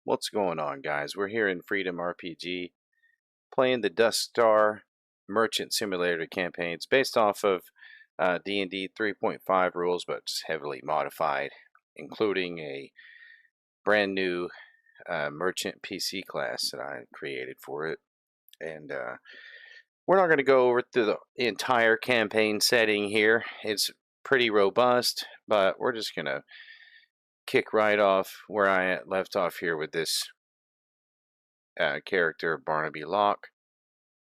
What's going on, guys? We're here in Freedom RPG playing the Dusk Star Merchant Simulator campaign. It's based off of D&D 3.5 rules, but just heavily modified, including a brand new merchant PC class that I created for it. And we're not going to go over the entire campaign setting here. It's pretty robust, but we're just going to kick right off where I left off here with this character, Barnaby Locke.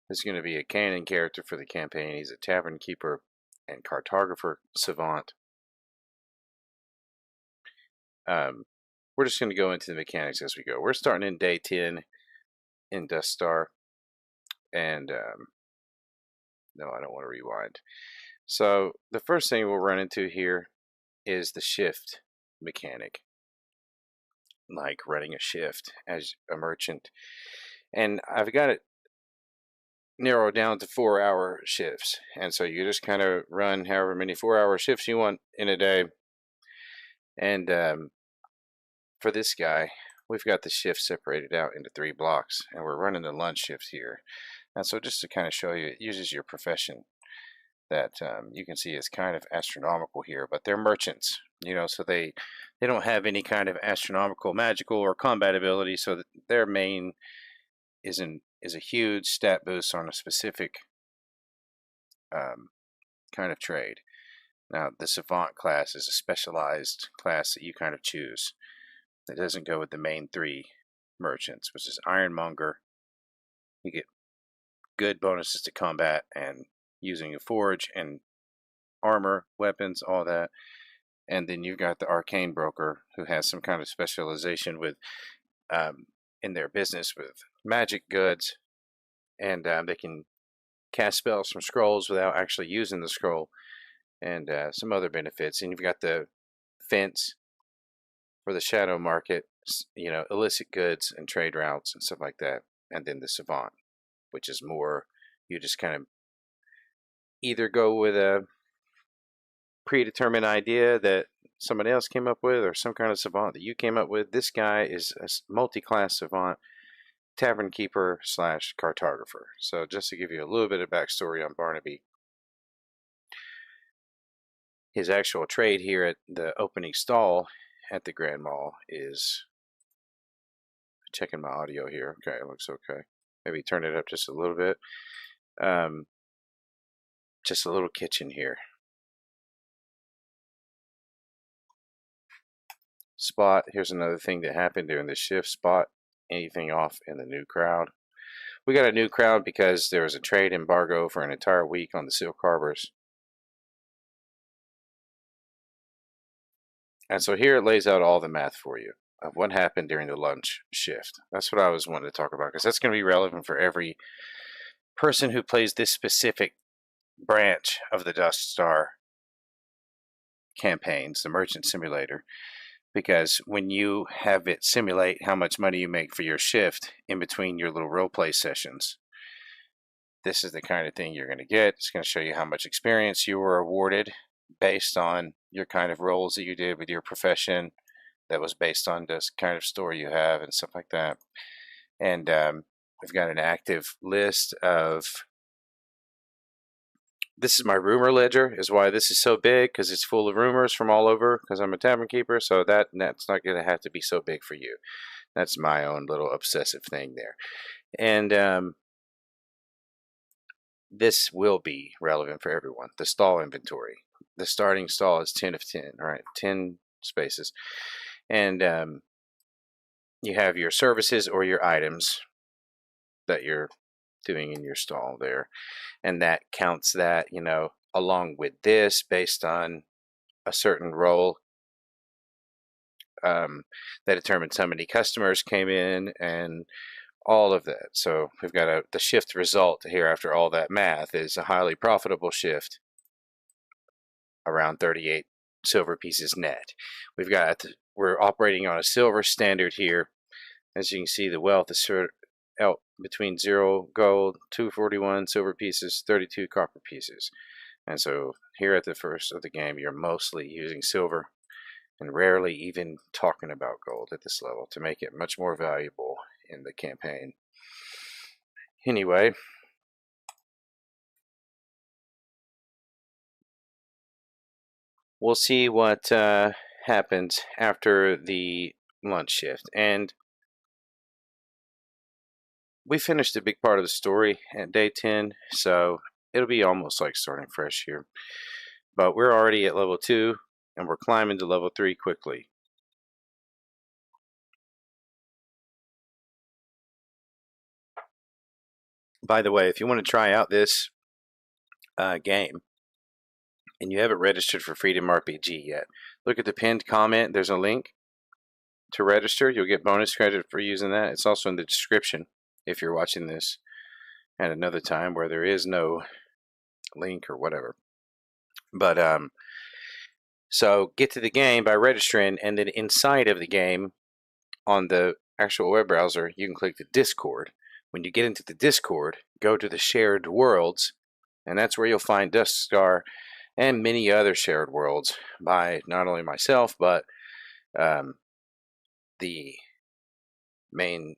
This is going to be a canon character for the campaign. He's a tavern keeper and cartographer savant. We're just going to go into the mechanics as we go. We're starting in day 10 in Dusk Star. And no, I don't want to rewind. So the first thing we'll run into here is the shift mechanic, like running a shift as a merchant. And I've got it narrowed down to 4-hour shifts, and so you just kind of run however many 4-hour shifts you want in a day. And for this guy, we've got the shift separated out into 3 blocks, and we're running the lunch shift here. And so just to kind of show you, it uses your profession that you can see is kind of astronomical here, but they're merchants, you know, so they don't have any kind of astronomical, magical, or combat ability, so that their main is a huge stat boost on a specific kind of trade. Now, the savant class is a specialized class that you kind of choose. It doesn't go with the main 3 merchants, which is ironmonger. You get good bonuses to combat and using a forge and armor, weapons, all that. And then you've got the arcane broker, who has some kind of specialization with in their business with magic goods, and they can cast spells from scrolls without actually using the scroll, and some other benefits. And you've got the fence for the shadow market, you know, illicit goods and trade routes and stuff like that. And then the savant, which is more, you just kind of either go with a predetermined idea that somebody else came up with, or some kind of savant that you came up with. This guy is a multi-class savant, tavern keeper / cartographer. So just to give you a little bit of backstory on Barnaby, his actual trade here at the opening stall at the Grand Mall is, checking my audio here. Okay, it looks okay. Maybe turn it up just a little bit. Just a little kitchen here. Spot, here's another thing that happened during the shift. Spot anything off in the new crowd. We got a new crowd because there was a trade embargo for an entire week on the silk harbors. And so here it lays out all the math for you of what happened during the lunch shift. That's what I was wanting to talk about, because that's going to be relevant for every person who plays this specific branch of the Dusk Star campaigns, the Merchant Simulator. Because when you have it simulate how much money you make for your shift in between your little roleplay sessions, this is the kind of thing you're going to get. It's going to show you how much experience you were awarded based on your kind of roles that you did with your profession, that was based on this kind of story you have and stuff like that. And we've got an active list of, this is my rumor ledger, is why this is so big, because it's full of rumors from all over, because I'm a tavern keeper. So that's not going to have to be so big for you. That's my own little obsessive thing there. And this will be relevant for everyone. The stall inventory. The starting stall is 10 of 10, right? 10 spaces. And you have your services or your items that you're doing in your stall there, and that counts that, you know, along with this based on a certain role that determines how many customers came in and all of that. So we've got the shift result here after all that math is a highly profitable shift, around 38 silver pieces net. We're operating on a silver standard here. As you can see, the wealth is sort of out between 0 gold, 241 silver pieces, 32 copper pieces. And so here at the first of the game, you're mostly using silver and rarely even talking about gold at this level to make it much more valuable in the campaign. Anyway, we'll see what happens after the lunch shift. And we finished a big part of the story at day 10, so it'll be almost like starting fresh here. But we're already at level 2, and we're climbing to level 3 quickly. By the way, if you want to try out this game, and you haven't registered for Freedom RPG yet, look at the pinned comment. There's a link to register. You'll get bonus credit for using that. It's also in the description if you're watching this at another time where there is no link or whatever. But so get to the game by registering, and then inside of the game on the actual web browser, you can click the Discord. When you get into the Discord, go to the shared worlds, and that's where you'll find Dusk Star and many other shared worlds by not only myself, but the main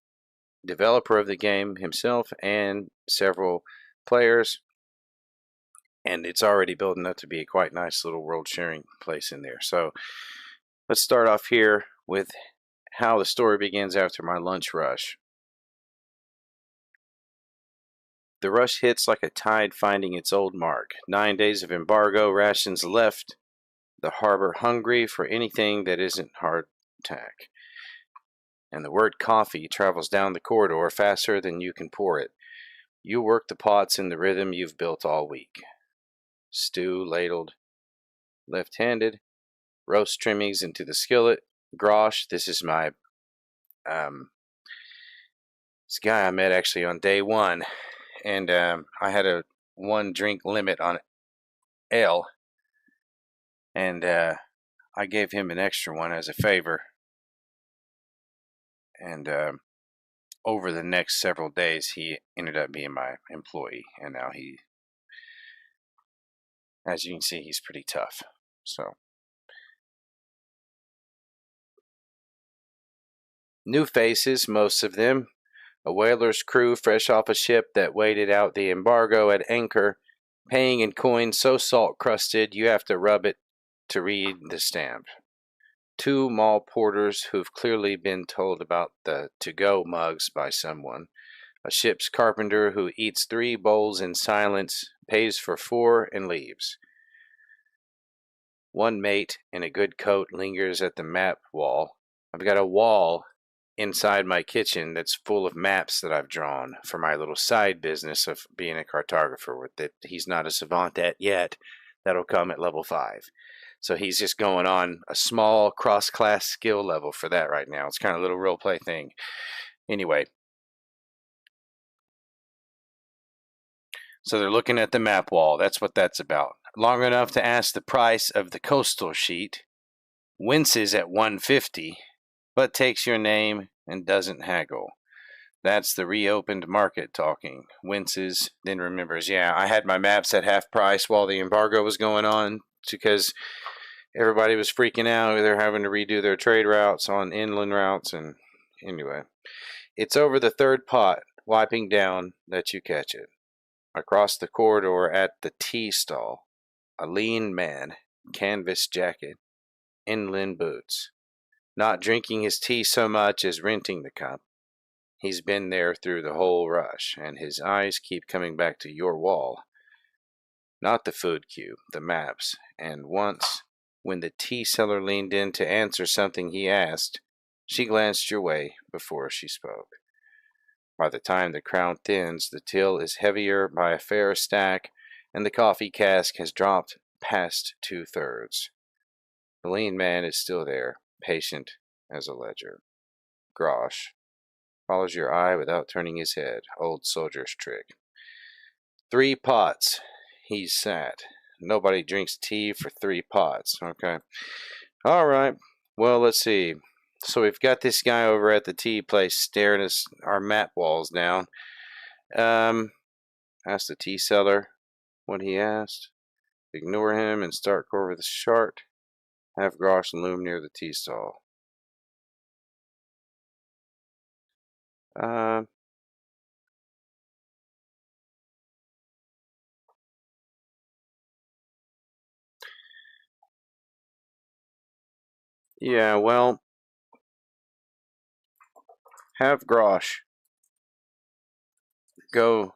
developer of the game himself and several players. And it's already building up to be a quite nice little world sharing place in there. So let's start off here with how the story begins after my lunch rush. The rush hits like a tide finding its old mark. 9 days of embargo rations left the harbor hungry for anything that isn't hardtack. And the word coffee travels down the corridor faster than you can pour it. You work the pots in the rhythm you've built all week. Stew ladled left-handed, roast trimmings into the skillet. Grosh, this is my this guy I met actually on day 1, and I had a 1 drink limit on ale, and I gave him an extra one as a favor. And over the next several days, he ended up being my employee, and now he, as you can see, he's pretty tough. So, new faces, most of them. A whaler's crew fresh off a ship that waited out the embargo at anchor, paying in coins so salt-crusted you have to rub it to read the stamp. 2 mall porters who've clearly been told about the to-go mugs by someone. A ship's carpenter who eats 3 bowls in silence, pays for 4, and leaves. 1 mate in a good coat lingers at the map wall. I've got a wall inside my kitchen that's full of maps that I've drawn for my little side business of being a cartographer with that he's not a savant at yet. That'll come at level 5. So he's just going on a small cross-class skill level for that right now. It's kind of a little role play thing. Anyway, so they're looking at the map wall. That's what that's about. Long enough to ask the price of the coastal sheet. Winces at 150, but takes your name and doesn't haggle. That's the reopened market talking. Winces, then remembers, yeah, I had my maps at half price while the embargo was going on because everybody was freaking out. They're having to redo their trade routes on inland routes. And anyway, it's over the 3rd pot, wiping down, that you catch it. Across the corridor at the tea stall, a lean man, canvas jacket, inland boots. Not drinking his tea so much as renting the cup. He's been there through the whole rush, and his eyes keep coming back to your wall. Not the food cube, the maps. And once, when the tea seller leaned in to answer something he asked, she glanced your way before she spoke. By the time the crown thins, the till is heavier by a fair stack, and the coffee cask has dropped past 2/3. The lean man is still there, patient as a ledger. Grosh follows your eye without turning his head. Old soldier's trick. 3 pots. He's sat. Nobody drinks tea for 3 pots. Okay. All right. Well, let's see. So we've got this guy over at the tea place staring us our map walls down. Ask the tea seller what he asked. Ignore him and start over the chart. Have Grosh loom near the tea stall. Uh, yeah, well, have Grosh go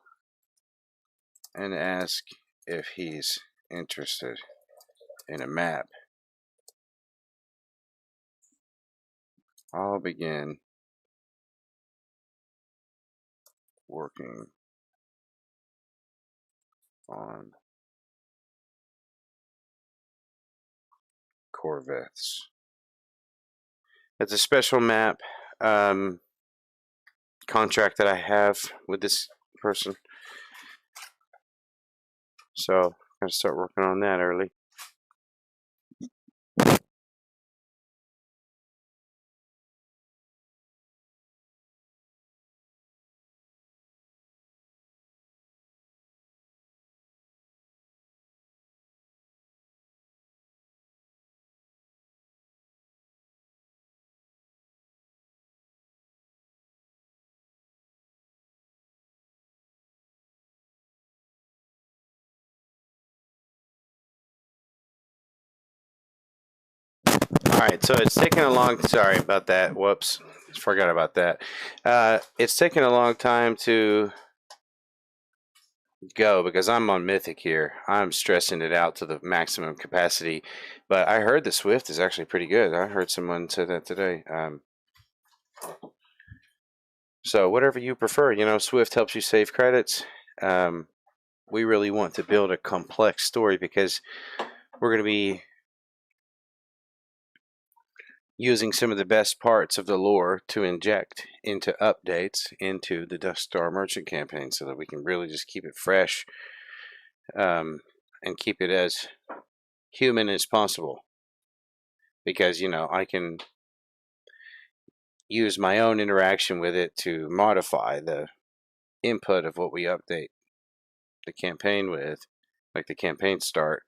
and ask if he's interested in a map. I'll begin working on Corvettes. It's a special map contract that I have with this person. So I'm going to start working on that early. Alright, so it's taken a long, sorry about that, whoops, forgot about that. It's taken a long time to go because I'm on Mythic here. I'm stressing it out to the maximum capacity, but I heard the Swift is actually pretty good. I heard someone say that today. So whatever you prefer, Swift helps you save credits. We really want to build a complex story because we're going to be using some of the best parts of the lore to inject into updates into the Dusk Star merchant campaign so that we can really just keep it fresh and keep it as human as possible. Because, I can use my own interaction with it to modify the input of what we update the campaign with, like the campaign start.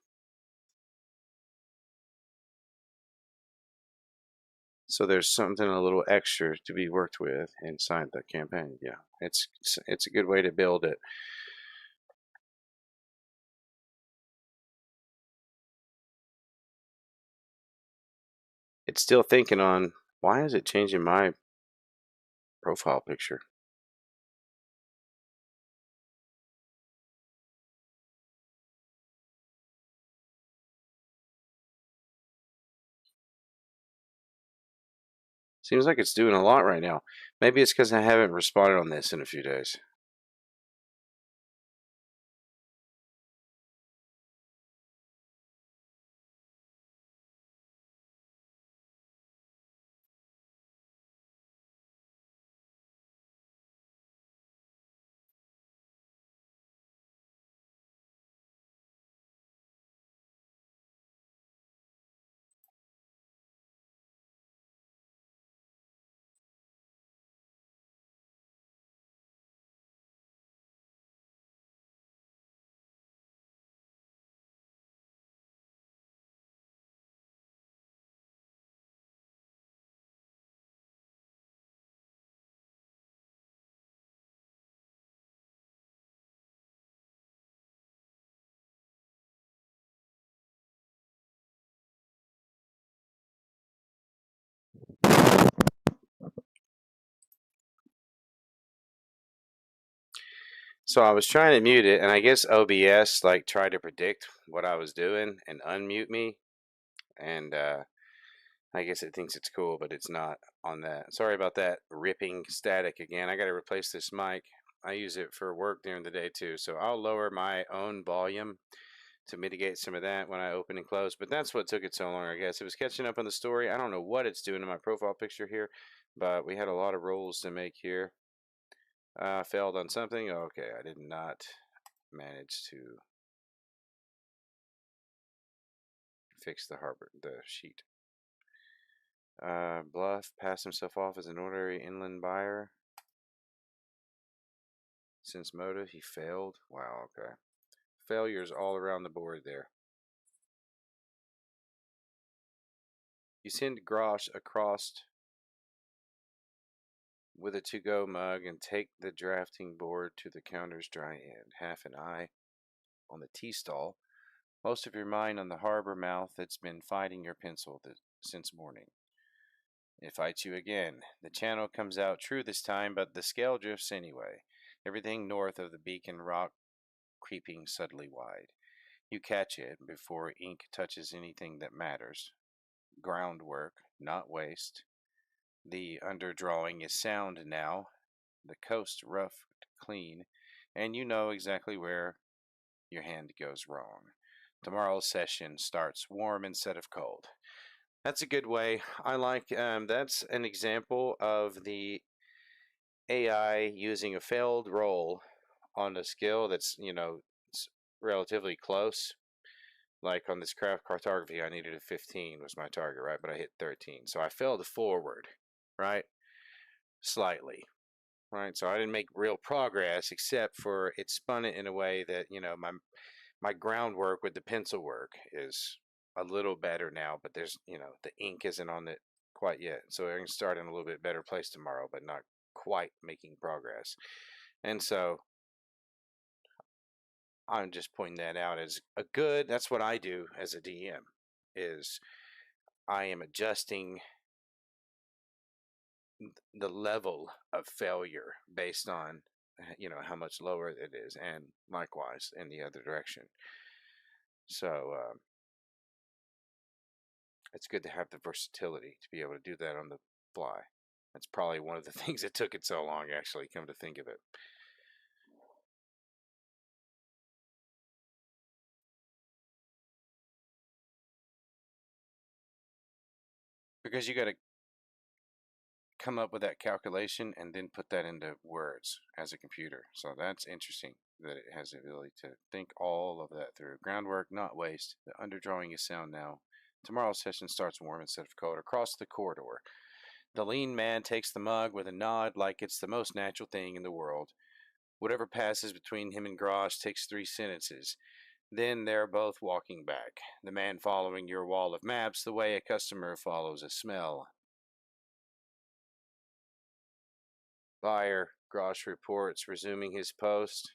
So there's something a little extra to be worked with inside the campaign. Yeah, it's a good way to build it. It's still thinking on why is it changing my profile picture? Seems like it's doing a lot right now. Maybe it's because I haven't responded on this in a few days. So I was trying to mute it, and I guess OBS like tried to predict what I was doing and unmute me, and I guess it thinks it's cool, but it's not on that. Sorry about that ripping static again. I got to replace this mic. I use it for work during the day too, so I'll lower my own volume to mitigate some of that when I open and close. But that's what took it so long, I guess. It was catching up on the story. I don't know what it's doing to my profile picture here, but we had a lot of rolls to make here. Failed on something. Okay, I did not manage to fix the sheet. Bluff passed himself off as an ordinary inland buyer. Since motive, he failed. Wow, okay. Failures all around the board there. You send Grosh across with a to-go mug and take the drafting board to the counter's dry end. Half an eye on the tea stall. Most of your mind on the harbor mouth that's been fighting your pencil since morning. It fights you again. The channel comes out true this time, but the scale drifts anyway. Everything north of the beacon rock creeping subtly wide. You catch it before ink touches anything that matters. Groundwork, not waste. The underdrawing is sound now. The coast rough, clean, and you know exactly where your hand goes wrong. Tomorrow's session starts warm instead of cold. That's a good way. I like that's an example of the AI using a failed roll on a skill that's, it's relatively close. Like on this craft cartography, I needed a 15 was my target, right? But I hit 13. So I failed forward, right? Slightly, right? So I didn't make real progress, except for it spun it in a way that, my groundwork with the pencil work is a little better now, but there's, the ink isn't on it quite yet. So I can start in a little bit better place tomorrow, but not quite making progress. And so I'm just pointing that out as a good, that's what I do as a DM, is I am adjusting the level of failure based on, how much lower it is, and likewise in the other direction. So it's good to have the versatility to be able to do that on the fly. That's probably one of the things that took it so long, actually, come to think of it. Because you got to come up with that calculation and then put that into words as a computer. So that's interesting that it has the ability to think all of that through. Groundwork, not waste. The underdrawing is sound now. Tomorrow's session starts warm instead of cold. Across the corridor, the lean man takes the mug with a nod like it's the most natural thing in the world. Whatever passes between him and Grosh takes 3 sentences. Then they're both walking back, the man following your wall of maps the way a customer follows a smell. Buyer, Grosh reports, resuming his post.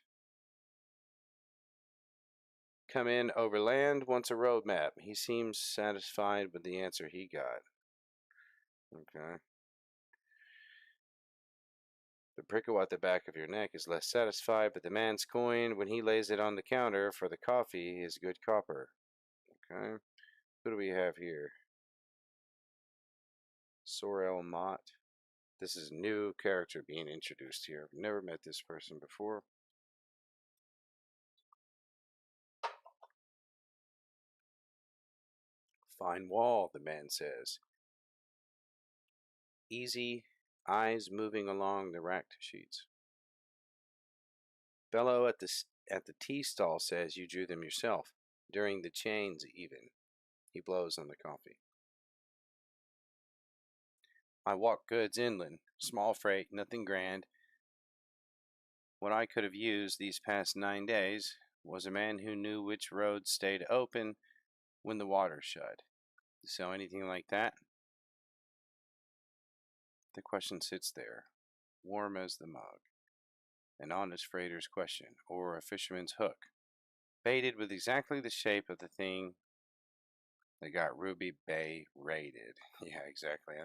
Come in overland, wants a road map. He seems satisfied with the answer he got. Okay. The prickle at the back of your neck is less satisfied, but the man's coin, when he lays it on the counter for the coffee, is good copper. Okay. Who do we have here? Sorel Mott. This is a new character being introduced here. I've never met this person before. Fine wall, the man says. Easy, eyes moving along the racked sheets. Fellow at the tea stall says you drew them yourself, during the chains even. He blows on the coffee. I walk goods inland, small freight, nothing grand. What I could have used these past 9 days was a man who knew which roads stayed open when the water shut. So anything like that? The question sits there, warm as the mug. An honest freighter's question, or a fisherman's hook, baited with exactly the shape of the thing that got Ruby Bay raided. Yeah, exactly.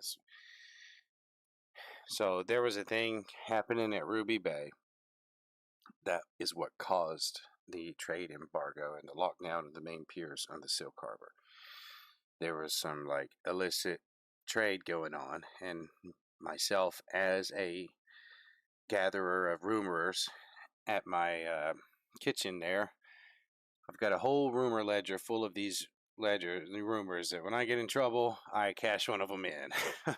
So there was a thing happening at Ruby Bay that is what caused the trade embargo and the lockdown of the main piers on the Silk Harbor. There was some illicit trade going on, and myself as a gatherer of rumors at my kitchen there, I've got a whole rumor ledger full of these rumors that when I get in trouble, I cash one of them in.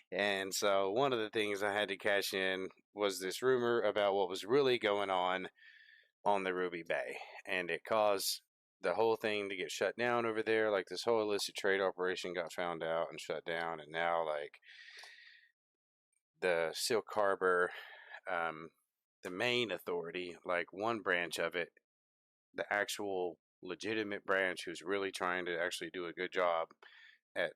And so one of the things I had to cash in was this rumor about what was really going on the Ruby Bay. And it caused the whole thing to get shut down over there. Like this whole illicit trade operation got found out and shut down. And now the Silk Harbor, the main authority, one branch of it, the actual legitimate branch who's really trying to actually do a good job at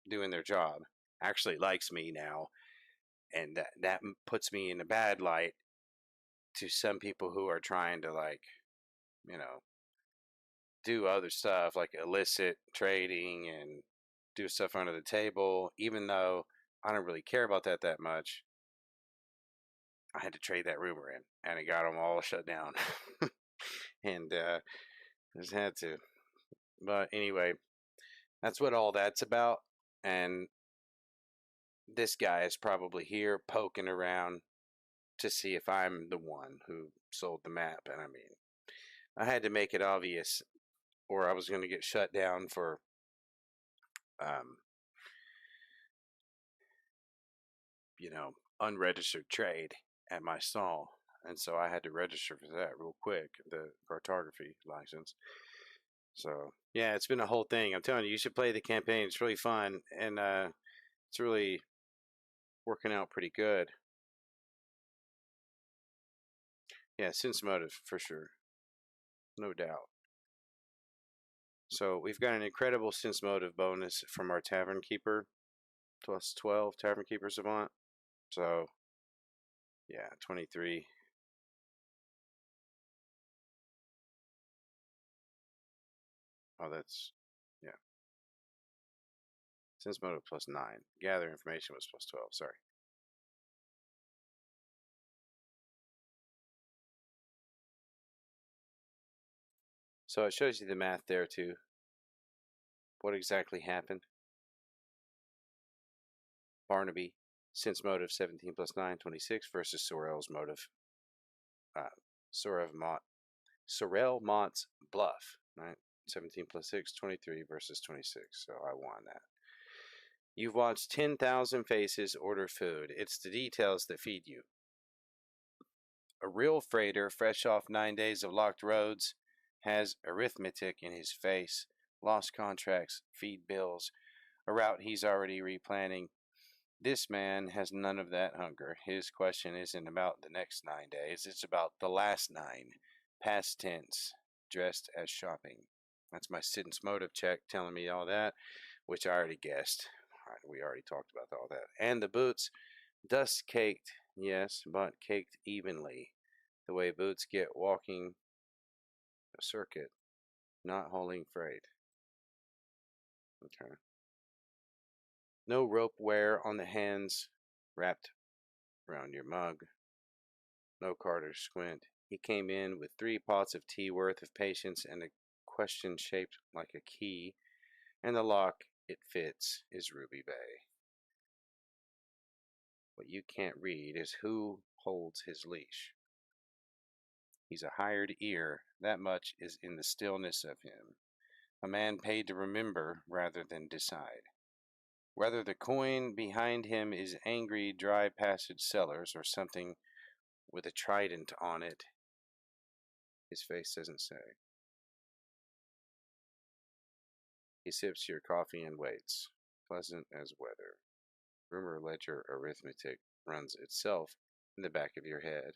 doing their job actually likes me now, and that puts me in a bad light to some people who are trying to, like, you know, do other stuff like illicit trading and do stuff under the table. Even though I don't really care about that much, I had to trade that rumor in, and it got them all shut down. And just had to. But anyway, that's what all that's about. And this guy is probably here poking around to see if I'm the one who sold the map. And I mean, I had to make it obvious, or I was going to get shut down for um, unregistered trade at my stall. And so I had to register for that real quick, the cartography license. So yeah, it's been a whole thing. I'm telling you, you should play the campaign. It's really fun, and it's really working out pretty good. Yeah, sense motive for sure, no doubt. So we've got an incredible sense motive bonus from our tavern keeper, plus 12 tavern keeper savant. So yeah, 23. Oh, that's, yeah. Sense motive plus 9. Gather information was plus 12. Sorry. So it shows you the math there too. What exactly happened? Barnaby, sense motive 17 plus 9, 26 versus Sorel's motive. Sorel Mont's bluff, right? 17 plus 6, 23 versus 26. So I won that. You've watched 10,000 faces order food. It's the details that feed you. A real freighter, fresh off 9 days of locked roads, has arithmetic in his face, lost contracts, feed bills, a route he's already replanning. This man has none of that hunger. His question isn't about the next 9 days, it's about the last 9, past tense, dressed as shopping. That's my sense motive check telling me all that, which I already guessed. We already talked about all that. And the boots, dust caked, yes, but caked evenly, the way boots get walking a circuit, not hauling freight. Okay. No rope wear on the hands wrapped around your mug. No Carter squint. He came in with 3 pots of tea worth of patience and a question shaped like a key, and the lock it fits is Ruby Bay. What you can't read is who holds his leash. He's a hired ear, that much is in the stillness of him. A man paid to remember rather than decide. Whether the coin behind him is angry dry passage sellers or something with a trident on it, his face doesn't say. He sips your coffee and waits, pleasant as weather. Rumor ledger arithmetic runs itself in the back of your head.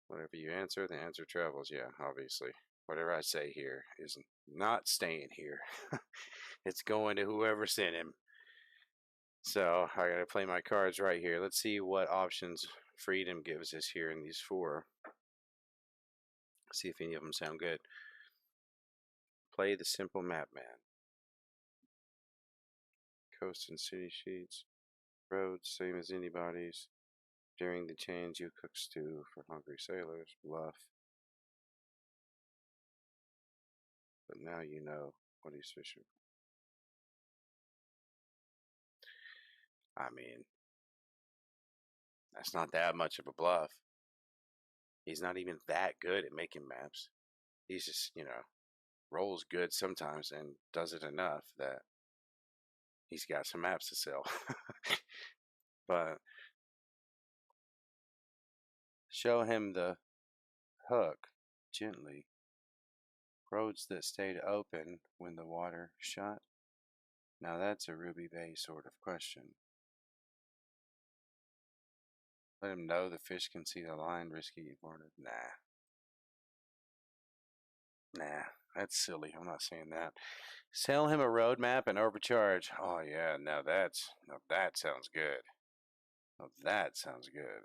Whatever you answer, the answer travels. Yeah, obviously. Whatever I say here is not staying here. It's going to whoever sent him. So I gotta play my cards right here. Let's see what options freedom gives us here in these 4. See if any of them sound good. Play the simple map man. Coast and city sheets. Roads, same as anybody's. During the change, you cook stew for hungry sailors. Bluff. But now you know what he's fishing for. I mean, that's not that much of a bluff. He's not even that good at making maps. He's just, rolls good sometimes and does it enough that he's got some maps to sell. But show him the hook gently. Roads that stayed open when the water shut. Now that's a Ruby Bay sort of question. Let him know the fish can see the line, risky border. Nah. That's silly. I'm not saying that. Sell him a roadmap and overcharge. Oh yeah, now that sounds good. Now that sounds good.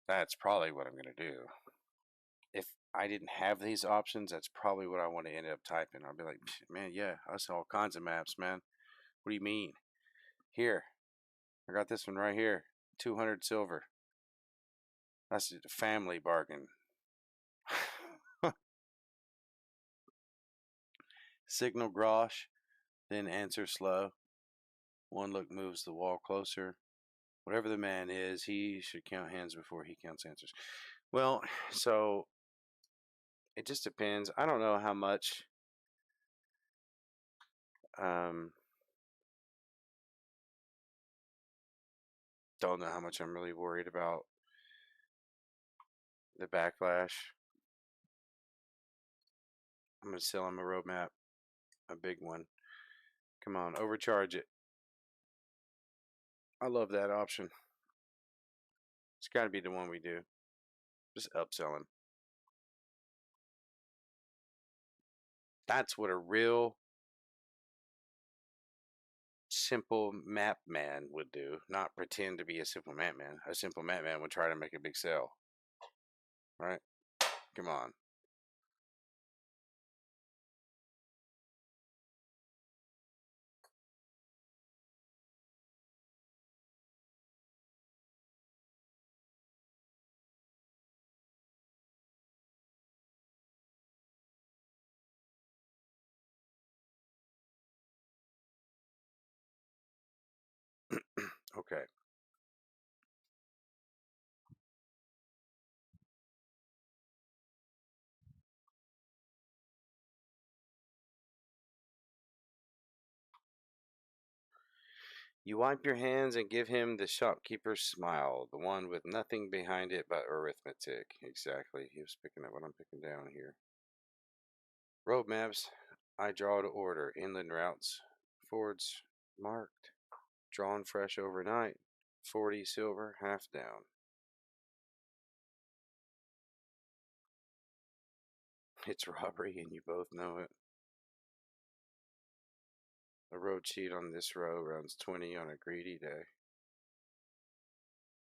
That's probably what I'm gonna do. If I didn't have these options, that's probably what I want to end up typing. I'll be like, man, yeah, I saw all kinds of maps, man. What do you mean? Here, I got this one right here. 200 silver. That's a family bargain. Signal grosh, then answer slow. One look moves the wall closer. Whatever the man is, he should count hands before he counts answers. Well, so it just depends. I don't know how much. Um, don't know how much I'm really worried about the backlash. I'm gonna sell him a roadmap, a big one. Come on, overcharge it. I love that option. It's got to be the one we do. Just upsell him. That's what a real simple map man would do. Not pretend to be a simple map man. A simple map man would try to make a big sale. Right? Come on. Okay. You wipe your hands and give him the shopkeeper's smile, the one with nothing behind it but arithmetic. Exactly. He was picking up what I'm picking down here. Road maps. I draw to order. Inland routes. Fords marked. Drawn fresh overnight. 40 silver, half down. It's robbery and you both know it. The road sheet on this row runs 20 on a greedy day.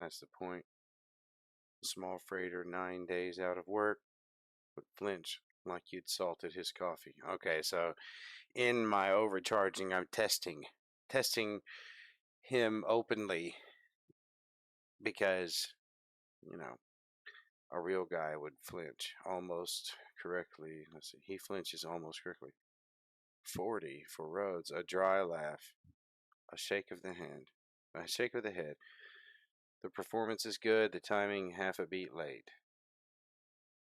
That's the point. Small freighter 9 days out of work would flinch like you'd salted his coffee. Okay, so in my overcharging, I'm testing him openly because, you know, a real guy would flinch almost correctly. Let's see, he flinches almost correctly. 40 for roads, a dry laugh, a shake of the hand, a shake of the head. The performance is good, the timing half a beat late.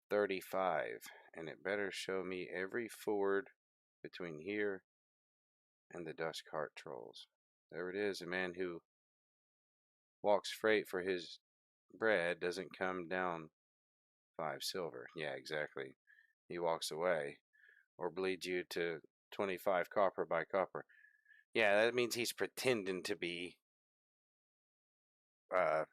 35, and it better show me every ford between here and the Dusk Cart Trolls. There it is, a man who walks freight for his bread doesn't come down 5 silver. Yeah, exactly. He walks away, or bleeds you to 25 copper by copper. Yeah, that means he's pretending to be uh,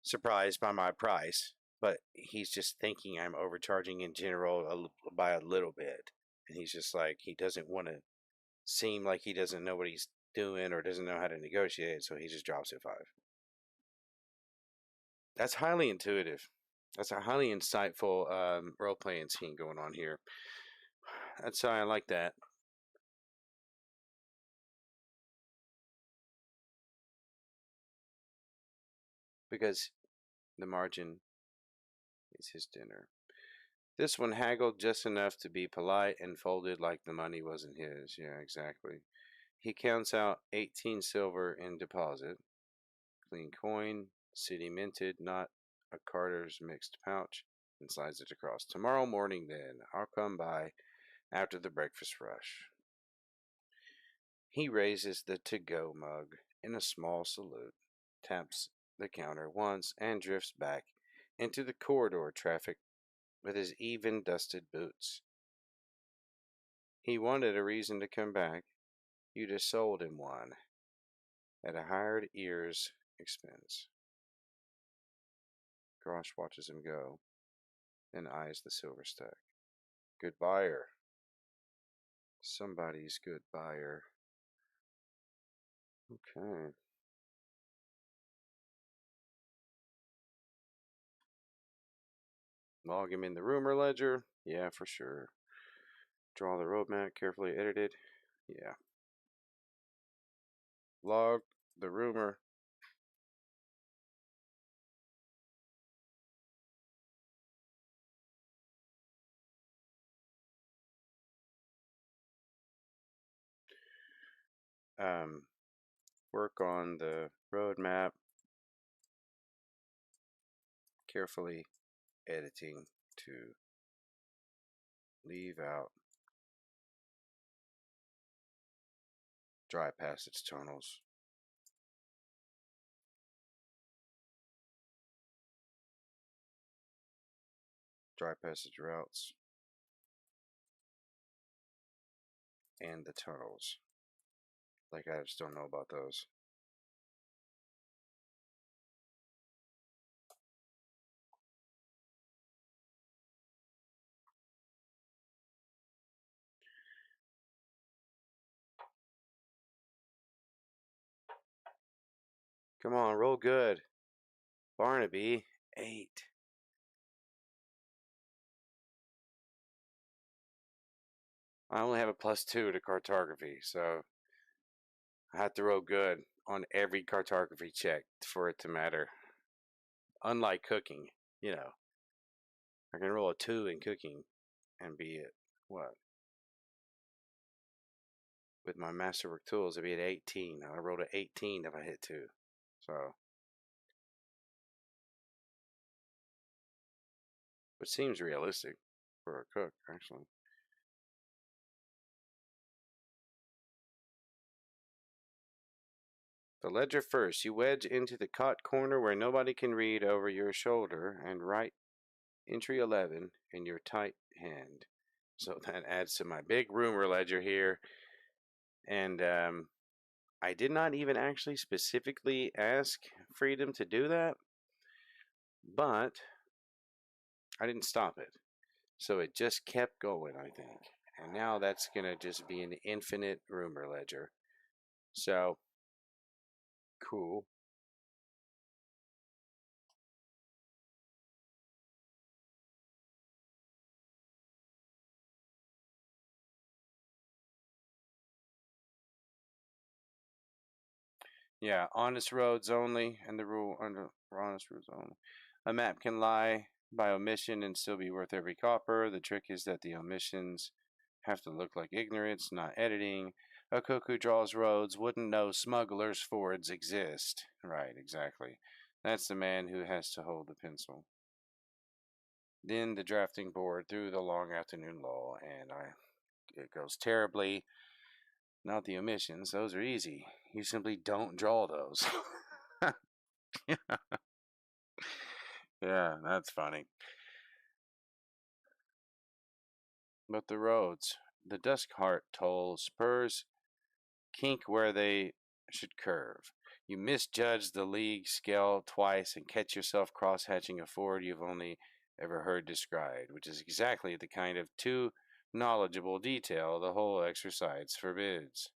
surprised by my price, but he's just thinking I'm overcharging in general by a little bit. And he's just like, he doesn't want to seem like he doesn't know what he's doing or doesn't know how to negotiate, so he just drops it 5. That's highly intuitive. That's a highly insightful role playing scene going on here. That's I like that. Because the margin is his dinner. This one haggled just enough to be polite and folded like the money wasn't his. Yeah, exactly. He counts out 18 silver in deposit. Clean coin, city minted, not a carter's mixed pouch, and slides it across. Tomorrow morning, then. I'll come by after the breakfast rush. He raises the to-go mug in a small salute, taps the counter once, and drifts back into the corridor traffic with his even dusted boots. He wanted a reason to come back. You just sold him one at a hired ear's expense. Grosh watches him go, then eyes the silver stack. Good buyer. Somebody's good buyer. Okay. Log him in the rumor ledger. Yeah, for sure. Draw the roadmap, carefully edited. Yeah. Log the rumor. Work on the roadmap, carefully editing to leave out dry passage tunnels. Dry passage routes and the tunnels. Like I just don't know about those. Come on, roll good. Barnaby, 8. I only have a +2 to cartography, so I have to roll good on every cartography check for it to matter. Unlike cooking, you know, I can roll a 2 in cooking and be at what? With my masterwork tools, it'd be at 18. I rolled an 18 if I hit 2. So, which seems realistic for a cook, actually. The ledger first. You wedge into the cot corner where nobody can read over your shoulder and write entry 11 in your tight hand. So that adds to my big rumor ledger here. And I did not even actually specifically ask Freedom to do that, but I didn't stop it. So it just kept going, I think. And now that's going to just be an infinite rumor ledger. So, cool. Yeah, honest roads only, and the rule under for honest roads only. A map can lie by omission and still be worth every copper. The trick is that the omissions have to look like ignorance, not editing. A cook who draws roads wouldn't know smugglers' fords exist. Right, exactly. That's the man who has to hold the pencil. Then the drafting board through the long afternoon lull, and it goes terribly. Not the omissions; those are easy. You simply don't draw those. Yeah, that's funny. But the roads, the dusk heart toll spurs kink where they should curve. You misjudge the league scale twice and catch yourself cross-hatching a ford you've only ever heard described, which is exactly the kind of too knowledgeable detail the whole exercise forbids.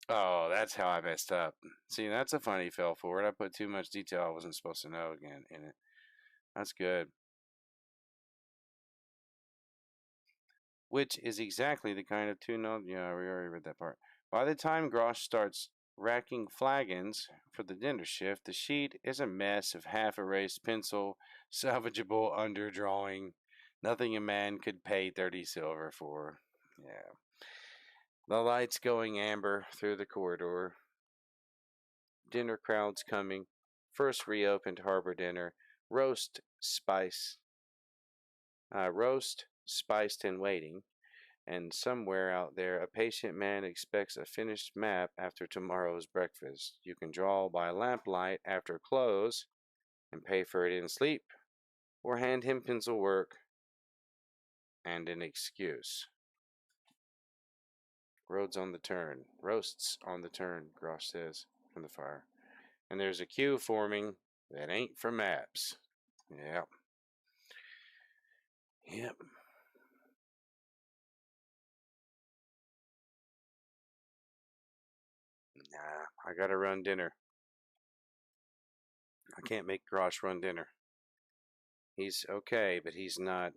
Oh, that's how I messed up. See, that's a funny fell forward. I put too much detail I wasn't supposed to know again in it. That's good. Which is exactly the kind of tune-up. Yeah, we already read that part. By the time Grosh starts racking flagons for the dinner shift, the sheet is a mess of half-erased pencil, salvageable underdrawing, nothing a man could pay 30 silver for. Yeah. The lights going amber through the corridor. Dinner crowds coming. First reopened harbor dinner. Roast, spiced and waiting. And somewhere out there, a patient man expects a finished map after tomorrow's breakfast. You can draw by lamplight after close and pay for it in sleep, or hand him pencil work and an excuse. Roads on the turn. Roasts on the turn, Grosh says from the fire. And there's a queue forming That ain't for maps. Yep. Yep. Nah, I gotta run dinner. I can't make Grosh run dinner. He's okay, but he's not,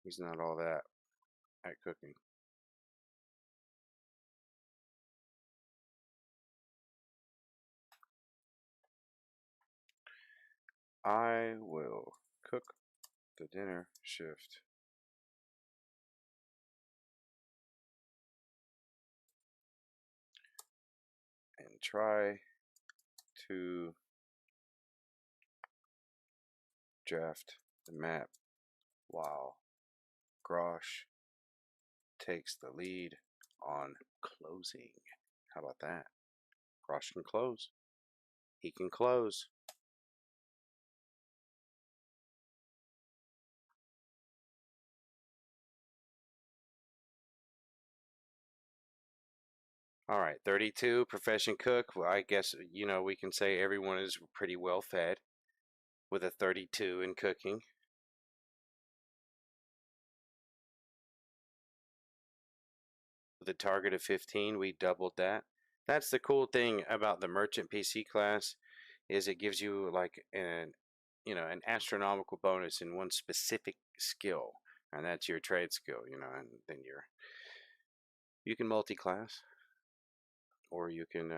he's not all that at cooking. I will cook the dinner shift. And try to draft the map while Grosh takes the lead on closing. How about that? Grosh can close. He can close. All right, 32, profession cook. Well, I guess, we can say everyone is pretty well fed with a 32 in cooking. With a target of 15, we doubled that. That's the cool thing about the merchant PC class is it gives you like an astronomical bonus in one specific skill, and that's your trade skill, and then you can multi-class or you can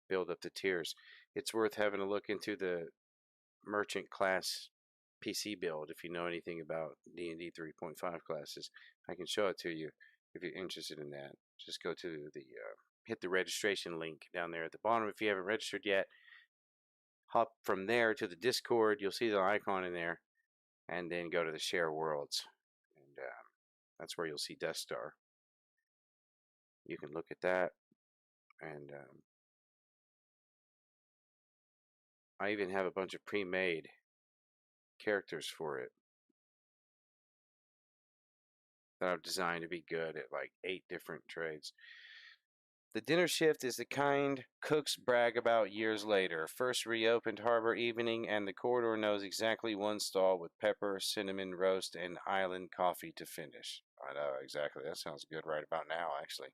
build up the tiers. It's worth having a look into the merchant class PC build if you know anything about D&D 3.5 classes. I can show it to you if you're interested in that. Just go to the hit the registration link down there at the bottom if you haven't registered yet. Hop from there to the Discord. You'll see the icon in there, and then go to the share worlds, and that's where you'll see Dusk Star. You can look at that, and I even have a bunch of pre-made characters for it that I've designed to be good at like 8 different trades. The dinner shift is the kind cooks brag about years later. First reopened Harbor Evening, and the corridor knows exactly one stall with pepper, cinnamon roast, and island coffee to finish. I know, exactly. That sounds good right about now, actually.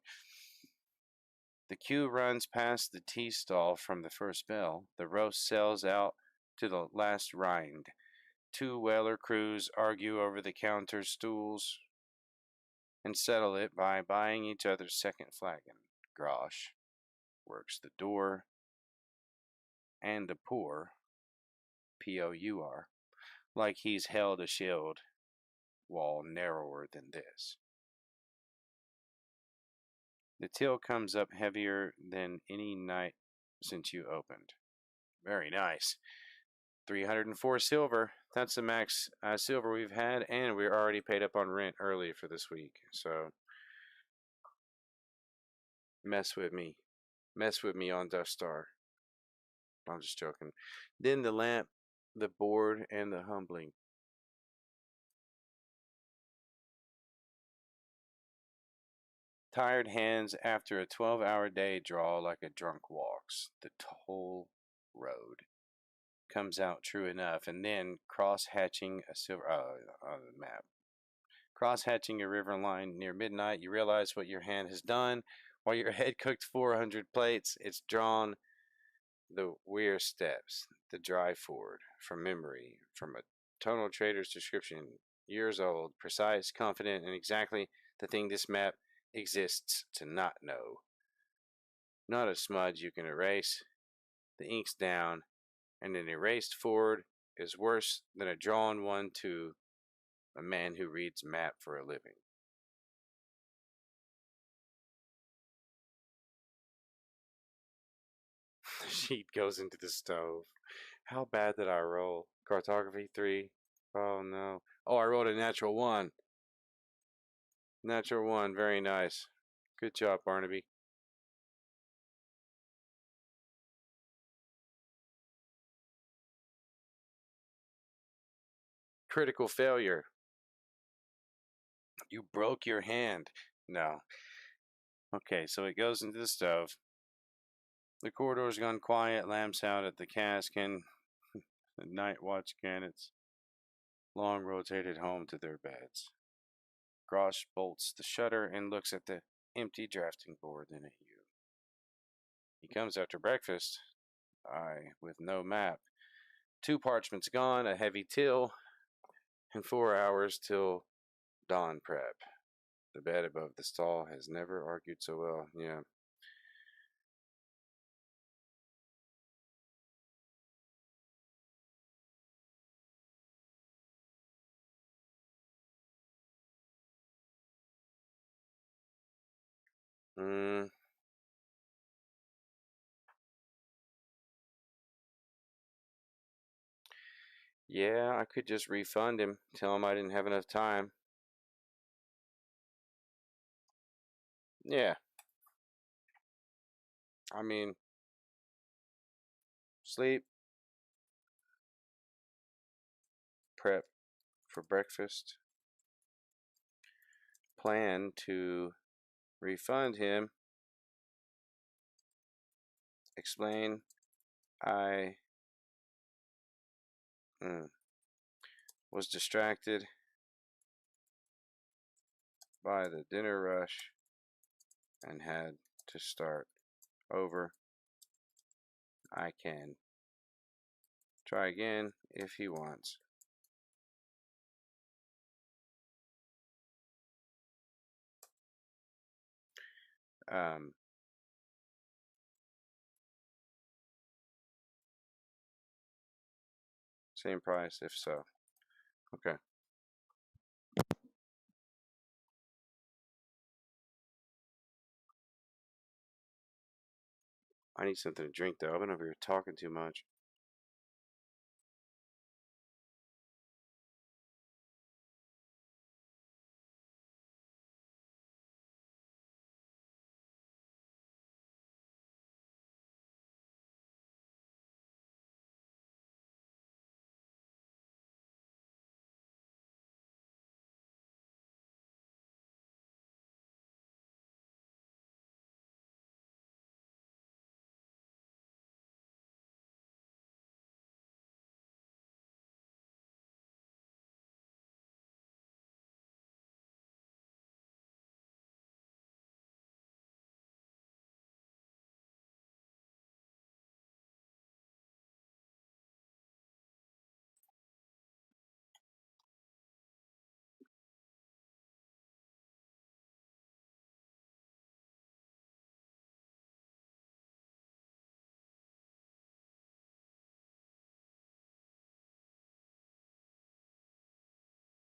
The queue runs past the tea stall from the first bell. The roast sells out to the last rind. 2 whaler crews argue over the counter stools and settle it by buying each other's second flagon. Grosh works the door and the pour, P-O-U-R, like he's held a shield wall narrower than this. The till comes up heavier than any night since you opened. Very nice. 304 silver. That's the max silver we've had, and we're already paid up on rent early for this week. So, mess with me. Mess with me on Dusk Star. I'm just joking. Then the lamp, the board, and the humbling. Tired hands after a 12-hour day draw like a drunk walks. The toll road comes out true enough, and then cross-hatching a silver on the map. Cross-hatching a river line near midnight, you realize what your hand has done. While your head cooked 400 plates, it's drawn the weir steps, the dry ford, from memory, from a tonal trader's description, years old, precise, confident, and exactly the thing this map exists to not know. Not a smudge you can erase. The ink's down, and an erased ford is worse than a drawn one to a man who reads map for a living. The sheet goes into the stove. How bad did I roll? Cartography 3. Oh no. Oh, I rolled a natural 1. Natural 1, very nice. Good job, Barnaby. Critical failure. You broke your hand. No. Okay, so it goes into the stove. The corridor's gone quiet, lamps out at the cask, and the night watch candidates long rotated home to their beds. Grosh bolts the shutter and looks at the empty drafting board, then at you. He comes after breakfast. I, with no map. 2 parchments gone, a heavy till, and 4 hours till dawn prep. The bed above the stall has never argued so well. Yeah. Mm, yeah, I could just refund him. Tell him I didn't have enough time. Yeah. I mean, sleep, prep for breakfast, plan to refund him, explain I was distracted by the dinner rush and had to start over. I can try again if he wants. Um, Same price if so. Okay. I need something to drink though. I've been over here talking too much.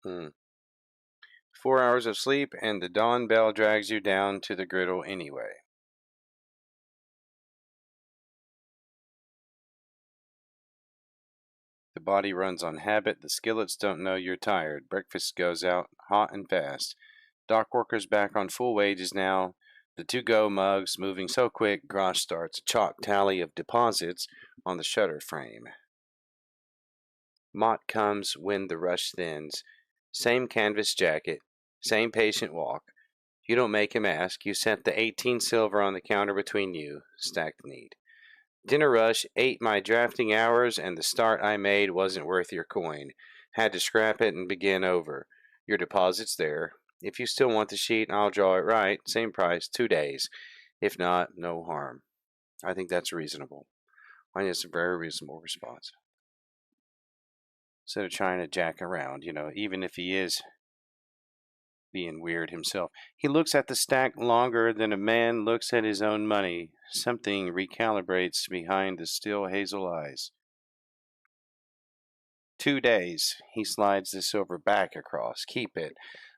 Hmm. 4 hours of sleep, and the dawn bell drags you down to the griddle anyway. The body runs on habit. The skillets don't know you're tired. Breakfast goes out hot and fast. Dock workers back on full wages now. The to-go mugs moving so quick, Grosh starts a chalk tally of deposits on the shutter frame. Mott comes when the rush thins. Same canvas jacket, same patient walk. You don't make him ask. You set the 18 silver on the counter between you, stacked neat. Dinner rush ate my drafting hours, and the start I made wasn't worth your coin. Had to scrap it and begin over. Your deposit's there. If you still want the sheet, I'll draw it right. Same price, 2 days. If not, no harm. I think that's reasonable. I think it's a very reasonable response. Instead of trying to jack around, even if he is being weird himself. He looks at the stack longer than a man looks at his own money. Something recalibrates behind the still hazel eyes. 2 days. He slides the silver back across. Keep it.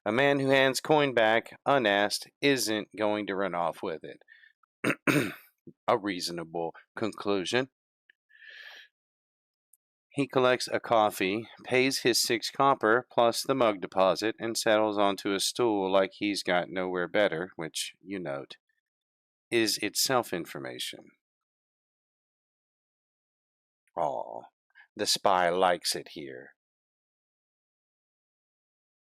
A man who hands coin back, unasked, isn't going to run off with it. A reasonable conclusion. He collects a coffee, pays his 6 copper plus the mug deposit, and settles onto a stool like he's got nowhere better, which, you note, is itself information. Aw, the spy likes it here.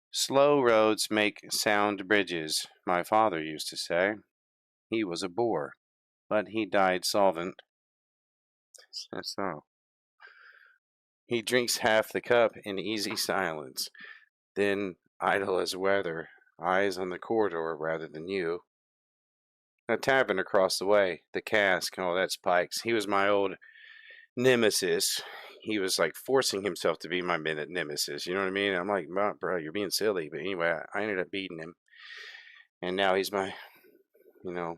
Slow roads make sound bridges, my father used to say. He was a Boer. but he died solvent. So he drinks half the cup in easy silence, then idle as weather, eyes on the corridor rather than you. A tavern across the way, the cask, oh, that's Pike's. He was my old nemesis. He was like forcing himself to be my minute nemesis. You know what I mean? I'm like, bro, you're being silly. But anyway, I ended up beating him. And now he's my, you know,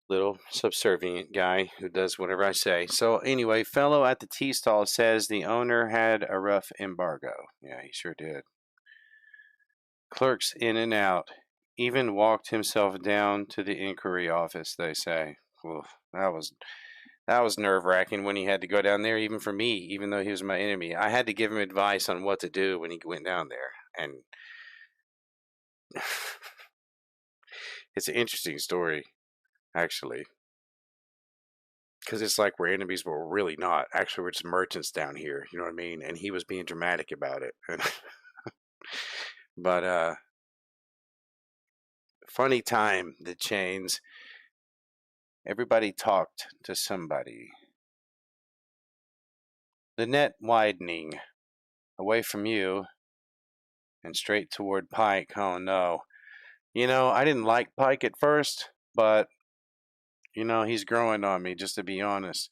little subservient guy who does whatever I say. So anyway, fellow at the tea stall says the owner had a rough embargo. Yeah, he sure did. Clerks in and out. Even walked himself down to the inquiry office, they say. Oof, that was nerve wracking when he had to go down there, even for me, even though he was my enemy. I had to give him advice on what to do when he went down there. And it's an interesting story, actually. Because it's like we're enemies, but we're really not. Actually, we're just merchants down here. You know what I mean? And he was being dramatic about it. But funny time, the chains. Everybody talked to somebody. The net widening away from you and straight toward Pike. Oh no. I didn't like Pike at first, but he's growing on me, just to be honest.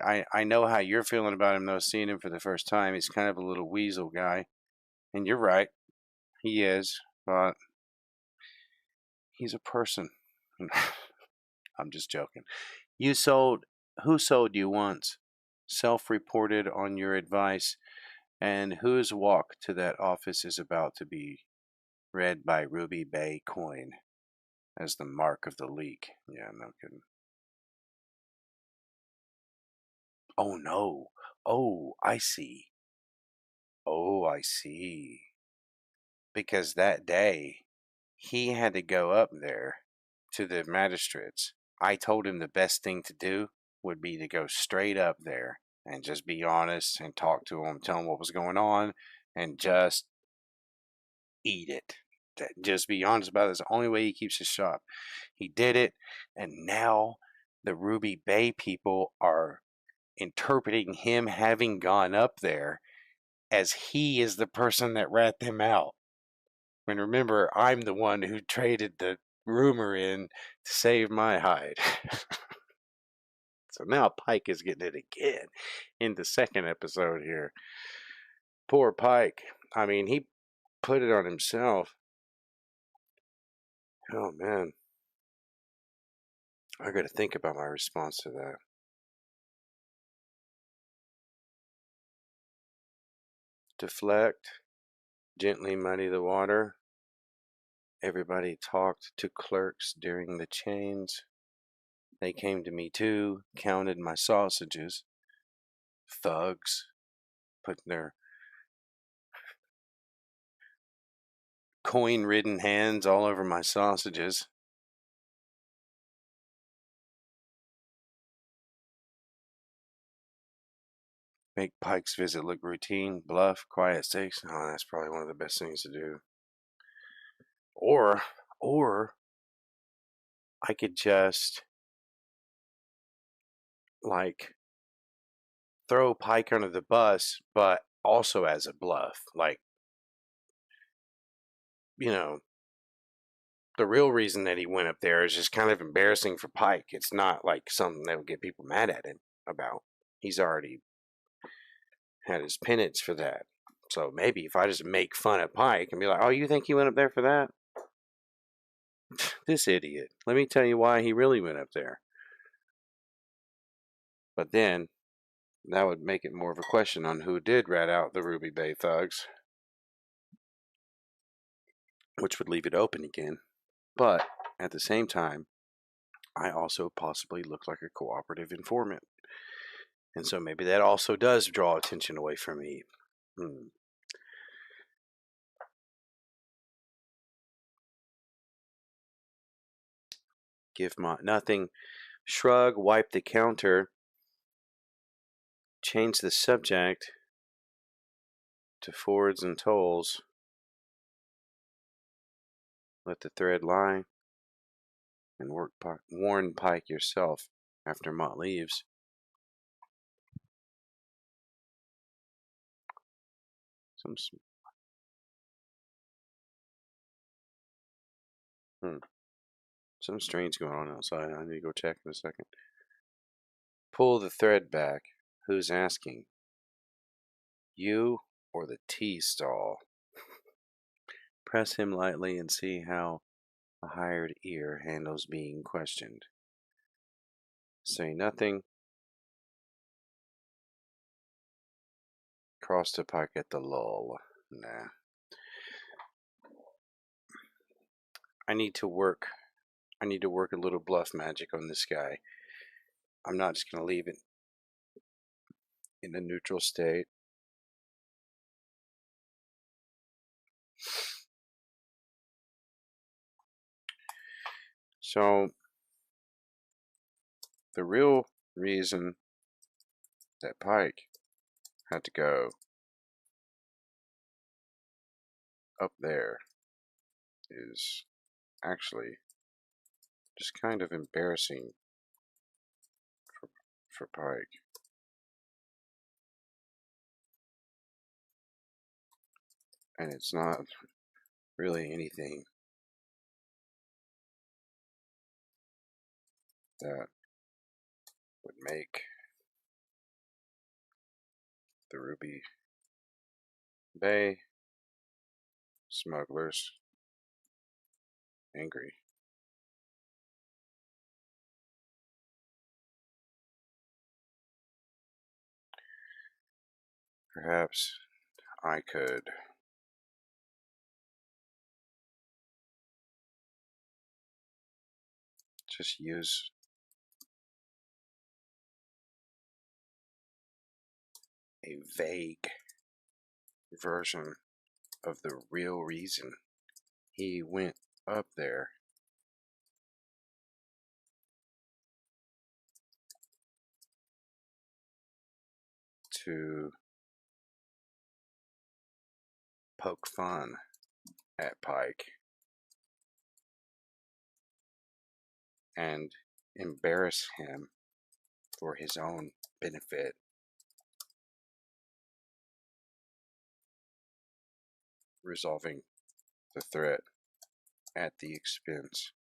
I know how you're feeling about him though, seeing him for the first time. He's kind of a little weasel guy. And you're right, he is, but he's a person. I'm just joking. Who sold you once? Self-reported on your advice, and whose walk to that office is about to be read by Ruby Bay Coin as the mark of the leak. Yeah, no kidding. Oh no. Oh, I see. Oh, I see. Because that day, he had to go up there to the magistrates. I told him the best thing to do would be to go straight up there and just be honest and talk to him, tell him what was going on, and just eat it. Just be honest about it. It's the only way he keeps his shop. He did it, and now the Ruby Bay people are interpreting him having gone up there as he is the person that rat them out. When remember, I'm the one who traded the rumor in to save my hide. So now Pike is getting it again in the second episode here. Poor Pike. I mean, he put it on himself. Oh man. I gotta think about my response to that. Deflect, gently muddy the water. Everybody talked to clerks during the chains. They came to me too, counted my sausages. Thugs, putting their coin-ridden hands all over my sausages. Make Pike's visit look routine, bluff, quiet stakes. Oh, that's probably one of the best things to do. Or I could just like throw Pike under the bus, but also as a bluff. Like, the real reason that he went up there is just kind of embarrassing for Pike. It's not like something that would get people mad at him about. He's already had his penance for that. So maybe if I just make fun of Pike and be like, oh, you think he went up there for that? This idiot. Let me tell you why he really went up there. But then that would make it more of a question on who did rat out the Ruby Bay thugs, which would leave it open again. But at the same time, I also possibly look like a cooperative informant. And so maybe that also does draw attention away from me. Give my nothing. Shrug, wipe the counter. Change the subject to forwards and tolls. Let the thread lie. and warn Pike yourself after Mott leaves. Some strange going on outside. I need to go check in a second. Pull the thread back. Who's asking? You or the tea stall? Press him lightly and see how a hired ear handles being questioned. Say nothing. Cross to Pike at the lull. Nah. I need to work a little bluff magic on this guy. I'm not just going to leave it in a neutral state. So, the real reason that Pike had to go up there is actually just kind of embarrassing for Pike. And it's not really anything that would make the Ruby Bay smugglers angry. Perhaps I could just use a vague version of the real reason he went up there. To poke fun at Pike and embarrass him for his own benefit. Resolving the threat at the expense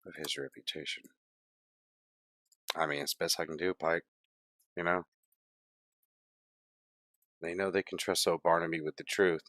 of his reputation. I mean, it's best I can do, Pike. You know? They know they can trust old Barnaby with the truth.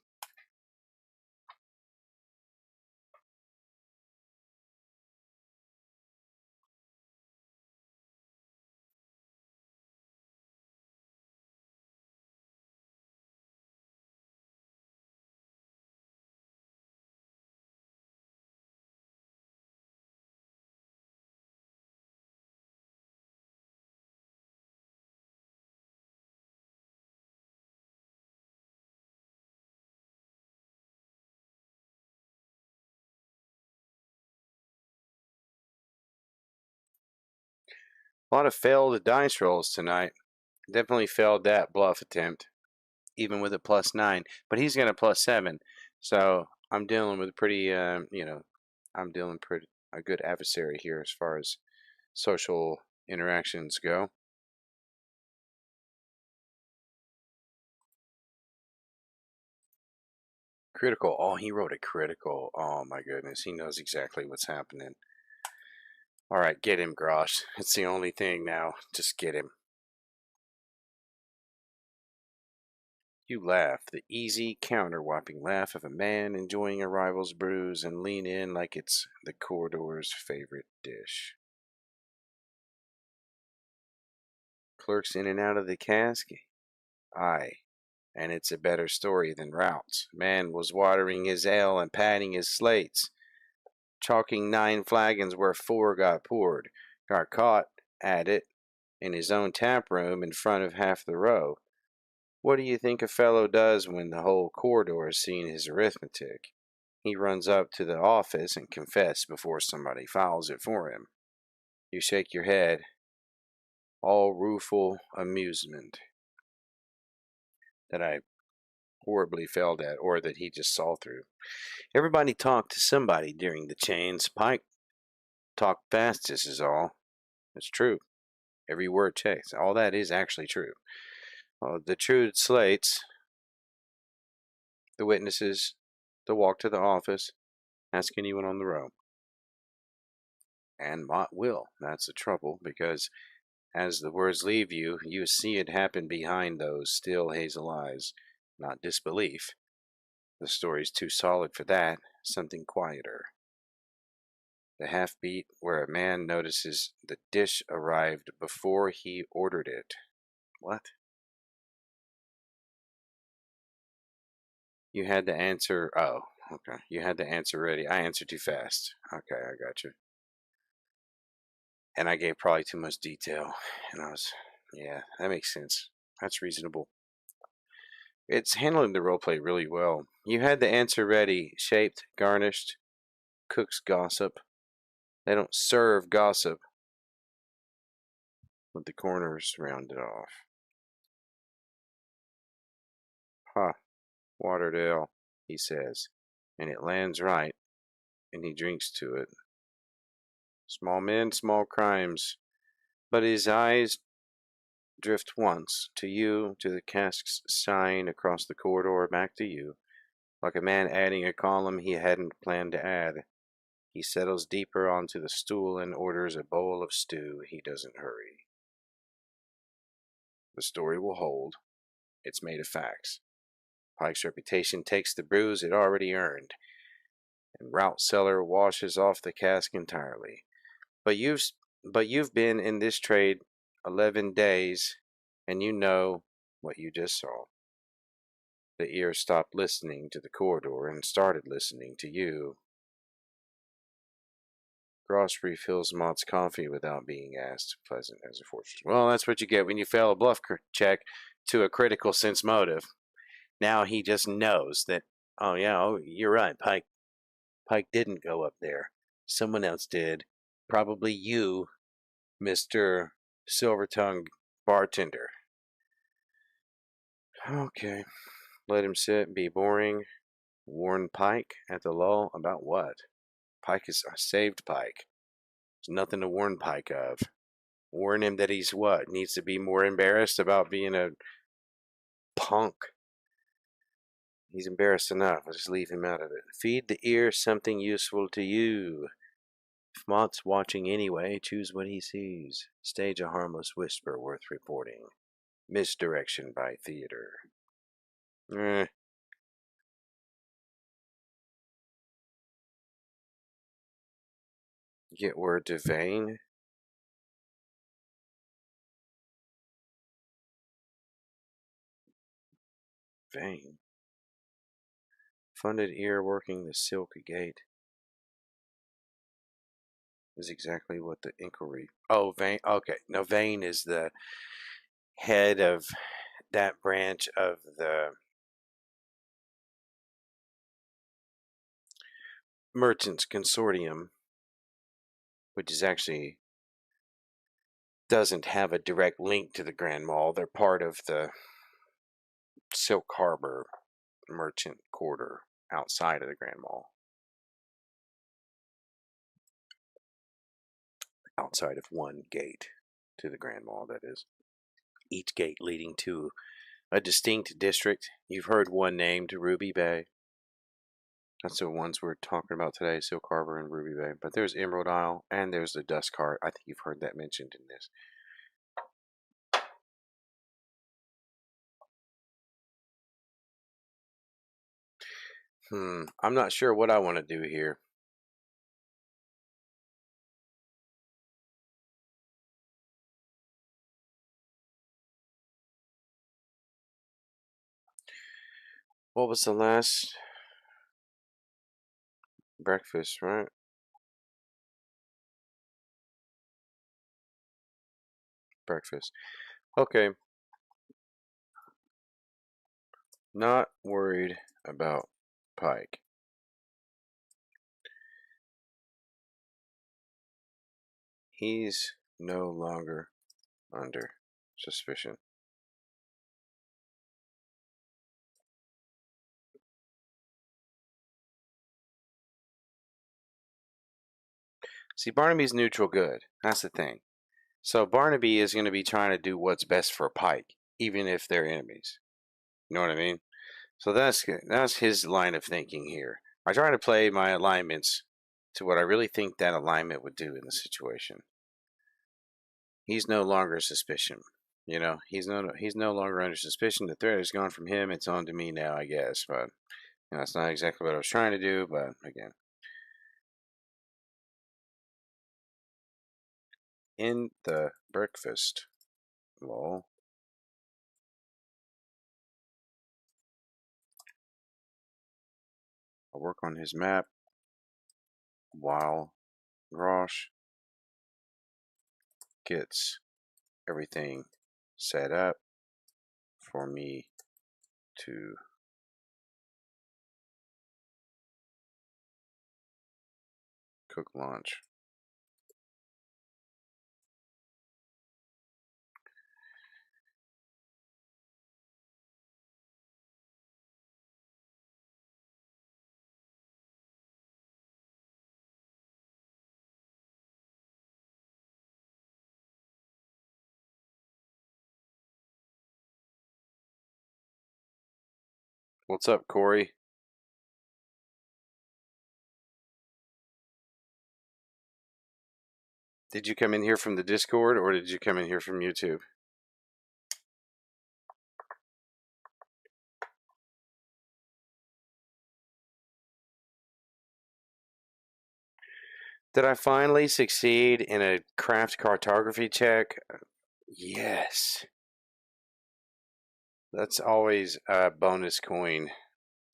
A lot of failed dice rolls tonight. Definitely failed that bluff attempt, even with a +9. But he's got a +7, so I'm dealing with I'm dealing pretty a good adversary here as far as social interactions go. Critical. Oh, he wrote a critical. Oh my goodness, he knows exactly what's happening. All right, get him, Grosh. It's the only thing now. Just get him. You laugh, the easy, counter-wiping laugh of a man enjoying a rival's brews, and lean in like it's the corridor's favorite dish. Clerks in and out of the cask? Aye, and it's a better story than Rout's. Man was watering his ale and patting his slates, chalking 9 flagons where 4 got poured. Got caught at it in his own tap room in front of half the row. What do you think a fellow does when the whole corridor has seen his arithmetic? He runs up to the office and confesses before somebody files it for him. You shake your head, all rueful amusement that I horribly failed at, or that he just saw through. Everybody talked to somebody during the chains. Pike talk fast, this is all. It's true. Every word checks. All that is actually true. The truth slates, the witnesses, the walk to the office, ask anyone on the road. And Mott will. That's the trouble, because as the words leave you, you see it happen behind those still hazel eyes. Not disbelief. The story's too solid for that. Something quieter. The half beat where a man notices the dish arrived before he ordered it. What? You had the answer. Oh, okay. You had the answer ready. I answered too fast. Okay, I got you. And I gave probably too much detail. And yeah, that makes sense. That's reasonable. It's handling the roleplay really well. You had the answer ready, shaped, garnished, cooks gossip. They don't serve gossip. With the corners rounded off. Ha, Waterdale, he says, and it lands right, and he drinks to it. Small men, small crimes. But his eyes drift once to you, to the cask's sign across the corridor, back to you, like a man adding a column he hadn't planned to add. He settles deeper onto the stool and orders a bowl of stew. He doesn't hurry. The story will hold. It's made of facts. Pike's reputation takes the bruise it already earned, and Rout Cellar washes off the cask entirely. But you've been in this trade 11 days, and you know what you just saw. The ear stopped listening to the corridor and started listening to you. Gross refills Mott's coffee without being asked, pleasant as a fortress. Well, that's what you get when you fail a bluff check to a critical sense motive. Now he just knows that, oh yeah, oh, you're right, Pike. Pike didn't go up there. Someone else did. Probably you, Mr. Silver-tongued bartender. Okay, let him sit, be boring. Warn Pike at the lull about what? Pike is saved Pike. There's nothing to warn Pike of. Warn him that he's what? Needs to be more embarrassed about being a punk. He's embarrassed enough. I'll just leave him out of it. Feed the ear something useful to you. If Mott's watching anyway, choose what he sees. Stage a harmless whisper worth reporting. Misdirection by theater. Get word to Vane. Vane. Funded ear working the silk gate. Is exactly what the inquiry. Oh, Vane. Okay. No, Vane is the head of that branch of the Merchants Consortium, which is actually doesn't have a direct link to the Grand Mall. They're part of the Silk Harbor Merchant Quarter outside of the Grand Mall. Outside of one gate to the Grand Mall, that is. Each gate leading to a distinct district. You've heard one named Ruby Bay. That's the ones we're talking about today, Silk Harbor and Ruby Bay. But there's Emerald Isle, and there's the Dusk Star. I think you've heard that mentioned in this. I'm not sure what I want to do here. What was the last breakfast, right? Breakfast. Okay. Not worried about Pike. He's no longer under suspicion. See, Barnaby's neutral good. That's the thing. So Barnaby is going to be trying to do what's best for Pike, even if they're enemies. You know what I mean? So that's his line of thinking here. I try to play my alignments to what I really think that alignment would do in the situation. He's no longer a suspicion. You know, he's no longer under suspicion. The threat has gone from him. It's on to me now, I guess. But that's not exactly what I was trying to do. But again, in the breakfast, lol. I'll work on his map while Grosh gets everything set up for me to cook lunch. What's up, Corey? Did you come in here from the Discord or did you come in here from YouTube? Did I finally succeed in a craft cartography check? Yes. That's always a bonus coin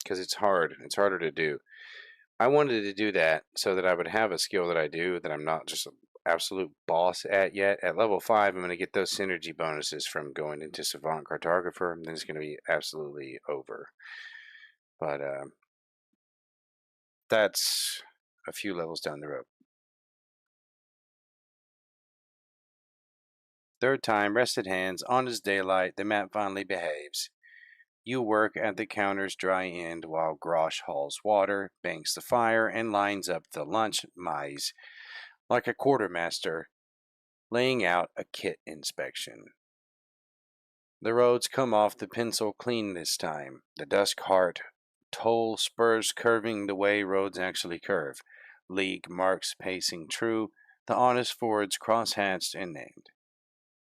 because it's hard. It's harder to do. I wanted to do that so that I would have a skill that I do that I'm not just an absolute boss at yet. At level 5, I'm going to get those synergy bonuses from going into Savant Cartographer, and then it's going to be absolutely over. But that's a few levels down the road. Third time, rested hands, on as daylight, the map finally behaves. You work at the counter's dry end while Grosh hauls water, banks the fire, and lines up the lunch maize like a quartermaster laying out a kit inspection. The roads come off the pencil clean this time, the dusk heart toll spurs curving the way roads actually curve, league marks pacing true, the honest fords cross-hatched and named.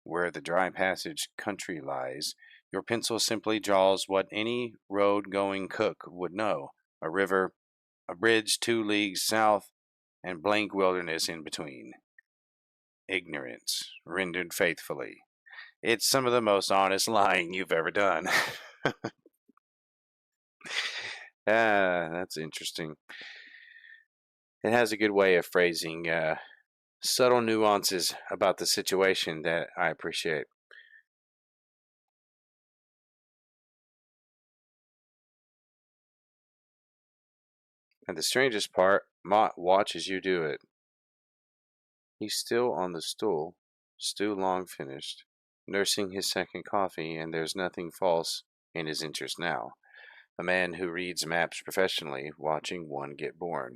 Where the dry passage country lies, your pencil simply draws what any road-going cook would know, a river, a bridge 2 leagues south, and blank wilderness in between. Ignorance, rendered faithfully. It's some of the most honest lying you've ever done. That's interesting. It has a good way of phrasing subtle nuances about the situation that I appreciate. And the strangest part, Mott watches you do it. He's still on the stool, stew long finished, nursing his second coffee, and there's nothing false in his interest now. A man who reads maps professionally, watching one get born.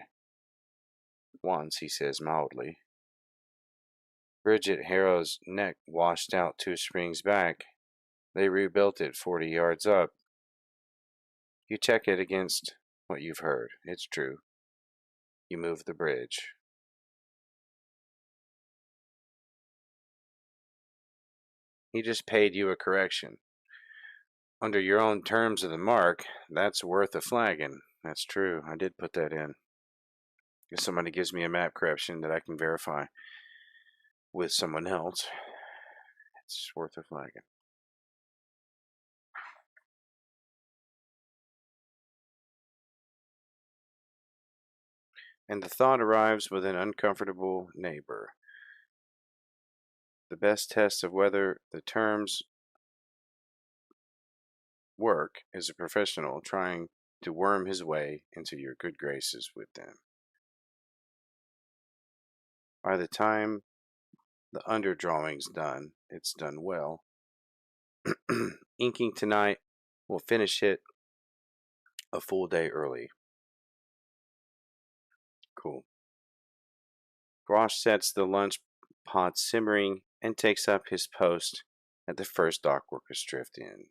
Once, he says mildly, Bridget Harrow's neck washed out 2 springs back. They rebuilt it 40 yards up. You check it against what you've heard. It's true. You move the bridge. He just paid you a correction. Under your own terms of the mark, that's worth a flagon. That's true. I did put that in. If somebody gives me a map correction that I can verify with someone else, it's worth a flagon. And the thought arrives with an uncomfortable neighbor. The best test of whether the terms work is a professional trying to worm his way into your good graces with them. By the time the underdrawing's done, it's done well. Inking tonight will finish it a full day early. Cool. Grosh sets the lunch pot simmering and takes up his post at the first dock workers drift in.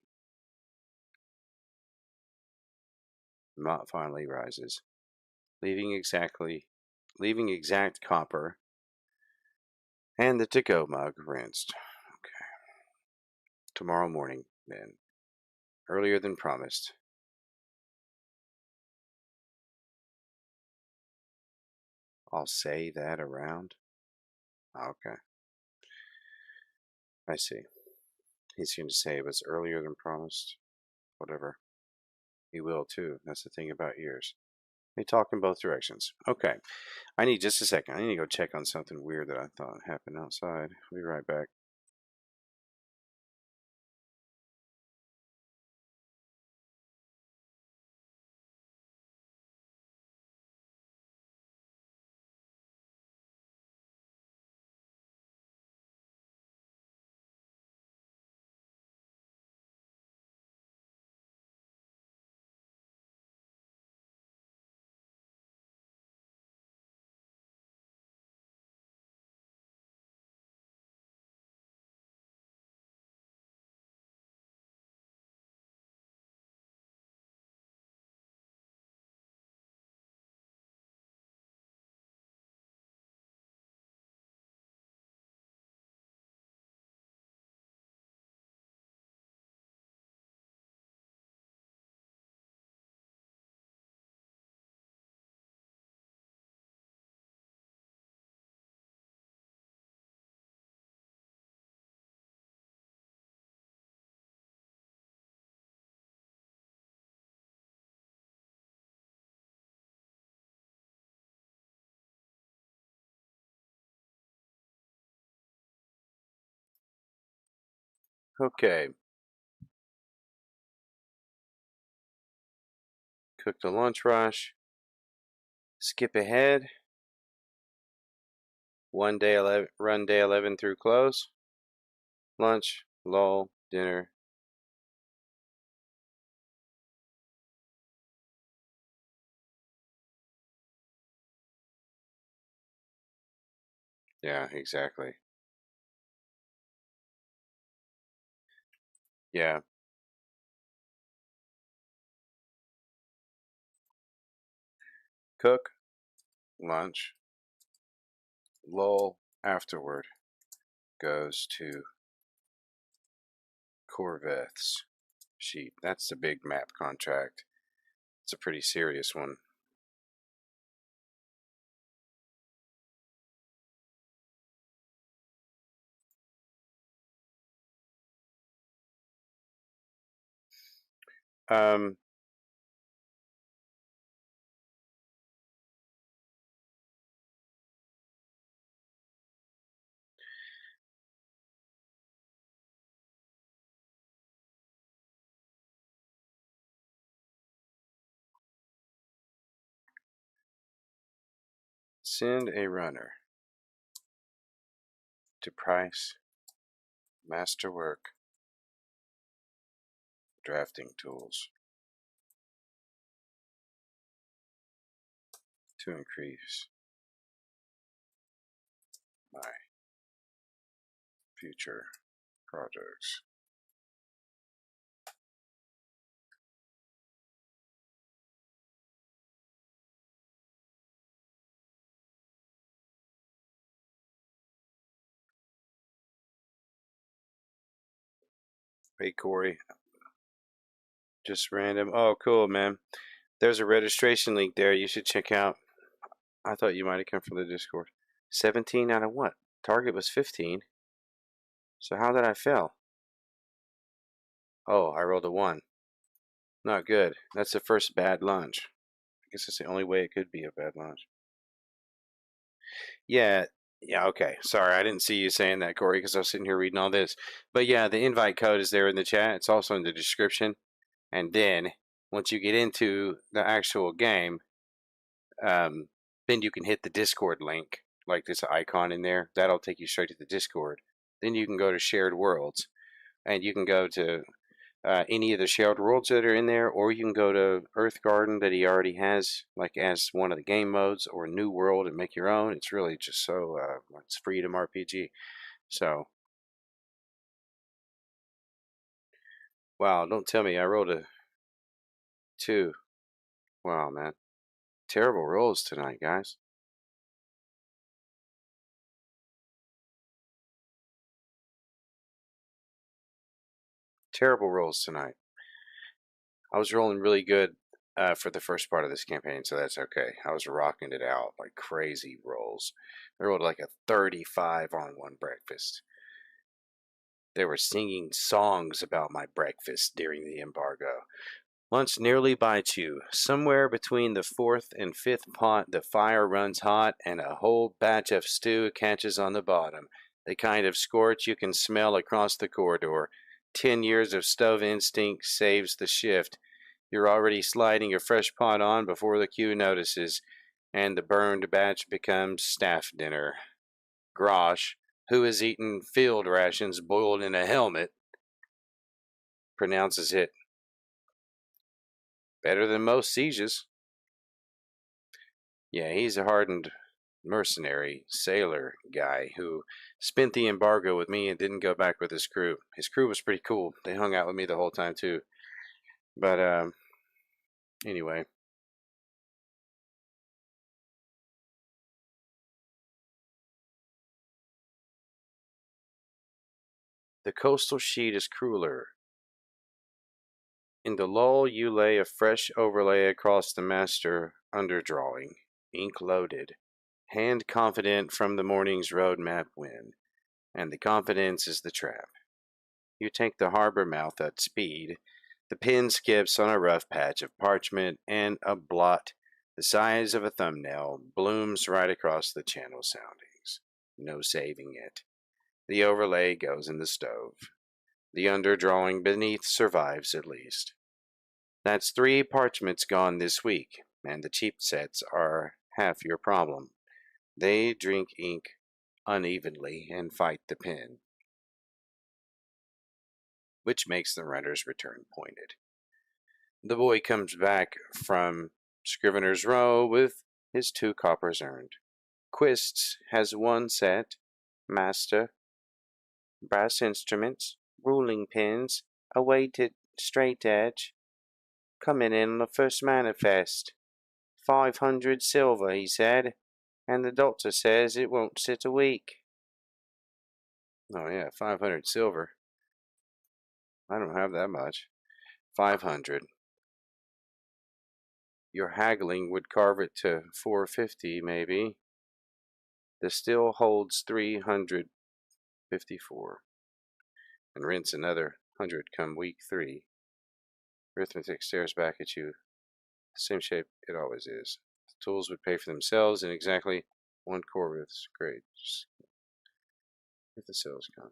Mott finally rises, leaving exact copper and the to-go mug rinsed. Okay. Tomorrow morning, then. Earlier than promised. I'll say that around. Okay. I see. He's going to say it was earlier than promised. Whatever. He will too. That's the thing about ears. They talk in both directions. Okay. I need just a second. I need to go check on something weird that I thought happened outside. I'll be right back. Okay. Cook the lunch rush. Skip ahead. Run day 11 through close. Lunch, lull, dinner. Yeah, exactly. Yeah. Cook, lunch, lull afterward goes to Corvettes sheep. That's the big map contract. It's a pretty serious one. Um, Send a runner to Price Masterwork Drafting Tools to increase my future projects. Hey Corey, just random. Oh, cool, man. There's a registration link there you should check out. I thought you might have come from the Discord. 17 out of what? Target was 15. So how did I fail? Oh, I rolled a 1. Not good. That's the first bad lunch. I guess that's the only way it could be a bad lunch. Yeah, yeah, okay. Sorry, I didn't see you saying that, Corey, because I was sitting here reading all this. But yeah, the invite code is there in the chat. It's also in the description. And then once you get into the actual game, um, then you can hit the Discord link, like this icon in there. That'll take you straight to the Discord. Then you can go to Shared Worlds, and you can go to any of the shared worlds that are in there, or you can go to Earth Garden that he already has, like as one of the game modes, or New World and make your own. It's really just so it's freedom RPG. So, wow, don't tell me I rolled a 2. Wow, man, terrible rolls tonight, guys. Terrible rolls tonight. I was rolling really good for the first part of this campaign, so that's okay. I was rocking it out like crazy rolls. I rolled like a 35 on one breakfast. They were singing songs about my breakfast during the embargo. Lunch nearly bites you. Somewhere between the fourth and fifth pot, the fire runs hot, and a whole batch of stew catches on the bottom. The kind of scorch you can smell across the corridor. 10 years of stove instinct saves the shift. You're already sliding a fresh pot on before the queue notices, and the burned batch becomes staff dinner. Grosh, who has eaten field rations boiled in a helmet, pronounces it better than most sieges. Yeah, he's a hardened mercenary sailor guy who spent the embargo with me and didn't go back with his crew. His crew was pretty cool. They hung out with me the whole time too. But anyway, the coastal sheet is crueler. In the lull, you lay a fresh overlay across the master underdrawing, ink loaded, hand confident from the morning's road map win, and the confidence is the trap. You take the harbor mouth at speed. The pen skips on a rough patch of parchment, and a blot the size of a thumbnail blooms right across the channel soundings. No saving it. The overlay goes in the stove. The underdrawing beneath survives at least. That's 3 parchments gone this week, and the cheap sets are half your problem. They drink ink unevenly and fight the pen, which makes the runner's return pointed. The boy comes back from Scrivener's Row with his 2 coppers earned. Quists has 1 set, master, brass instruments, ruling pens, a weighted straight edge, coming in on the first manifest. 500 silver, he said, and the doctor says it won't sit a week. Oh yeah, 500 silver. I don't have that much. 500. Your haggling would carve it to 450, maybe. The still holds 354. And rents another 100 come week 3. Arithmetic stares back at you. The same shape it always is. The tools would pay for themselves in exactly 1 Corvus. Great. If the sales come.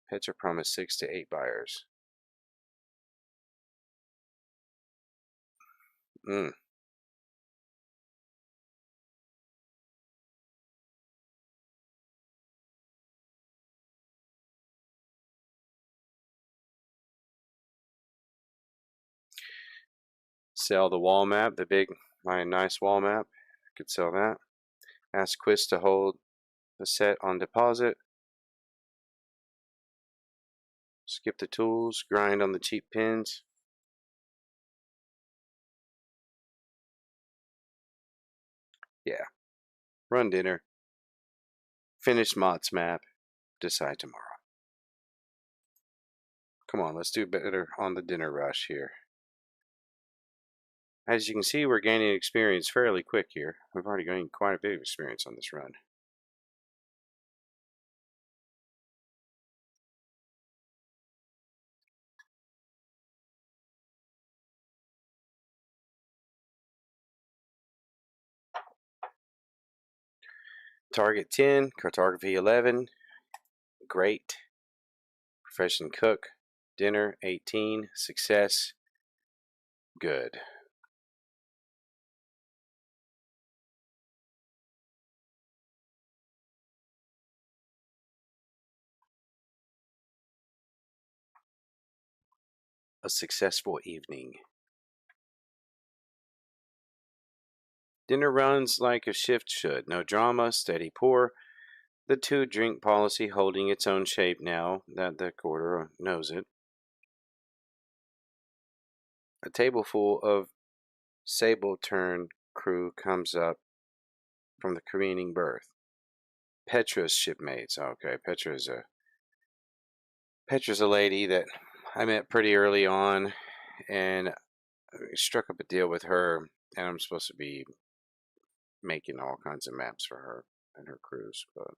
Pets are promised 6 to 8 buyers. Mm. Sell the wall map, my nice wall map. Could sell that. Ask Quist to hold the set on deposit. Skip the tools, grind on the cheap pins. Yeah. Run dinner. Finish Mott's map. Decide tomorrow. Come on, let's do better on the dinner rush here. As you can see, we're gaining experience fairly quick here. We've already gained quite a bit of experience on this run. Target 10, cartography 11, great. Profession cook, dinner 18, success, good. a successful evening. Dinner runs like a shift should. No drama, steady pour. The 2-drink policy holding its own shape now that the quarter knows it. A table full of sable-turned crew comes up from the careening berth. Petra's shipmates. Okay, Petra's a lady that I met pretty early on, and struck up a deal with her, and I'm supposed to be making all kinds of maps for her and her crews, but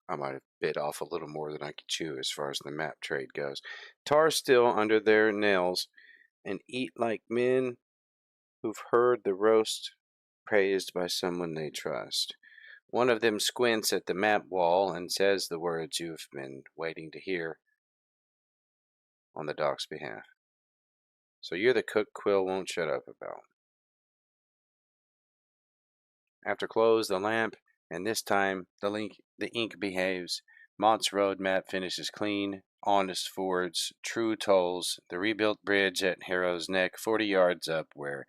I might have bit off a little more than I could chew as far as the map trade goes. Tar's still under their nails and eat like men who've heard the roast praised by someone they trust. One of them squints at the map wall and says the words you've been waiting to hear on the doc's behalf. So you're the cook Quill won't shut up about. After close, the lamp, and this time the ink behaves. Mott's road map finishes clean, honest fords, true tolls, the rebuilt bridge at Harrow's Neck, 40 yards up where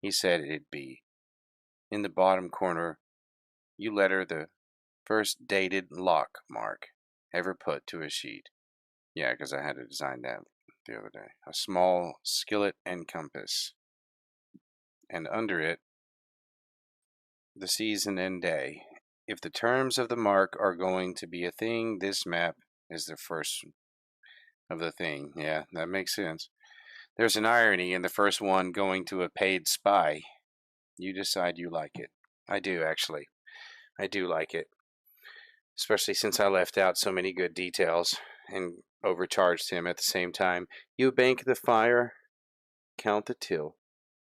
he said it'd be. In the bottom corner, you letter the first dated lock mark ever put to a sheet. Yeah, because I had to design that the other day. A small skillet and compass. And under it, the season and day. If the terms of the mark are going to be a thing, this map is the first of the thing. Yeah, that makes sense. There's an irony in the first one going to a paid spy. You decide you like it. I do, actually. I do like it. Especially since I left out so many good details and overcharged him at the same time. You bank the fire, count the till.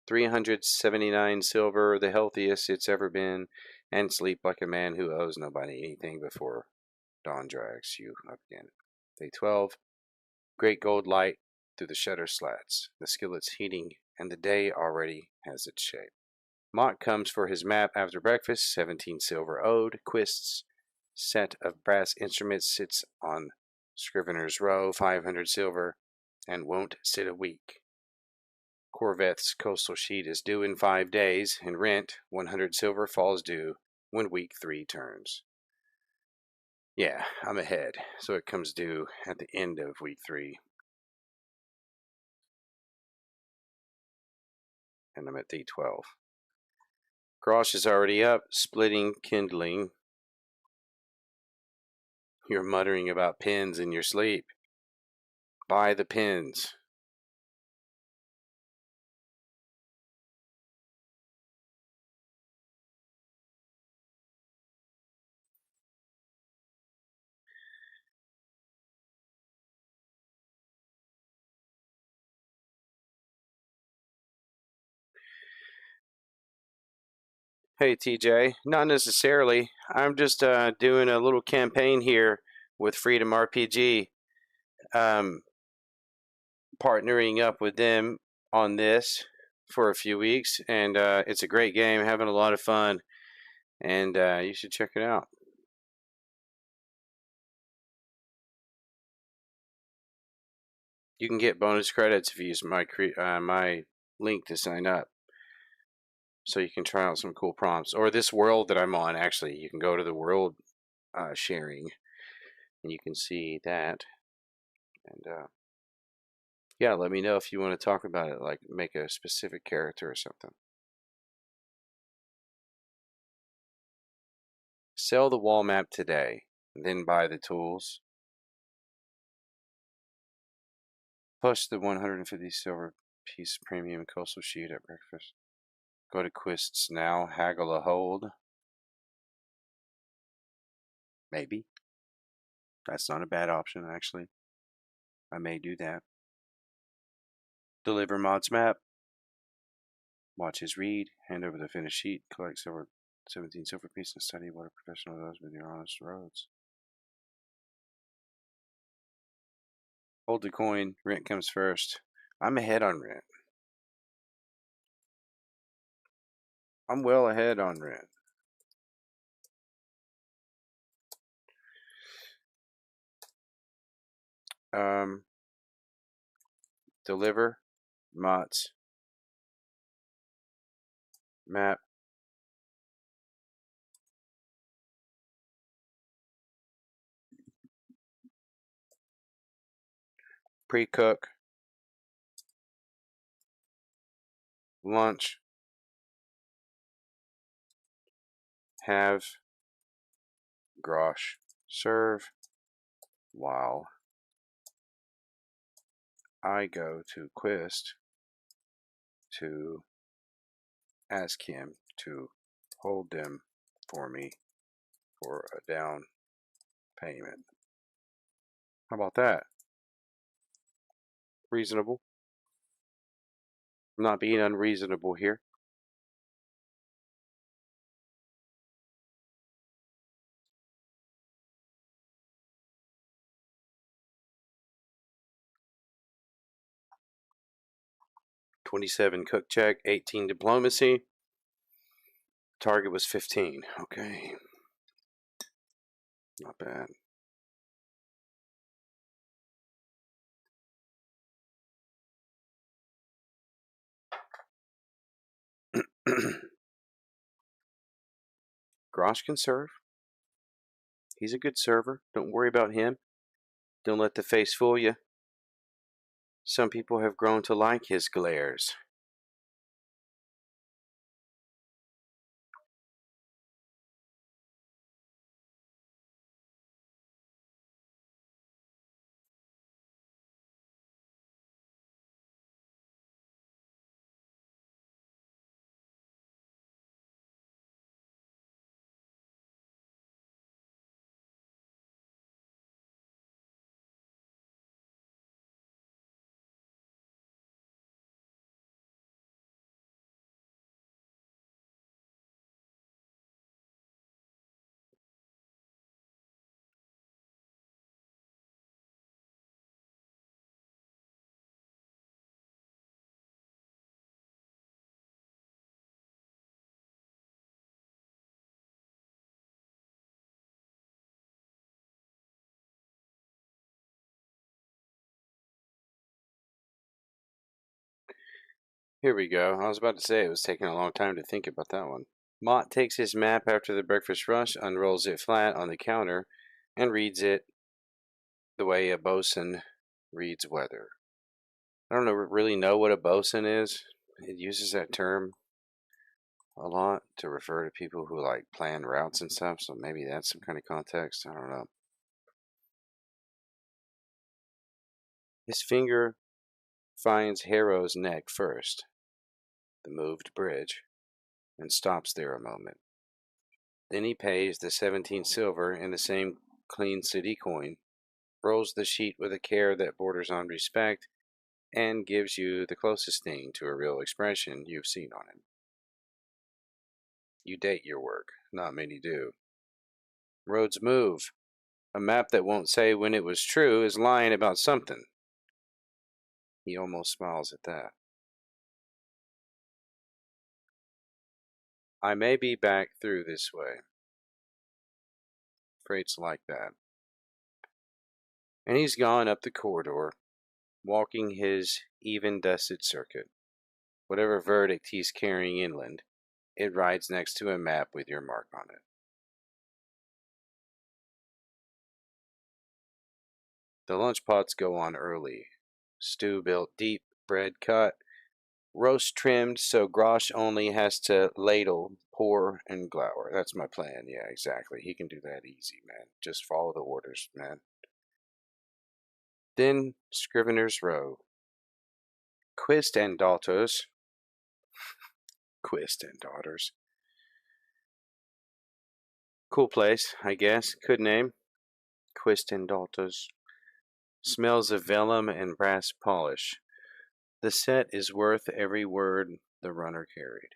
379 silver, the healthiest it's ever been, and sleep like a man who owes nobody anything before dawn drags you up again. Day 12, great gold light through the shutter slats. The skillet's heating, and the day already has its shape. Mott comes for his map after breakfast, 17 silver owed. Quist's set of brass instruments sits on Scrivener's Row, 500 silver, and won't sit a week. Corvette's coastal sheet is due in 5 days, and rent, 100 silver, falls due when week 3 turns. Yeah, I'm ahead, so it comes due at the end of week 3. And I'm at day 12. Grosh is already up, splitting kindling. You're muttering about pins in your sleep. Buy the pins. Hey TJ, not necessarily. I'm just doing a little campaign here with Freedom RPG, um, partnering up with them on this for a few weeks, and it's a great game, having a lot of fun, and you should check it out. You can get bonus credits if you use my link to sign up. So you can try out some cool prompts. Or this world that I'm on, actually, you can go to the world sharing, and you can see that. And yeah, let me know if you want to talk about it, like make a specific character or something. Sell the wall map today, then buy the tools. Plus the 150 silver piece premium coastal sheet at breakfast. Go to Quists now, haggle a hold. Maybe. That's not a bad option, actually. I may do that. Deliver Mod's map. Watch his read. Hand over the finished sheet. Collect 17 silver pieces and study what a professional does with your honest roads. Hold the coin. Rent comes first. I'm ahead on rent. I'm well ahead on rent. Deliver Mott's map. Pre-cook. Lunch. Have. Grosh. Serve. While I go to Quist to ask him to hold them for me for a down payment. How about that? Reasonable. I'm not being unreasonable here. $27 cook check, 18 diplomacy. Target was 15. Okay. Not bad. Grosh can serve. He's a good server. Don't worry about him. Don't let the face fool you. Some people have grown to like his glares. Here we go. I was about to say it was taking a long time to think about that one. Mott takes his map after the breakfast rush, unrolls it flat on the counter, and reads it the way a bosun reads weather. I don't really know what a bosun is. It uses that term a lot to refer to people who like plan routes and stuff, so maybe that's some kind of context. I don't know. His finger finds Harrow's neck first, the moved bridge, and stops there a moment. Then he pays the 17 silver in the same clean city coin, rolls the sheet with a care that borders on respect, and gives you the closest thing to a real expression you've seen on him. You date your work. Not many do. Roads move. A map that won't say when it was true is lying about something. He almost smiles at that. I may be back through this way. Freight's like that. And he's gone up the corridor, walking his even-dusted circuit. Whatever verdict he's carrying inland, it rides next to a map with your mark on it. The lunch pots go on early. Stew built deep, bread cut, roast trimmed so Grosh only has to ladle, pour, and glower. That's my plan. Yeah, exactly. He can do that easy, man. Just follow the orders, man. Then Scrivener's Row. Quist and Daughters. Quist and Daughters. Cool place, I guess. Good name. Quist and Daughters. Smells of vellum and brass polish. The set is worth every word the runner carried.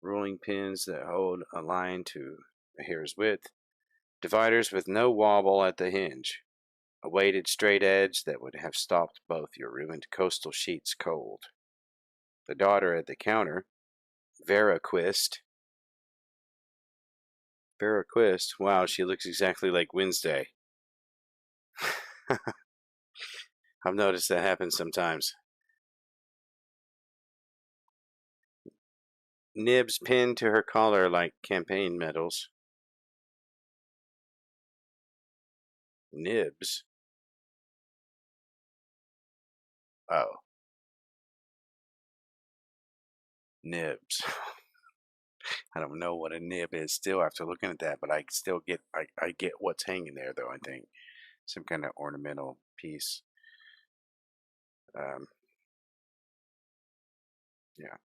Rolling pins that hold a line to a hair's width. Dividers with no wobble at the hinge. A weighted straight edge that would have stopped both your ruined coastal sheets cold. The daughter at the counter, Vera Quist. Vera Quist? Wow, she looks exactly like Wednesday. I've noticed that happens sometimes. Nibs pinned to her collar like campaign medals. Nibs? Oh. Nibs. I don't know what a nib is still after looking at that, but I still get I get what's hanging there though, I think. Some kind of ornamental piece. Yeah.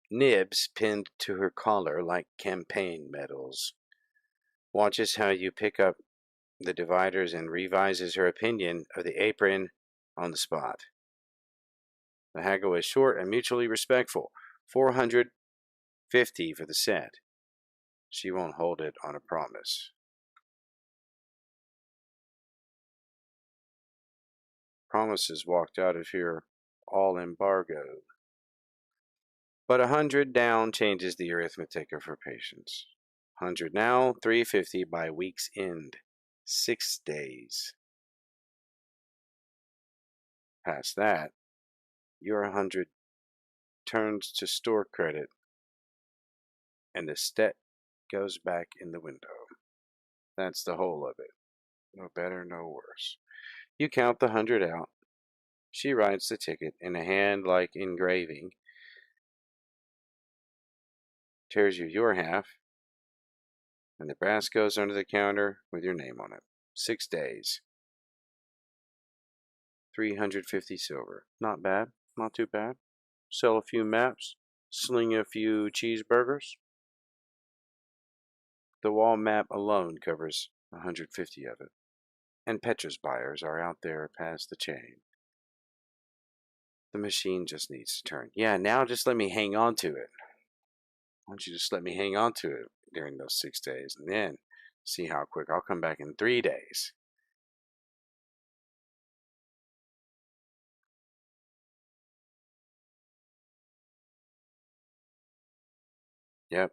Nibs pinned to her collar like campaign medals. Watches how you pick up the dividers and revises her opinion of the apron on the spot. The haggle is short and mutually respectful. 450 for the set. She won't hold it on a promise. Promises walked out of here all embargoed. But 100 down changes the arithmetic of her patience. 100 now, 350 by week's end. 6 days. Past that, your 100 turns to store credit, and the stet goes back in the window. That's the whole of it. No better, no worse. You count the 100 out. She writes the ticket in a hand like engraving, tears you your half, and the brass goes under the counter with your name on it. 6 days. 350 silver. Not bad. Not too bad. Sell a few maps. Sling a few cheeseburgers. The wall map alone covers 150 of it. And Petra's buyers are out there past the chain. The machine just needs to turn. Yeah, now just let me hang on to it. Why don't you just let me hang on to it during those 6 days, and then see how quick I'll come back in 3 days. Yep.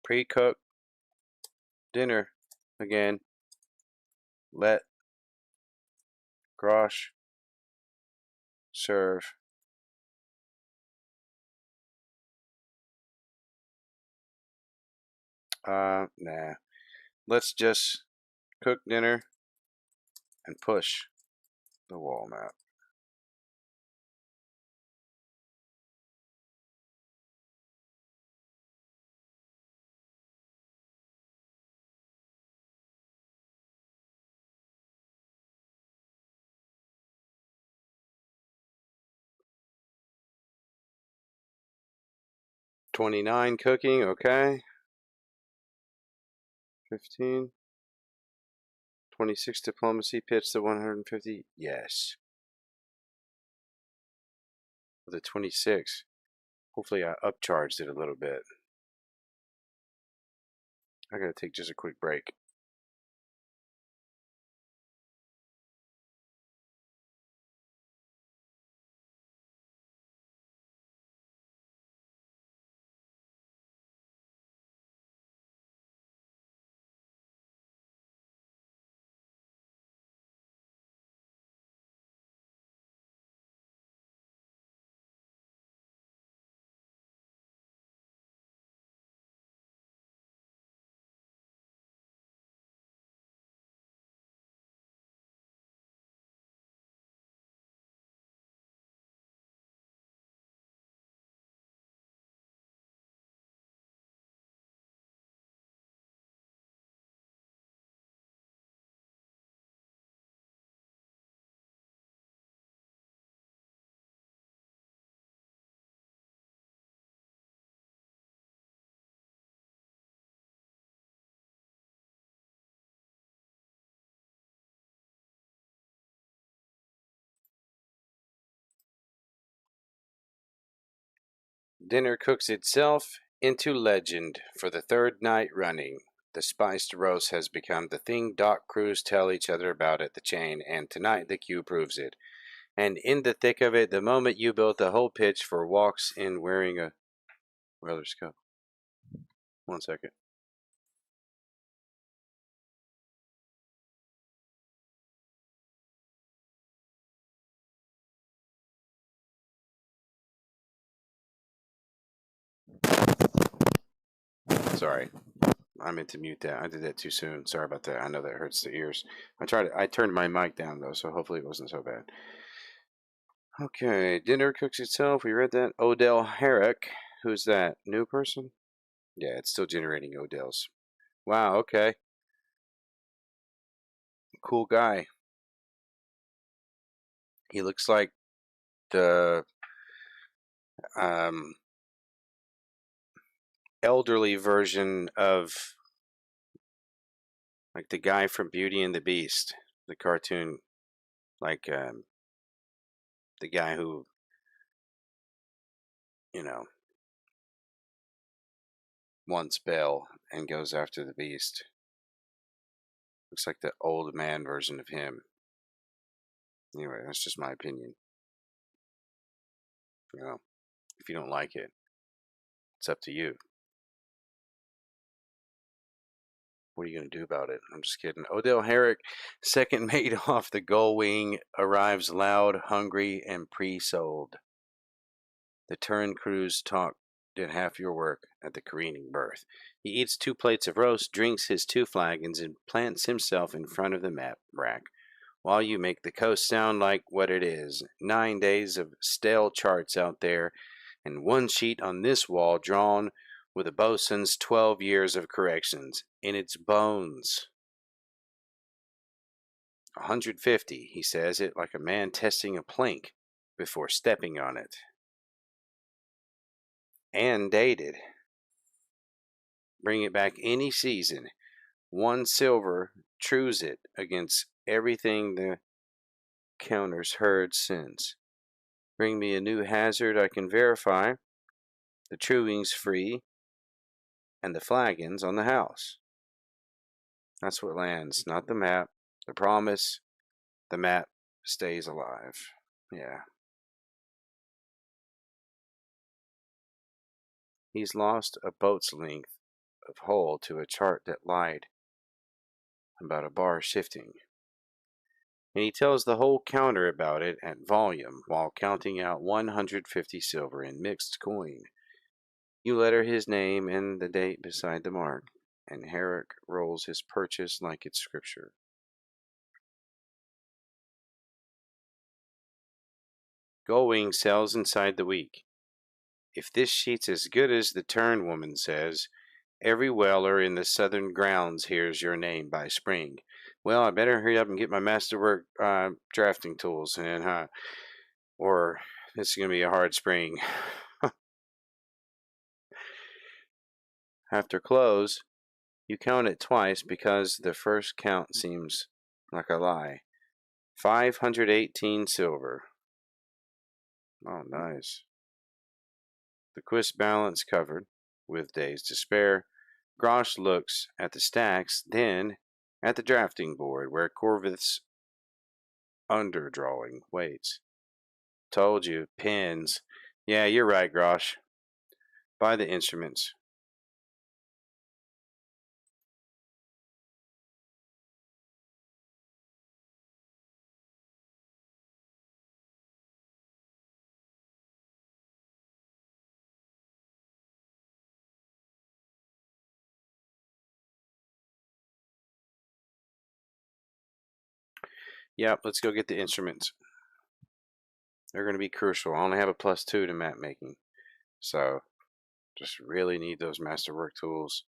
Pre-cooked dinner again. Let Grosh serve. Nah. Let's just cook dinner and push the wall map. $29 cooking, okay. 15. 26 diplomacy, pitch the 150. Yes. The 26. Hopefully I upcharged it a little bit. I gotta take just a quick break. Dinner cooks itself into legend for the third night running. The spiced roast has become the thing dock crews tell each other about at the chain, and tonight the queue proves it. And in the thick of it, the moment you built the whole pitch for walks in wearing a... Well, let's go. 1 second. Sorry. I meant to mute that. I did that too soon. Sorry about that. I know that hurts the ears. I turned my mic down though, so hopefully it wasn't so bad. Okay, dinner cooks itself. We read that. Odell Herrick. Who's that? New person? Yeah, it's still generating Odells. Wow, okay. Cool guy. He looks like the um, elderly version of like the guy from Beauty and the Beast, the cartoon, like the guy who, you know, wants Belle and goes after the Beast. Looks like the old man version of him. Anyway, that's just my opinion. You know, if you don't like it, it's up to you. What are you going to do about it? I'm just kidding. Odell Herrick, second mate off the Gull Wing, arrives loud, hungry, and pre-sold. The turn crews talk did half your work at the careening berth. He eats 2 plates of roast, drinks his 2 flagons, and plants himself in front of the map rack, while you make the coast sound like what it is. 9 days of stale charts out there, and 1 sheet on this wall drawn with a bosun's 12 years of corrections in its bones. 150, he says it like a man testing a plank before stepping on it. And dated. Bring it back any season. 1 silver trues it against everything the counters heard since. Bring me a new hazard I can verify. The truing's free, and the flagons on the house. That's what lands, not the map. The promise, the map stays alive. Yeah. He's lost a boat's length of hull to a chart that lied about a bar shifting. And he tells the whole counter about it at volume while counting out 150 silver in mixed coin. You letter his name and the date beside the mark, and Herrick rolls his purchase like it's scripture. Gullwing sells inside the week. If this sheet's as good as the turn woman says, every whaler in the southern grounds hears your name by spring. Well, I better hurry up and get my masterwork drafting tools, and or this is going to be a hard spring. After close, you count it twice because the first count seems like a lie. 518 silver. Oh, nice. The quist balance covered, with days to spare. Grosh looks at the stacks, then at the drafting board where Corvith's underdrawing waits. Told you, pins. Yeah, you're right, Grosh. Buy the instruments. Yep, let's go get the instruments. They're going to be crucial. I only have a +2 to map making, so just really need those masterwork tools.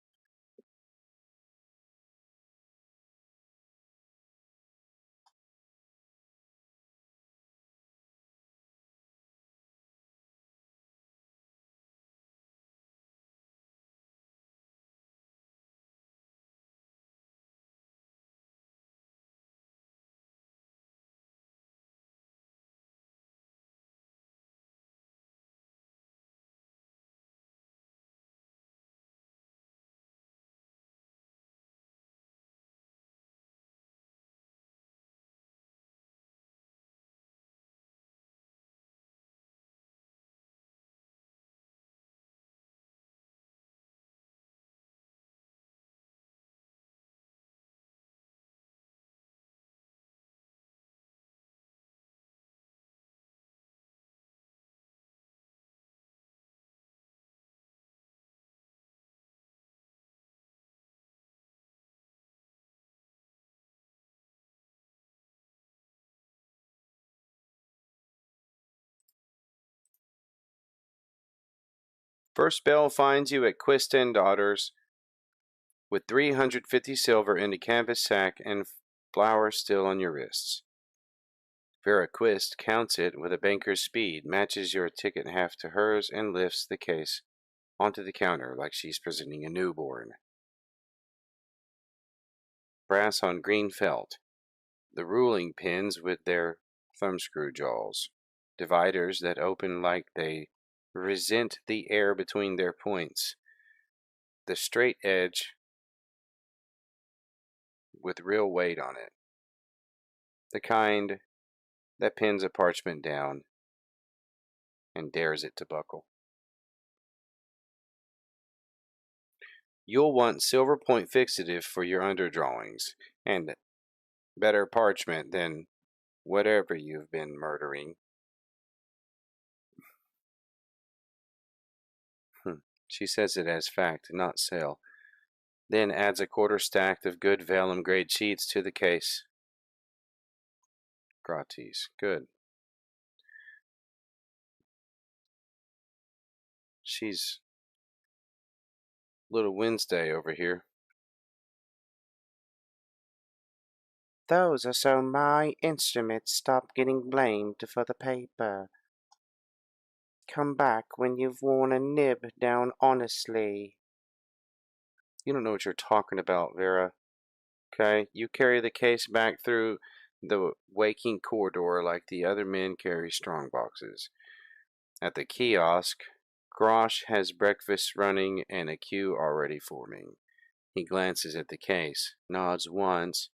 First bell finds you at Quist and Daughters with 350 silver in a canvas sack and flowers still on your wrists. Vera Quist counts it with a banker's speed, matches your ticket half to hers, and lifts the case onto the counter like she's presenting a newborn. Brass on green felt. The ruling pins with their thumbscrew jaws. Dividers that open like they resent the air between their points. The straight edge with real weight on it. The kind that pins a parchment down and dares it to buckle. You'll want silver point fixative for your underdrawings, and better parchment than whatever you've been murdering. She says it as fact, not sale. Then adds a quarter stack of good vellum grade sheets to the case. Gratis. Good. She's little Wednesday over here. Those are so my instruments stop getting blamed for the paper. Come back when you've worn a nib down honestly. You don't know what you're talking about, Vera. Okay? You carry the case back through the waking corridor like the other men carry strong boxes. At the kiosk, Grosh has breakfast running and a queue already forming. He glances at the case, nods once,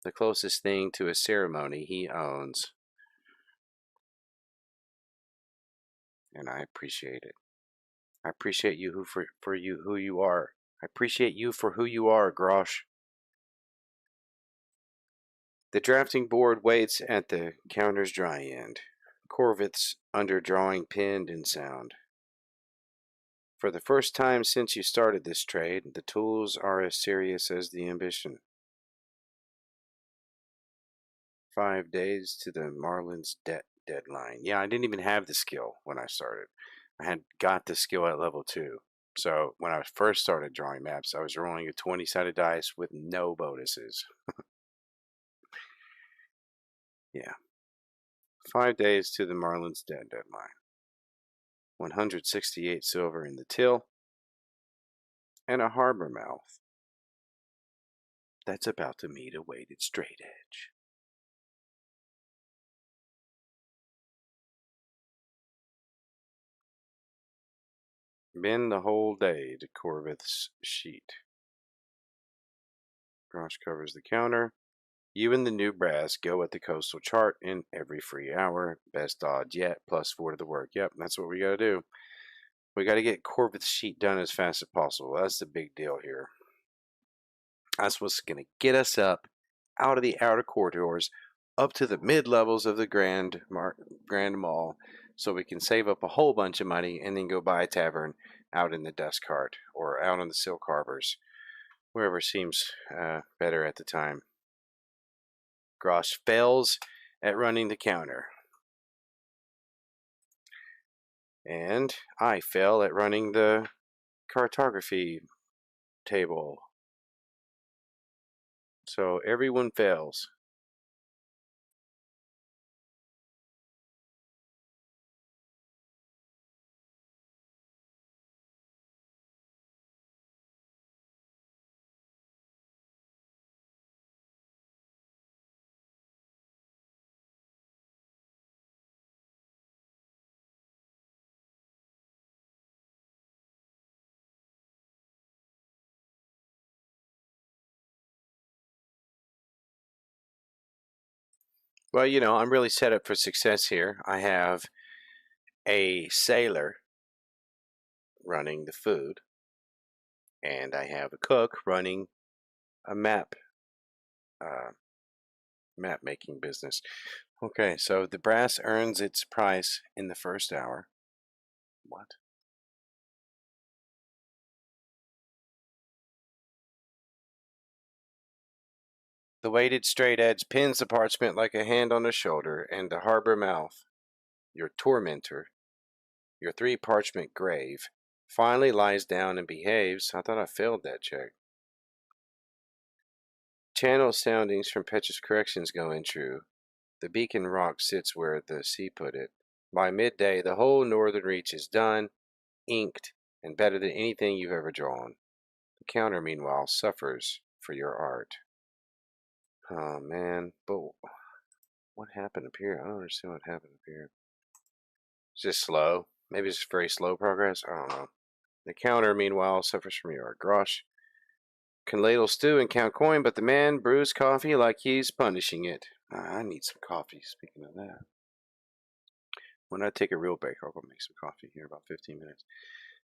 the closest thing to a ceremony he owns. And I appreciate it. I appreciate you for you who you are. I appreciate you for who you are, Grosh. The drafting board waits at the counter's dry end. Corvith's underdrawing pinned in sound. For the first time since you started this trade, the tools are as serious as the ambition. 5 days to the Marlin's debt deadline. Yeah, I didn't even have the skill when I started. I had got the skill at level 2. So when I first started drawing maps, I was rolling a 20-sided dice with no bonuses. Yeah. 5 days to the Marlin's debt deadline. 168 silver in the till. And a harbor mouth that's about to meet a weighted straight edge. Been the whole day to Corvith's sheet. Grosh covers the counter. You and the new brass go at the coastal chart in every free hour. Best odds yet, +4 to the work. Yep, that's what we gotta do. We gotta get Corvith's sheet done as fast as possible. That's the big deal here. That's what's gonna get us up out of the outer corridors, up to the mid-levels of the Grand Mall, so we can save up a whole bunch of money and then go buy a tavern out in the Dusk Cart or out on the Silk Harbors, wherever seems better at the time. Grosh fails at running the counter. And I fail at running the cartography table. So everyone fails. Well, you know, I'm really set up for success here. I have a sailor running the food, and I have a cook running a map making business. Okay, so the brass earns its price in the first hour. What? The weighted straight edge pins the parchment like a hand on the shoulder, and the harbor mouth, your tormentor, your 3 parchment grave, Finally lies down and behaves. I thought I failed that check. Channel soundings from Petra's corrections go in true. The beacon rock sits where the sea put it. By midday, the whole northern reach is done, inked, and better than anything you've ever drawn. The counter, meanwhile, suffers for your art. Oh, man. But what happened up here? I don't understand what happened up here. It's just slow. Maybe it's just very slow progress. I don't know. The counter, meanwhile, suffers from your art. Grosh can ladle stew and count coin, but the man brews coffee like he's punishing it. I need some coffee, speaking of that. When I take a real break, I'll go make some coffee here in about 15 minutes.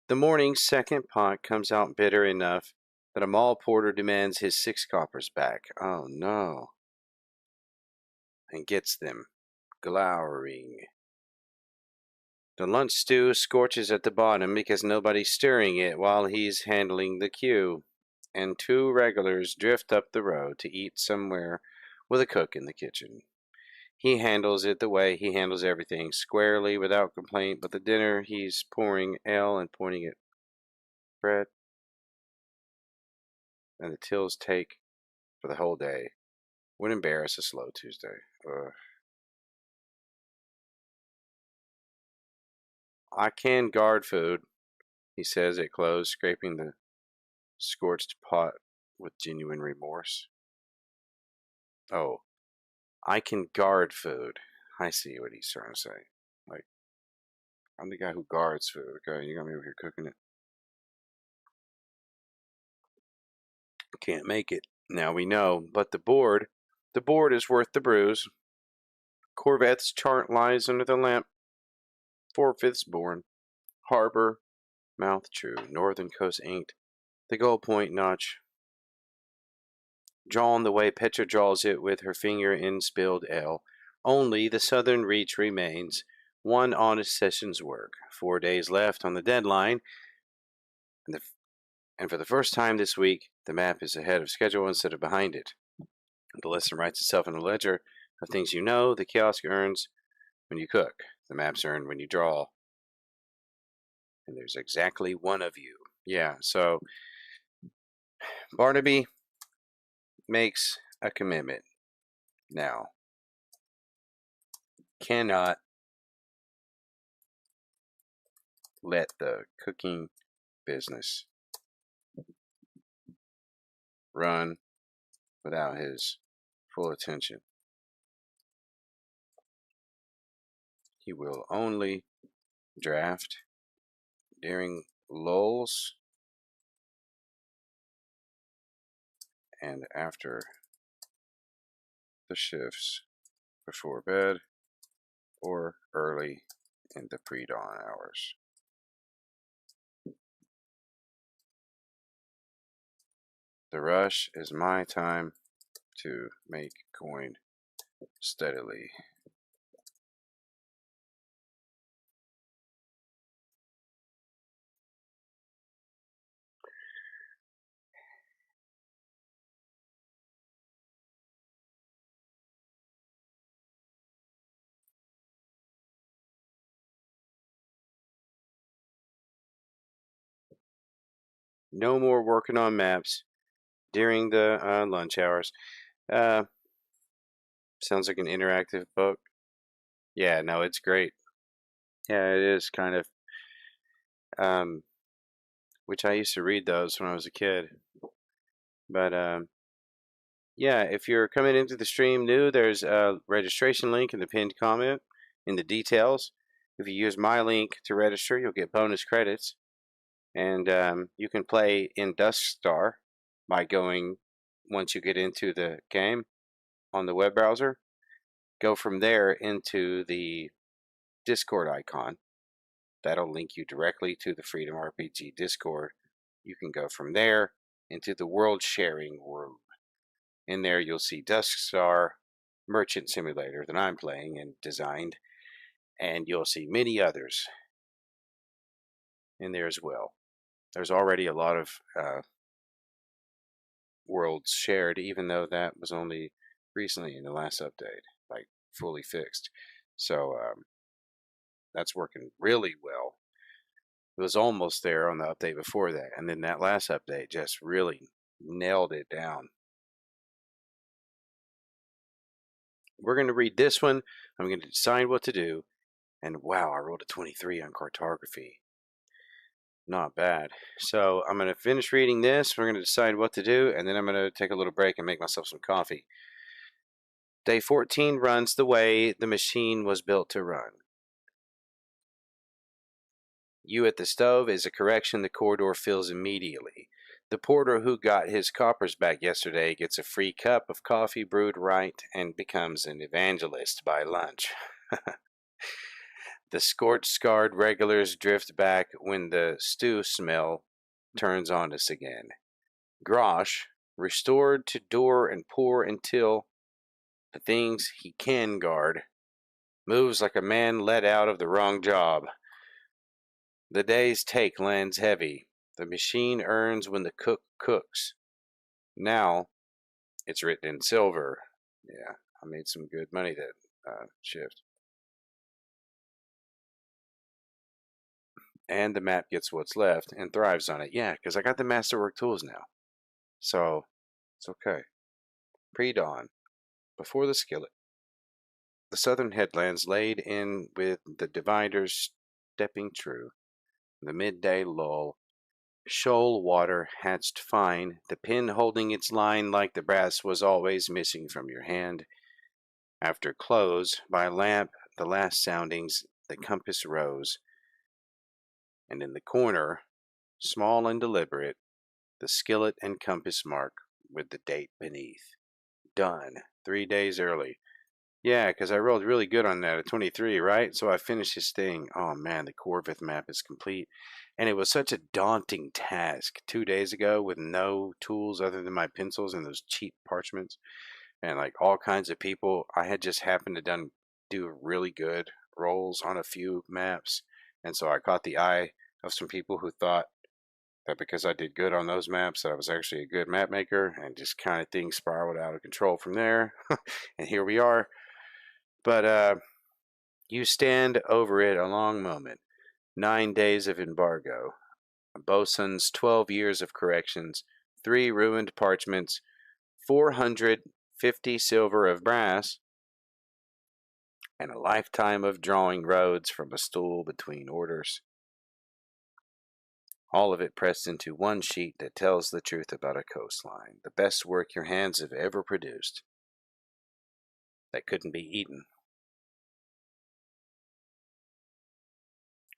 The morning's second pot comes out bitter enough that a mall porter demands his 6 coppers back. Oh no. And gets them glowering. The lunch stew scorches at the bottom because nobody's stirring it while he's handling the queue. And 2 regulars drift up the road to eat somewhere with a cook in the kitchen. He handles it the way he handles everything, squarely, without complaint, but the dinner he's pouring ale and pointing at bread, and the tills take for the whole day would embarrass a slow Tuesday. I can guard food, he says at close, scraping the scorched pot with genuine remorse. Oh, I can guard food. I see what he's trying to say. Like, I'm the guy who guards food. Okay, you got me over here cooking it. Can't make it. Now we know. But the board is worth the bruise. Corvette's chart lies under the lamp. 4/5 born. Harbor. Mouth true. Northern coast inked. The goal point notch. Drawn the way Petra draws it with her finger in spilled ale. Only the southern reach remains. 1 honest session's work. 4 days left on the deadline. And for the first time this week, the map is ahead of schedule instead of behind it. The lesson writes itself in a ledger of things you know. The kiosk earns when you cook. The maps earn when you draw. And there's exactly 1 of you. Yeah, so Barnaby makes a commitment now. Cannot let the cooking business run without his full attention. He will only draft during lulls and after the shifts, before bed or early in the pre-dawn hours. The rush is my time to make coin steadily. No more working on maps during the lunch hours. Sounds like an interactive book. Yeah, no, it's great. Yeah, it is kind of. Which I used to read those when I was a kid. But yeah, if you're coming into the stream new, there's a registration link in the pinned comment in the details. If you use my link to register, you'll get bonus credits. And you can play in Dusk Star by going, once you get into the game on the web browser, go from there into the Discord icon. That'll link you directly to the Freedom RPG Discord. You can go from there into the world sharing room. In there, you'll see Dusk Star Merchant Simulator that I'm playing and designed, and you'll see many others in there as well. There's already a lot of worlds shared, even though that was only recently in the last update, like fully fixed. So that's working really well. It was almost there on the update before that, and then that last update just really nailed it down. We're going to read this one. I'm going to decide what to do. And wow, I rolled a 23 on cartography. Not bad. So I'm going to finish reading this. We're going to decide what to do, and then I'm going to take a little break and make myself some coffee. Day 14 runs the way the machine was built to run. You at the stove is a correction the corridor fills immediately. The porter who got his coppers back yesterday gets a free cup of coffee brewed right and becomes an evangelist by lunch. The scorched-scarred regulars drift back when the stew smell turns on us again. Grosh, restored to door and pour until the things he can guard, moves like a man let out of the wrong job. The day's take lands heavy. The machine earns when the cook cooks. Now, it's written in silver. Yeah, I made some good money that shift. And the map gets what's left and thrives on it. Yeah, because I got the masterwork tools now. So, it's okay. Pre-dawn, before the skillet. The southern headlands laid in with the dividers stepping true. The midday lull. Shoal water hatched fine, the pin holding its line like the brass was always missing from your hand. After close, by lamp, the last soundings, the compass rose. And in the corner, small and deliberate, the skillet and compass mark with the date beneath. Done. 3 days early. Yeah, because I rolled really good on that at 23, right? So I finished this thing. Oh man, the Corvith map is complete. And it was such a daunting task 2 days ago with no tools other than my pencils and those cheap parchments. And like all kinds of people. I had just happened to do really good rolls on a few maps. And so I caught the eye of some people who thought that because I did good on those maps that I was actually a good map maker, and just kind of things spiraled out of control from there. And here we are. But you stand over it a long moment. 9 days of embargo. A bosun's 12 years of corrections. 3 ruined parchments. 450 silver of brass. And a lifetime of drawing roads from a stool between orders. All of it pressed into one sheet that tells the truth about a coastline. The best work your hands have ever produced. That couldn't be eaten.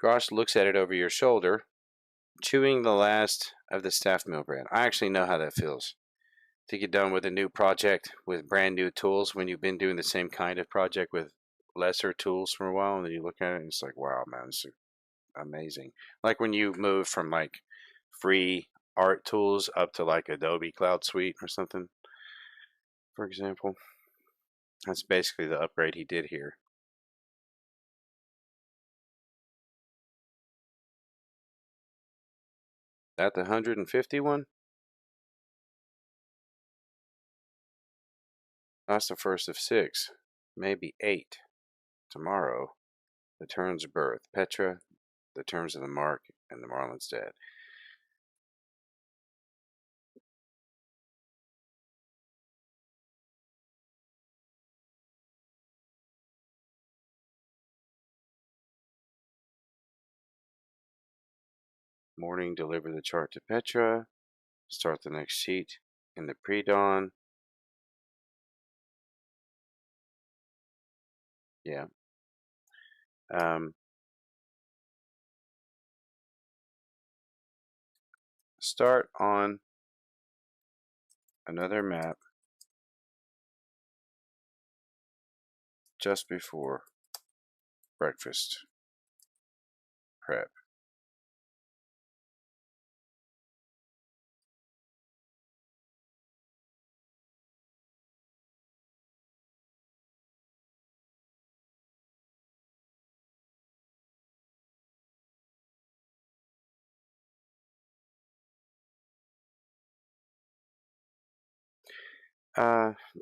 Grosh looks at it over your shoulder, chewing the last of the staff mill bread. I actually know how that feels. To get done with a new project with brand new tools when you've been doing the same kind of project with lesser tools for a while, and then you look at it and it's like, wow, man, this is amazing. Like when you move from like free art tools up to like Adobe Cloud Suite or something, for example. That's basically the upgrade he did here. That the 150 one? That's the first of 6. Maybe 8. Tomorrow, the Turn's birth. Petra, the terms of the mark, and the Marlin's dead. Morning, deliver the chart to Petra. Start the next sheet in the pre-dawn. Yeah. Start on another map just before breakfast prep.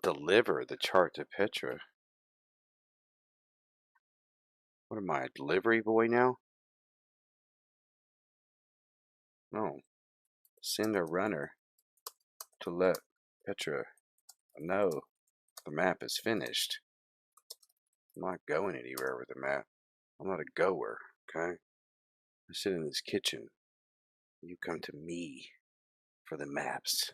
Deliver the chart to Petra. What am I, a delivery boy now? No. Send a runner to let Petra know the map is finished. I'm not going anywhere with the map. I'm not a goer, okay? I sit in this kitchen. You come to me for the maps.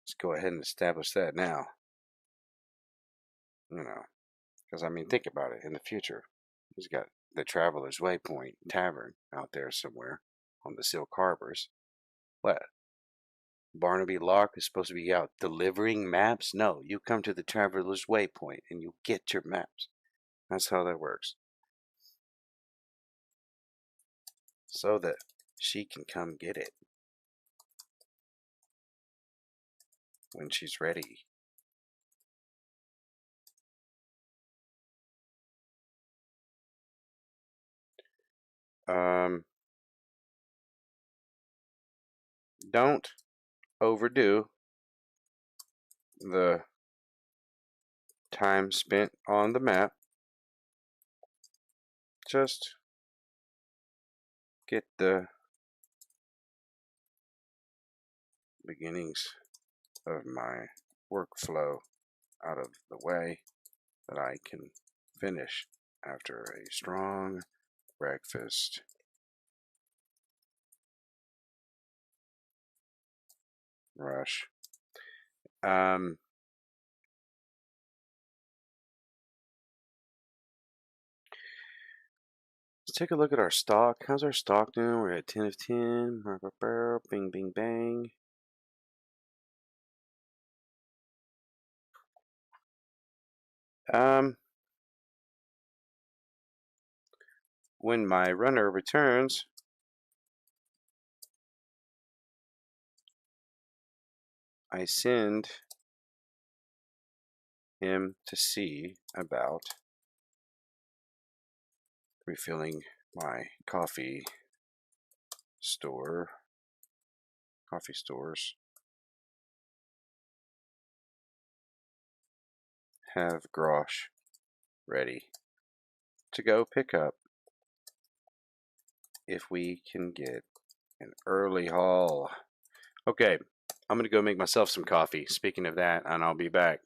Let's go ahead and establish that now. You know, because I mean, think about it. In the future, he's got the Traveler's Waypoint Tavern out there somewhere on the Silk Harbors. What? Barnaby Locke is supposed to be out delivering maps? No, you come to the Traveler's Waypoint and you get your maps. That's how that works. So that she can come get it when she's ready. Don't overdo the time spent on the map. Just get the beginnings of my workflow out of the way that I can finish after a strong breakfast. Rush. Let's take a look at our stock. How's our stock doing? We're at 10 of 10. Bing, bing, bang. When my runner returns, I send him to see about refilling my coffee stores. Have Grosh ready to go pick up if we can get an early haul. Okay, I'm gonna go make myself some coffee. Speaking of that, and I'll be back.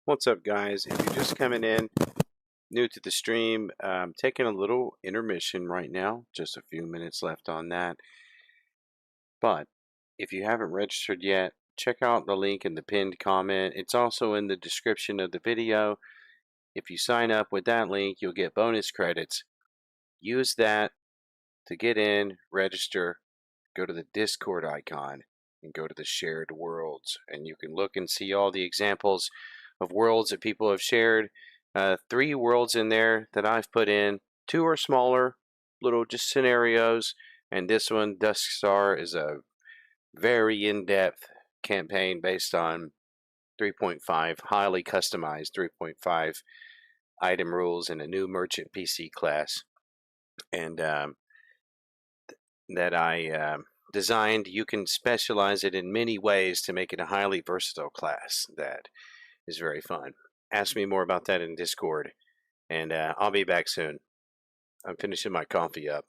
What's up, guys? If you're just coming in, new to the stream, taking a little intermission right now, just a few minutes left on that. But if you haven't registered yet, check out the link in the pinned comment. It's also in the description of the video. If you sign up with that link, you'll get bonus credits. Use that to get in, register, go to the Discord icon, and go to the shared worlds. And you can look and see all the examples of worlds that people have shared. 3 worlds in there that I've put in. 2 are smaller, little just scenarios. And this one, Dusk Star, is a very in-depth campaign based on 3.5, highly customized 3.5 item rules and a new merchant PC class. And that I designed. You can specialize it in many ways to make it a highly versatile class that is very fun. Ask me more about that in Discord, and I'll be back soon. I'm finishing my coffee up.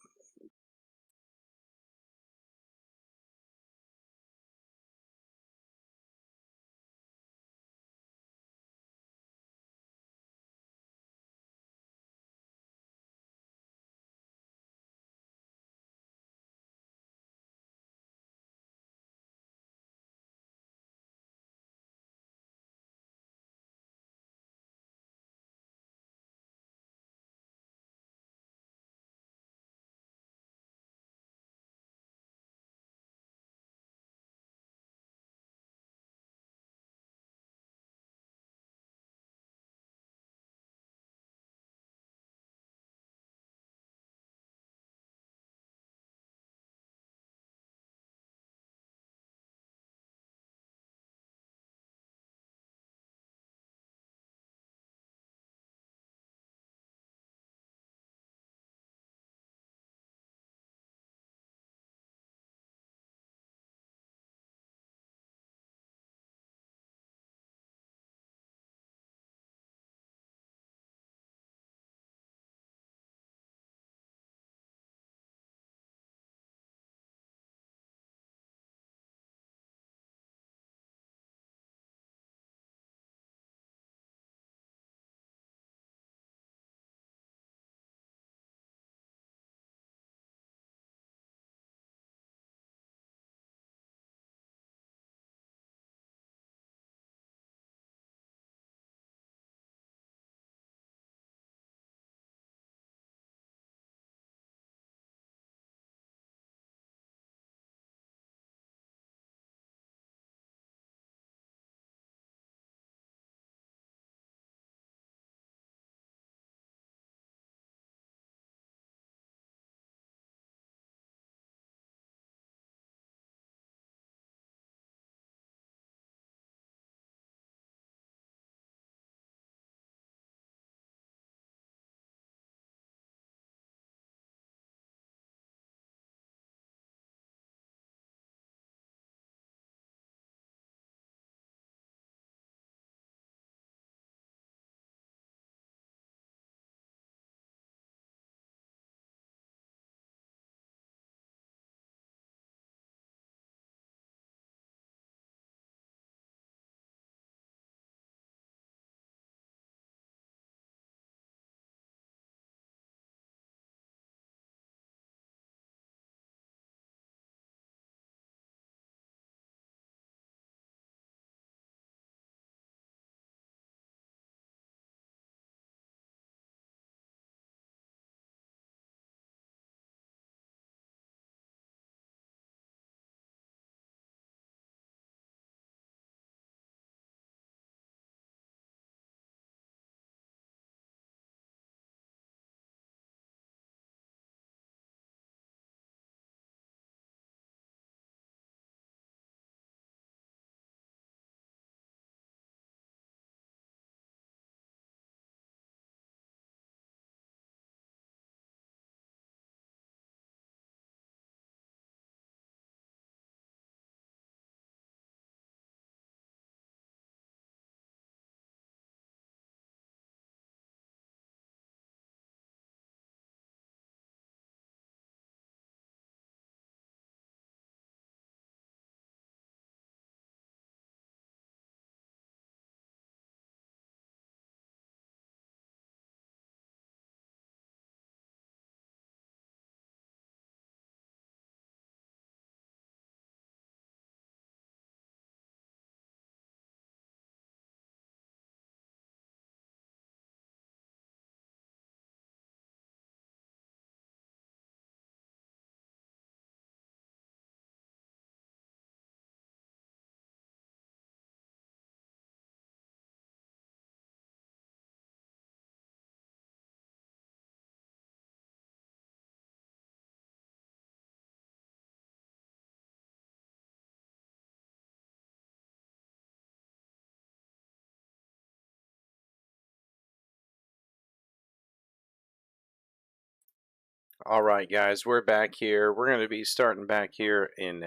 Alright guys, we're back here. We're going to be starting back here in,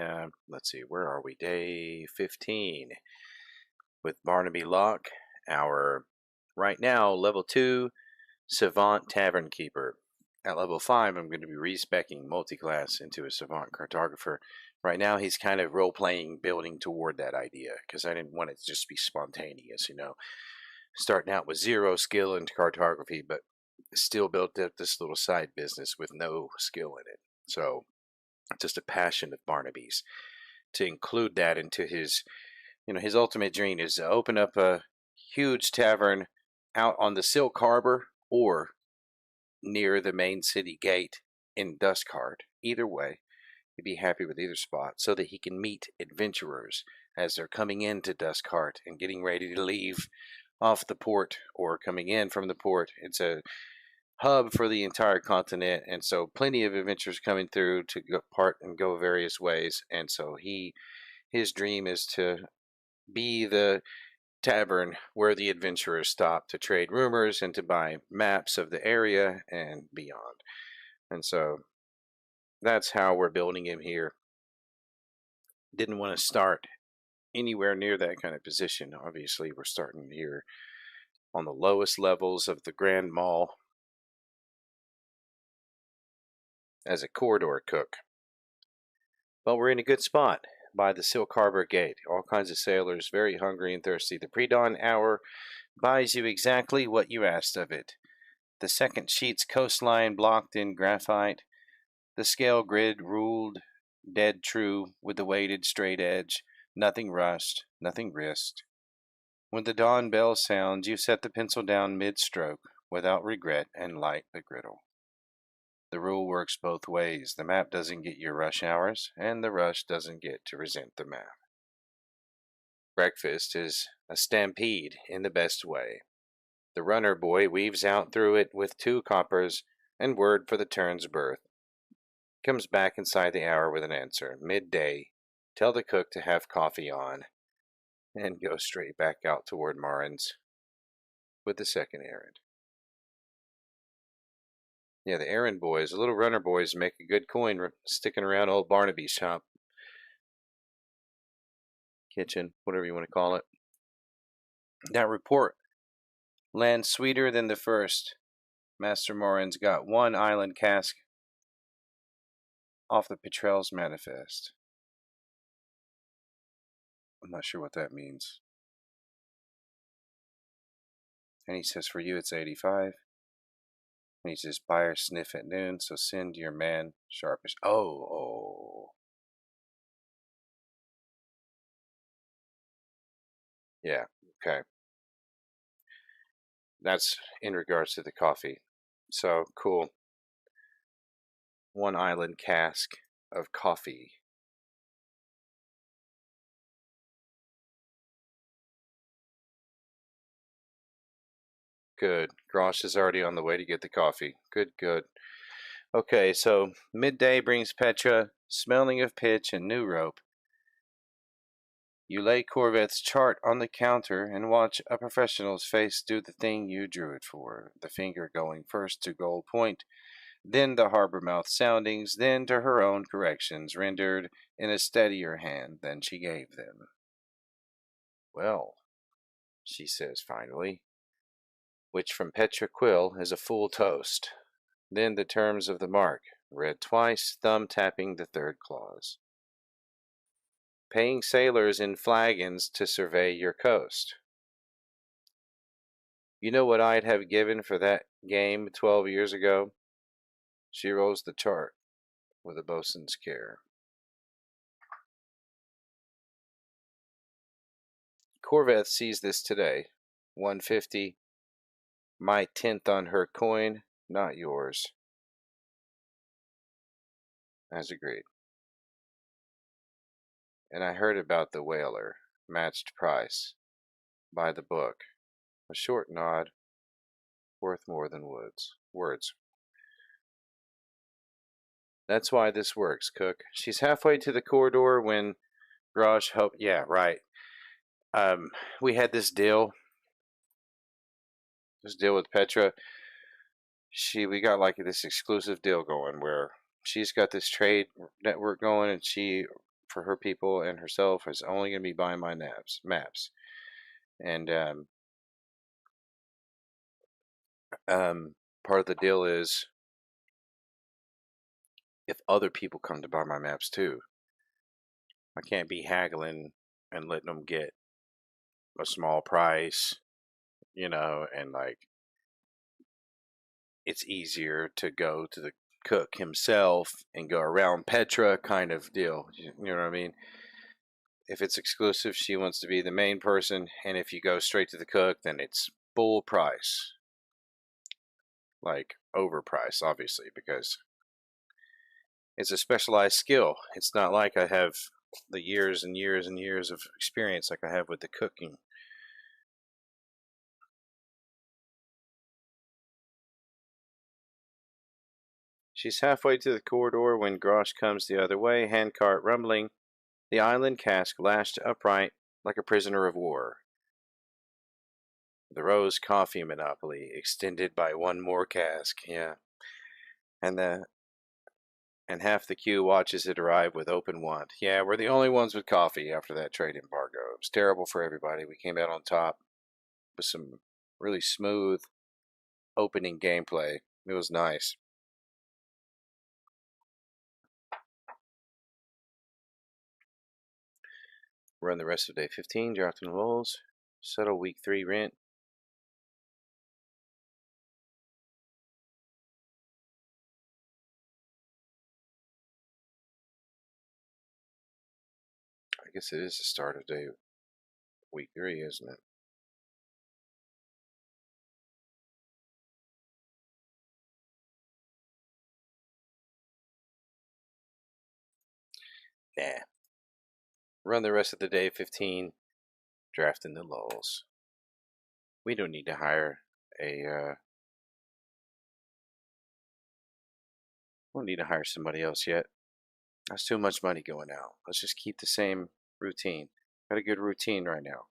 let's see, where are we? Day 15 with Barnaby Locke, our, right now, level 2 savant tavern keeper. At level 5, I'm going to be respecking multi-class into a savant cartographer. Right now, he's kind of role-playing, building toward that idea, because I didn't want it to just be spontaneous, starting out with 0 skill into cartography, but still built up this little side business with no skill in it. So just a passion of Barnaby's to include that into his, his ultimate dream is to open up a huge tavern out on the Silk Harbor or near the main city gate in Dusk Star. Either way, he'd be happy with either spot so that he can meet adventurers as they're coming into Dusk Star and getting ready to leave off the port or coming in from the port. It's a hub for the entire continent, and so plenty of adventures coming through to part and go various ways. And so his dream is to be the tavern where the adventurers stop to trade rumors and to buy maps of the area and beyond. And so that's how we're building him here. Didn't want to start anywhere near that kind of position. Obviously, we're starting here on the lowest levels of the Grand Mall as a corridor cook. But we're in a good spot by the Silk Harbor Gate. All kinds of sailors, very hungry and thirsty. The pre-dawn hour buys you exactly what you asked of it. The second sheet's coastline blocked in graphite. The scale grid ruled dead true with the weighted straight edge. Nothing rushed, nothing risked. When the dawn bell sounds, you set the pencil down mid-stroke, without regret, and light the griddle. The rule works both ways. The map doesn't get your rush hours, and the rush doesn't get to resent the map. Breakfast is a stampede in the best way. The runner boy weaves out through it with 2 coppers and word for the turn's berth. Comes back inside the hour with an answer. Midday. Tell the cook to have coffee on. And go straight back out toward Marin's with the second errand. Yeah, the errand boys, the little runner boys, make a good coin sticking around old Barnaby's shop. Kitchen, whatever you want to call it. That report lands sweeter than the first. Master Morin's got 1 island cask off the Petrel's manifest. I'm not sure what that means. And he says for you it's 85. And he says buyer sniff at noon, so send your man sharpish. Oh. Yeah, okay. That's in regards to the coffee. So, cool. 1 island cask of coffee. Good. Grosh is already on the way to get the coffee. Good. Okay, so midday brings Petra, smelling of pitch and new rope. You lay Corvette's chart on the counter and watch a professional's face do the thing you drew it for, the finger going first to goal point, then the harbor mouth soundings, then to her own corrections, rendered in a steadier hand than she gave them. Well, she says finally, which from Petra Quill is a full toast. Then the terms of the mark, read twice, thumb tapping the 3rd clause. Paying sailors in flagons to survey your coast. You know what I'd have given for that game 12 years ago? She rolls the chart with a bosun's care. Corvette sees this today. 150. My 10th on her coin, not yours. As agreed. And I heard about the whaler. Matched price. By the book. A short nod. Worth more than words. That's why this works, Cook. She's halfway to the corridor when Grosh hoped... Yeah, right. We had this deal with Petra. we got like this exclusive deal going where she's got this trade network going, and she, for her people and herself, is only going to be buying my maps. And part of the deal is if other people come to buy my maps too, I can't be haggling and letting them get a small price, and like it's easier to go to the cook himself and go around Petra kind of deal. You know what I mean? If it's exclusive, she wants to be the main person, and if you go straight to the cook, then it's full price. Like overpriced, obviously, because it's a specialized skill. It's not like I have the years and years and years of experience like I have with the cooking. She's halfway to the corridor when Grosh comes the other way, handcart rumbling, the island cask lashed upright like a prisoner of war. The Rose Coffee monopoly extended by one more cask, yeah. And half the queue watches it arrive with open want. Yeah, we're the only ones with coffee after that trade embargo. It was terrible for everybody. We came out on top with some really smooth opening gameplay. It was nice. Run the rest of day 15, drafting rolls. Settle week 3 rent. I guess it is the start of week 3, isn't it? Nah. Run the rest of the day 15, drafting the lulls. We don't need to hire we don't need to hire somebody else yet. That's too much money going out. Let's just keep the same routine. Got a good routine right now.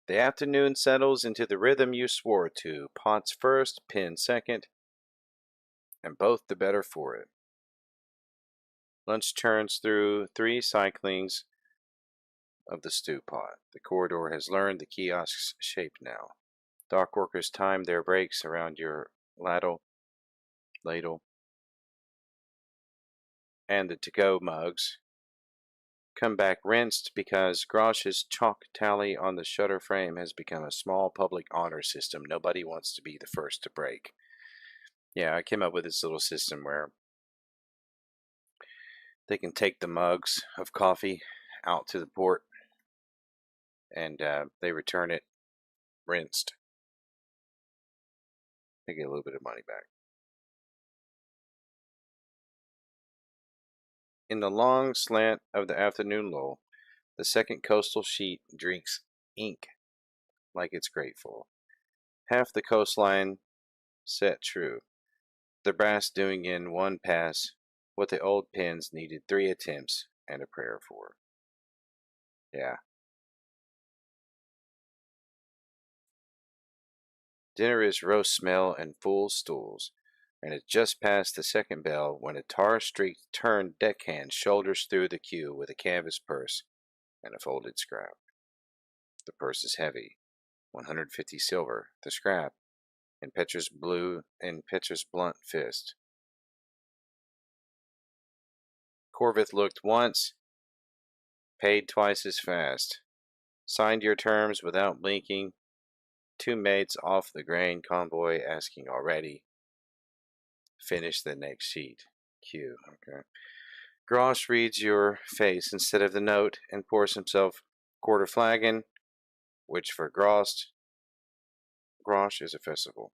The afternoon settles into the rhythm you swore to. Pots first, pin second, and both the better for it. Lunch churns through 3 cyclings of the stew pot. The corridor has learned the kiosk's shape now. Dock workers time their breaks around your ladle, and the to-go mugs come back rinsed because Grosh's chalk tally on the shutter frame has become a small public honor system nobody wants to be the first to break. Yeah, I came up with this little system where they can take the mugs of coffee out to the port and they return it rinsed. They get a little bit of money back. In the long slant of the afternoon lull, the second coastal sheet drinks ink like it's grateful. Half the coastline set true, the brass doing in one pass what the old pins needed 3 attempts and a prayer for. Yeah. Dinner is roast smell and full stools, and it's just past the second bell when a tar-streaked turned deckhand shoulders through the queue with a canvas purse and a folded scrap. The purse is heavy, 150 silver, the scrap, in Petra's blunt fist. Corvith looked once, paid twice as fast. Signed your terms without blinking. 2 mates off the grain convoy asking already. Finish the next sheet. Q. Okay. Grosh reads your face instead of the note and pours himself quarter flagon, which for Grosh is a festival.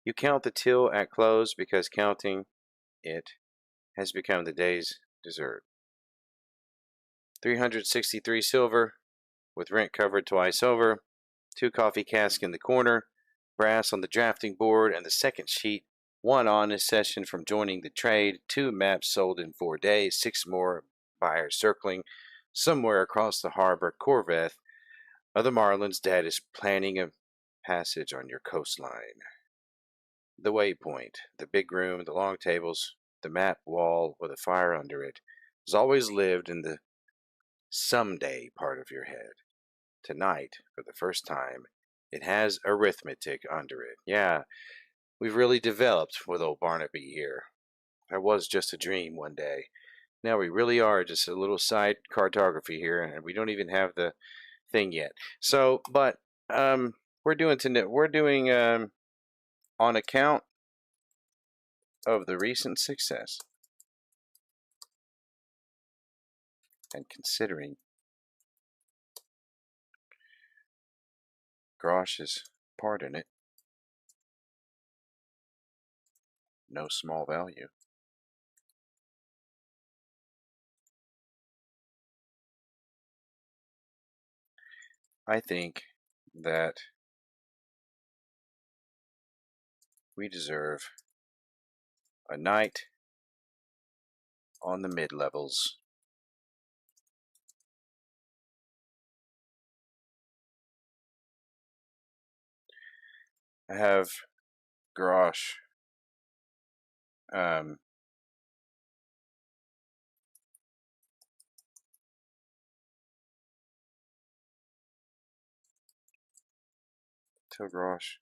You count the till at close because counting it has become the day's dessert. 363 silver, with rent covered twice over, 2 coffee casks in the corner, brass on the drafting board, and the second sheet, 1 honest session from joining the trade, 2 maps sold in 4 days, 6 more buyers circling somewhere across the harbor. Corveth of the Marlin's dad is planning a passage on your coastline. The waypoint, the big room, the long tables, the map wall with a fire under it, has always lived in the someday part of your head. Tonight, for the first time, it has arithmetic under it. Yeah, we've really developed with old Barnaby here. That was just a dream one day. Now we really are just a little side cartography here, and we don't even have the thing yet. So, but we're doing on account of the recent success and considering Grosh's part in it, no small value. I think that we deserve a night on the mid-levels. I have Grosh tell Grosh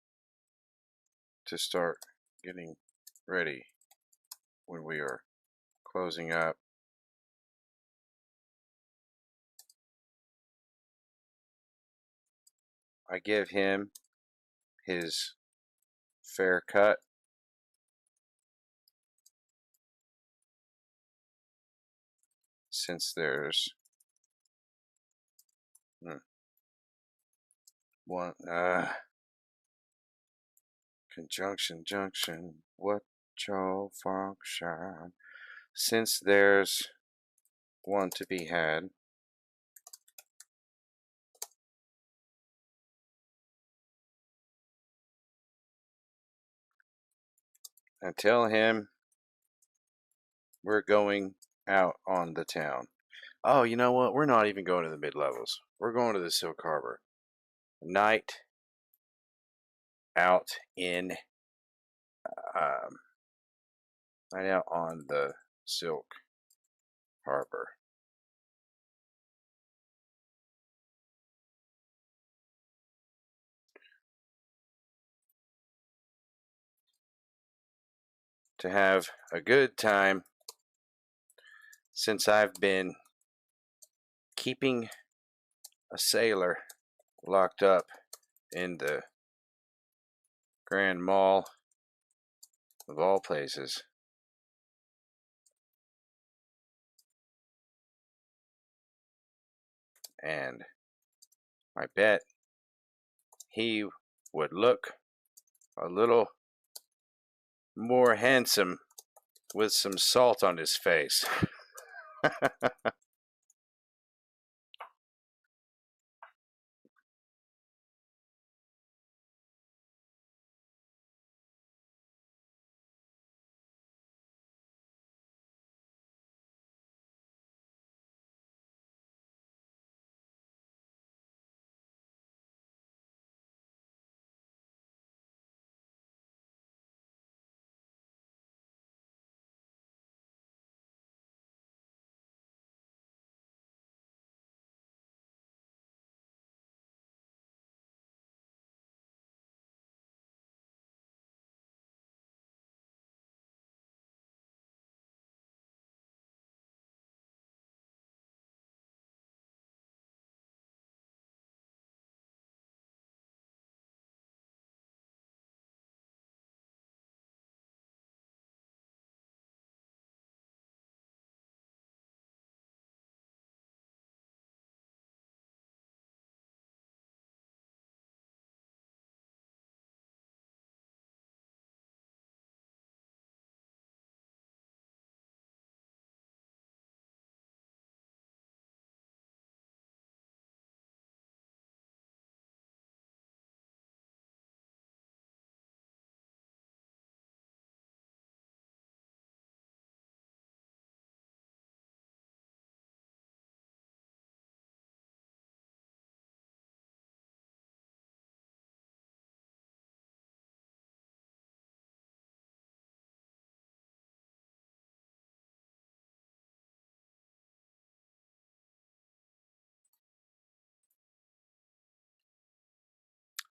to start getting ready when we are closing up. I give him his fair cut. Since there's one conjunction junction, what your function? Since there's one to be had, and tell him we're going out on the town. Oh, you know what? We're not even going to the mid-levels. We're going to the Silk Harbor. Night out in night out on the Silk Harbor. To have a good time, since I've been keeping a sailor locked up in the Grand Mall of all places. And I bet he would look a little more handsome with some salt on his face.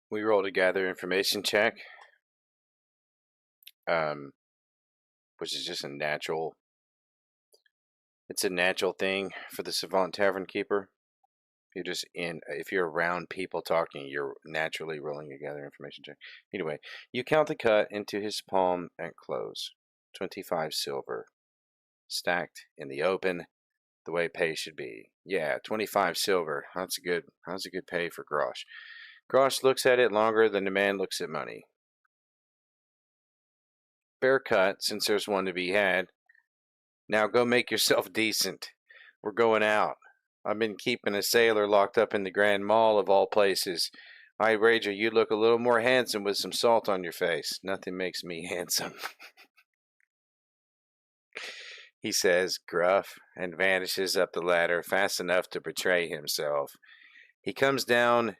We roll to gather information check, um, which is just a natural. It's a natural thing for the savant tavern keeper. If you're around people talking, you're naturally rolling to gather information check. Anyway, you count the cut into his palm at close. 25 silver, stacked in the open, the way pay should be. Yeah, 25 silver. That's a good pay for Grosh. Grosh looks at it longer than the man looks at money. Fair cut, since there's one to be had. Now go make yourself decent. We're going out. I've been keeping a sailor locked up in the Grand Mall of all places. I'd wager you look a little more handsome with some salt on your face. Nothing makes me handsome, he says, gruff, and vanishes up the ladder fast enough to betray himself. He comes down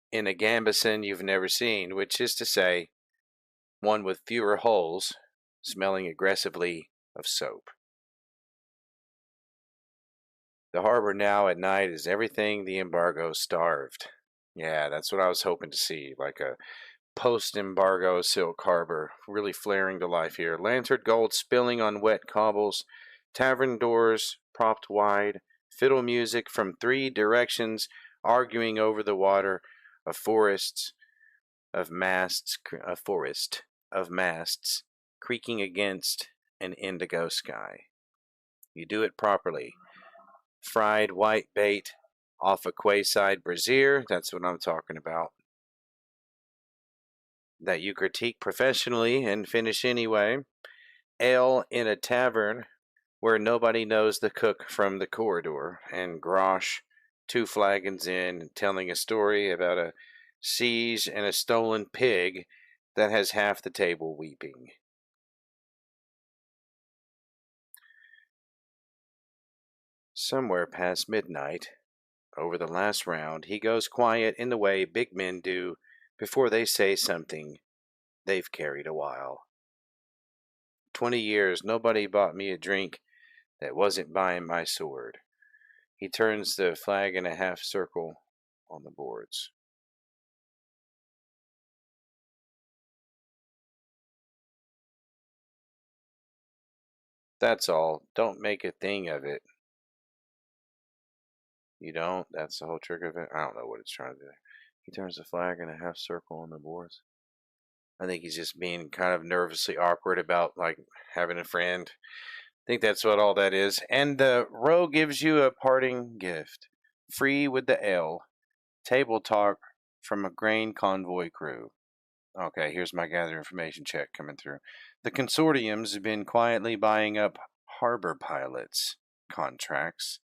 in a gambeson you've never seen, which is to say, one with fewer holes, smelling aggressively of soap. The harbor now at night is everything the embargo starved. Yeah, that's what I was hoping to see, like a post-embargo silk harbor, really flaring to life here. Lantern gold spilling on wet cobbles, tavern doors propped wide, fiddle music from three directions arguing over the water, a forest of masts creaking against an indigo sky. You do it properly. Fried white bait off a quayside brazier, that's what I'm talking about. That you critique professionally and finish anyway. Ale in a tavern where nobody knows the cook from the corridor. And Grosh, 2 flagons in, telling a story about a siege and a stolen pig that has half the table weeping. Somewhere past midnight, over the last round, he goes quiet in the way big men do before they say something they've carried a while. 20 years, nobody bought me a drink that wasn't buying my sword. He turns the flag in a half circle on the boards. That's all. Don't make a thing of it. You don't? That's the whole trick of it? I don't know what it's trying to do. He turns the flag in a half circle on the boards. I think he's just being kind of nervously awkward about, like, having a friend. I think that's what all that is. And the row gives you a parting gift. Free with the ale. Table talk from a grain convoy crew. Okay, here's my gather information check coming through. The consortium's been quietly buying up harbor pilots contracts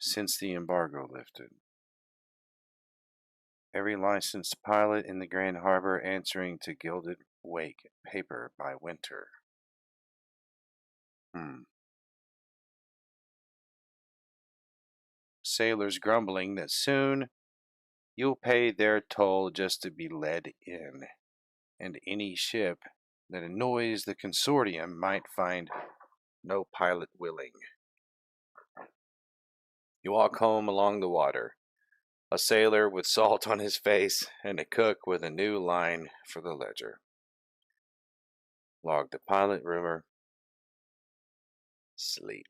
since the embargo lifted. Every licensed pilot in the Grand Harbor answering to Gilded Wake paper by winter. Sailors grumbling that soon you'll pay their toll just to be led in, and any ship that annoys the consortium might find no pilot willing. You walk home along the water, a sailor with salt on his face and a cook with a new line for the ledger. Log the pilot rumor. Sleep.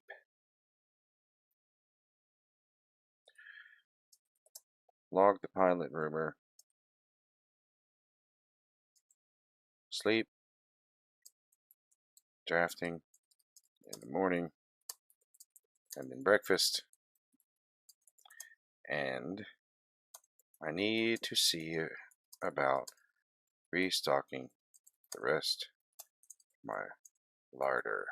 Log the pilot rumor. Sleep. Drafting in the morning. And then breakfast. And I need to see about restocking the rest of my larder.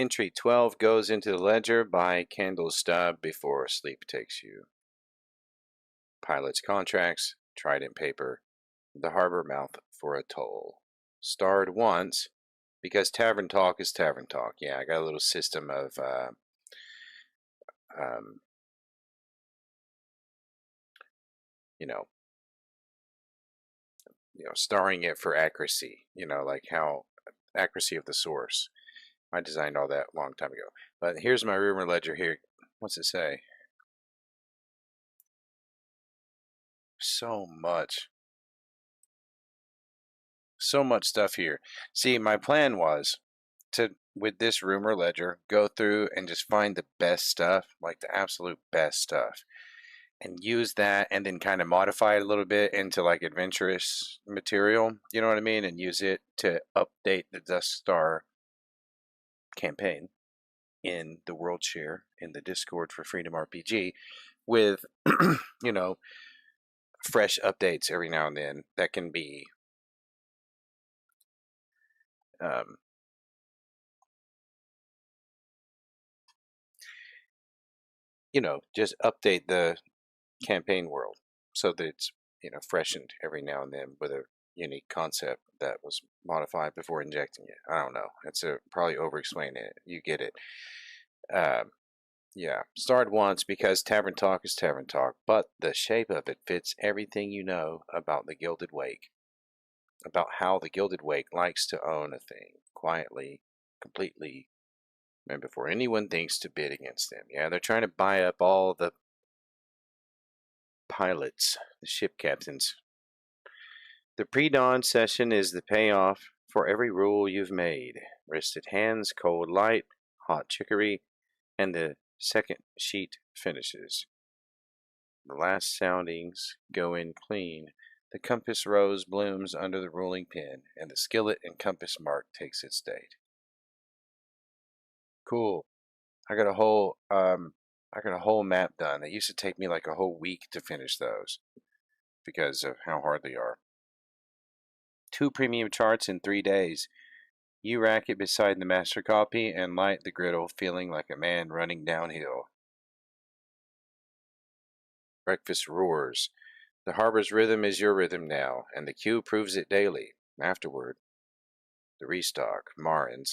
Entry 12 goes into the ledger by candle stub before sleep takes you. Pilot's contracts, trident paper, the harbor mouth for a toll. Starred once, because tavern talk is tavern talk. Yeah, I got a little system of um, you know, starring it for accuracy. Like how accuracy of the source. I designed all that a long time ago. But here's my rumor ledger here. What's it say? So much stuff here. See, my plan was to, with this rumor ledger, go through and just find the best stuff, like the absolute best stuff, and use that and then kind of modify it a little bit into like adventurous material, you know what I mean, and use it to update the Dusk Star campaign in the world share in the Discord for Freedom RPG with fresh updates every now and then that can be um, just update the campaign world so that it's freshened every now and then with a unique concept that was modified before injecting it. I don't know. It's probably over explaining it. You get it. Yeah, started once because tavern talk is tavern talk, but the shape of it fits everything you know about the Gilded Wake, about how the Gilded Wake likes to own a thing quietly, completely, and before anyone thinks to bid against them. Yeah, they're trying to buy up all the pilots, the ship captains. The pre-dawn session is the payoff for every rule you've made. Wristed hands, cold light, hot chicory, and the second sheet finishes. The last soundings go in clean. The compass rose blooms under the ruling pin, and the skillet and compass mark takes its date. Cool. I got a whole map done. It used to take me like a whole week to finish those because of how hard they are. 2 premium charts in 3 days. You rack it beside the master copy and light the griddle, feeling like a man running downhill. Breakfast roars. The harbor's rhythm is your rhythm now, and the queue proves it daily. Afterward, the restock. Marin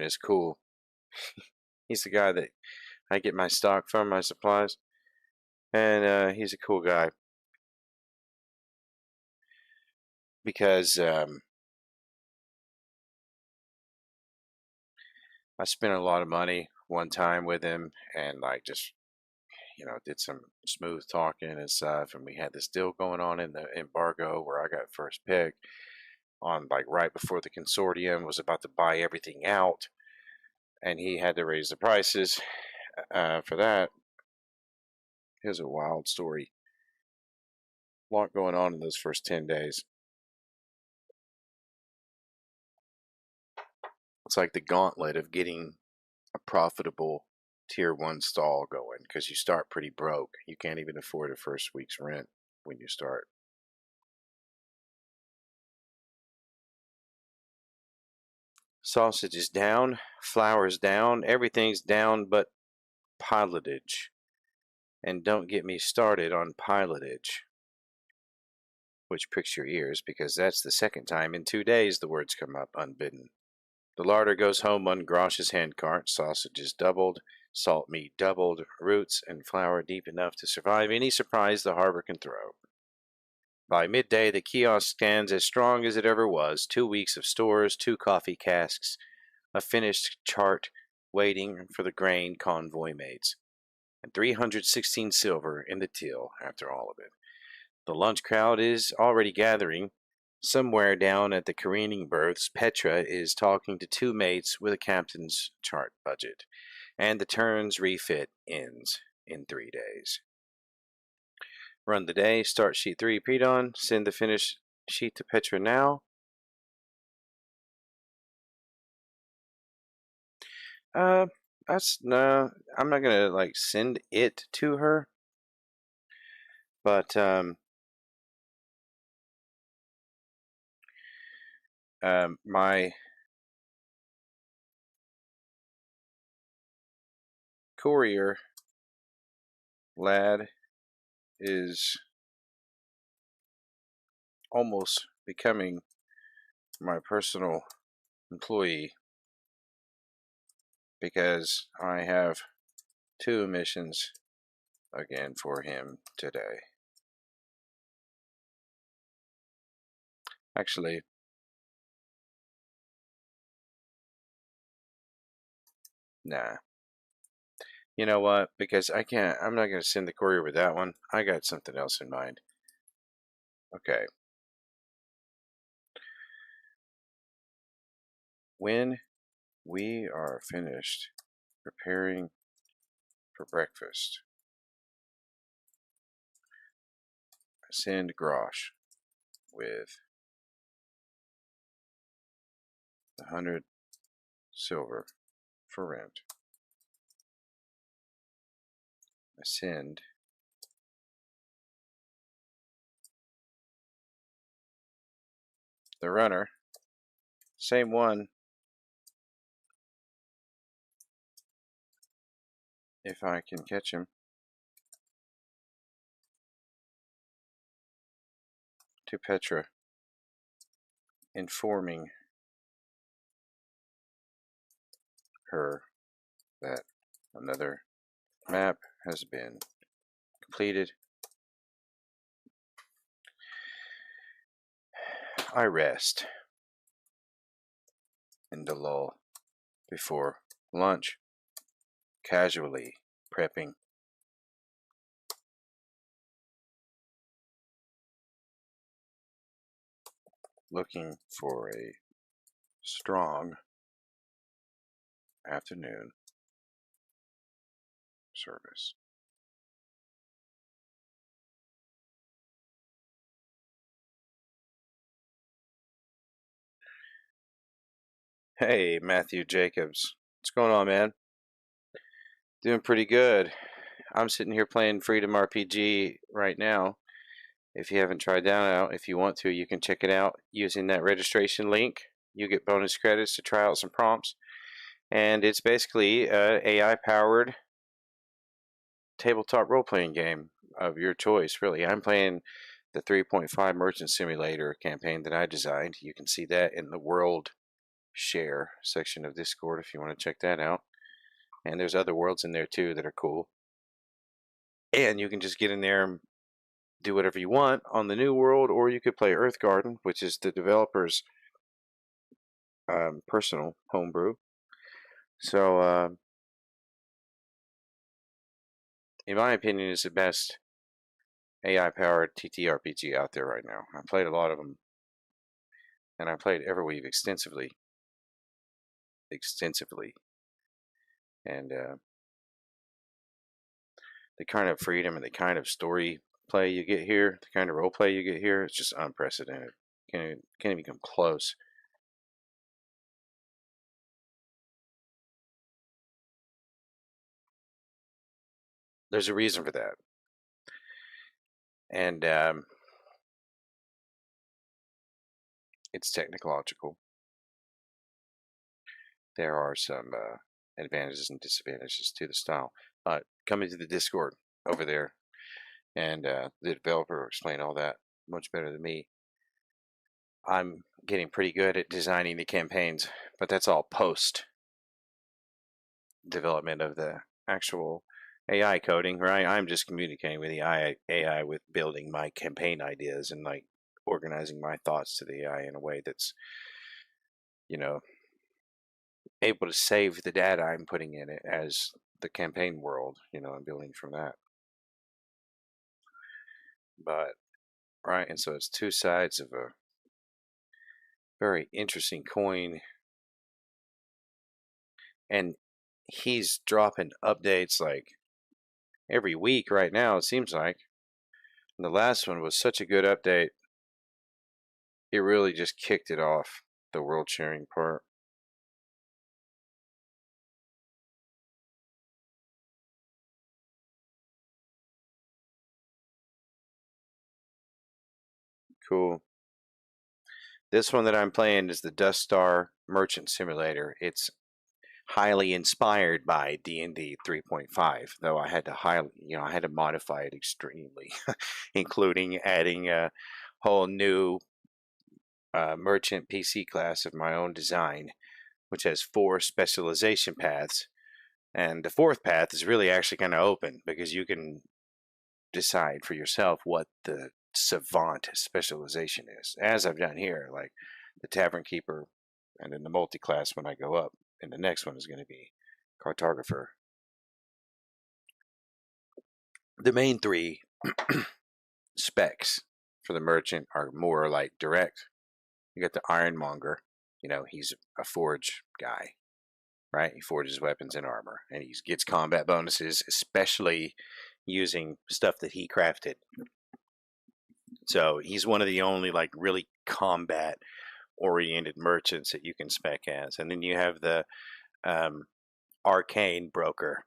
is cool. He's the guy that I get my stock from, my supplies, and he's a cool guy because I spent a lot of money one time with him, and like just did some smooth talking and stuff, and we had this deal going on in the embargo where I got first pick on like right before the consortium was about to buy everything out, and he had to raise the prices for that. Here's a wild story. A lot going on in those first 10 days. It's like the gauntlet of getting a profitable tier 1 stall going because you start pretty broke. You can't even afford a first week's rent when you start. Sausage is down, flour's down, everything's down but pilotage. And don't get me started on pilotage. Which pricks your ears because that's the second time in 2 days the words come up unbidden. The larder goes home on Grosh's handcart, sausages doubled, salt meat doubled, roots and flour deep enough to survive any surprise the harbor can throw. By midday, the kiosk stands as strong as it ever was. 2 weeks of stores, 2 coffee casks, a finished chart waiting for the grain convoy mates, and 316 silver in the till after all of it. The lunch crowd is already gathering. Somewhere down at the careening berths, Petra is talking to 2 mates with a captain's chart budget, and the turns refit ends in 3 days. Run the day, start sheet 3 pre-dawn, send the finished sheet to Petra now. No, I'm not gonna like send it to her, but my courier lad is almost becoming my personal employee because I have 2 missions again for him today. Actually, nah. You know what? Because I'm not going to send the courier with that one. I got something else in mind. Okay. When we are finished preparing for breakfast, send Grosh with 100 silver for rent. I send the runner, same one, if I can catch him, to Petra, informing her that another map has been completed. I rest in the lull before lunch, casually prepping. Looking for a strong afternoon service. Hey, Matthew Jacobs. What's going on, man? Doing pretty good. I'm sitting here playing Freedom RPG right now. If you haven't tried that out, if you want to, you can check it out using that registration link. You get bonus credits to try out some prompts. And it's basically an AI-powered tabletop role-playing game of your choice, really. I'm playing the 3.5 Merchant Simulator campaign that I designed. You can see that in the world share section of Discord if you want to check that out. And there's other worlds in there too that are cool. And you can just get in there and do whatever you want on the new world, or you could play Earthgarden, which is the developer's personal homebrew. So, in my opinion, it's the best AI-powered TTRPG out there right now. I played a lot of them, and I played Everweave extensively, and the kind of freedom and the kind of story play you get here, the kind of role play you get here, it's just unprecedented. Can't even come close. There's a reason for that, and it's technological. There are some advantages and disadvantages to the style. Come into the Discord over there, and the developer will explain all that much better than me. I'm getting pretty good at designing the campaigns, but that's all post development of the actual AI coding, right? I'm just communicating with the AI with building my campaign ideas and like organizing my thoughts to the AI in a way that's, you know, able to save the data I'm putting in it as the campaign world, and building from that. But, right, and so it's two sides of a very interesting coin. And he's dropping updates like every week right now, it seems like. And the last one was such a good update. It really just kicked it off, the world sharing part. Cool. This one that I'm playing is the Dusk Star Merchant Simulator. It's highly inspired by D&D 3.5, though I had to I had to modify it extremely, including adding a whole new merchant PC class of my own design, which has 4 specialization paths. And the 4th path is really actually kind of open because you can decide for yourself what the savant specialization is, as I've done here, like the tavern keeper, and then the multi-class when I go up, and the next one is going to be cartographer. The main 3 specs for the merchant are more like direct. You got the ironmonger, he's a forge guy, right? He forges weapons and armor, and he gets combat bonuses, especially using stuff that he crafted. So he's one of the only like really combat oriented merchants that you can spec as. And then you have the arcane broker,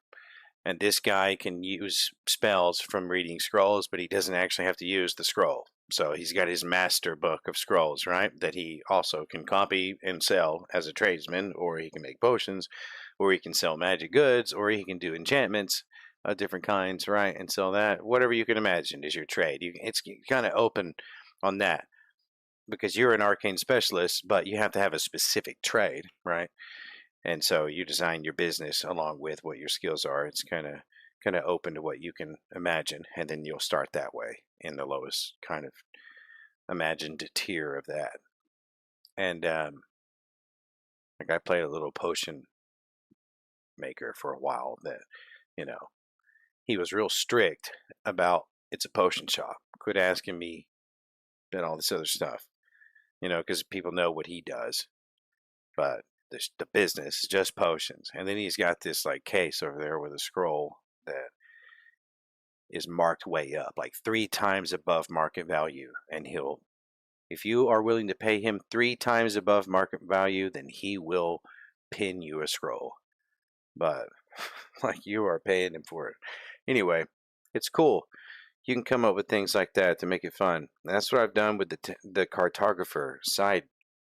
and this guy can use spells from reading scrolls, but he doesn't actually have to use the scroll. So he's got his master book of scrolls, right, that he also can copy and sell as a tradesman, or he can make potions, or he can sell magic goods, or he can do enchantments of different kinds, right, and sell that. Whatever you can imagine is your trade. It's kind of open on that because you're an arcane specialist, but you have to have a specific trade, right? And so you design your business along with what your skills are. It's kind of open to what you can imagine, and then you'll start that way in the lowest kind of imagined tier of that. And like I played a little potion maker for a while that, he was real strict about it's a potion shop. Quit asking me and all this other stuff, because people know what he does. But the business is just potions. And then he's got this like case over there with a scroll that is marked way up, like 3 times above market value. And if you are willing to pay him 3 times above market value, then he will pin you a scroll. But like you are paying him for it. Anyway, it's cool. You can come up with things like that to make it fun. And that's what I've done with the cartographer side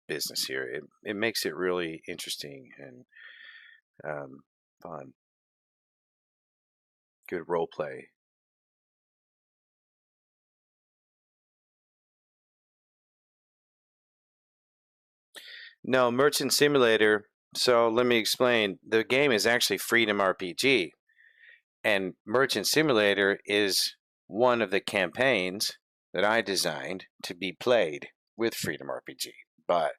business here. It makes it really interesting and fun. Good role play. No, Merchant Simulator. So let me explain. The game is actually Freedom RPG, and Merchant Simulator is one of the campaigns that I designed to be played with Freedom RPG. But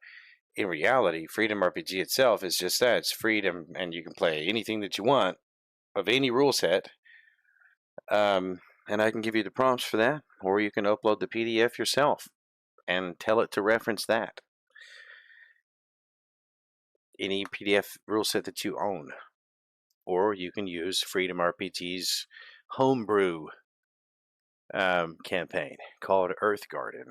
in reality, Freedom RPG itself is just that. It's freedom, and you can play anything that you want of any rule set. And I can give you the prompts for that, or you can upload the PDF yourself and tell it to reference that. Any PDF rule set that you own. Or you can use Freedom RPG's homebrew campaign called Earth Garden.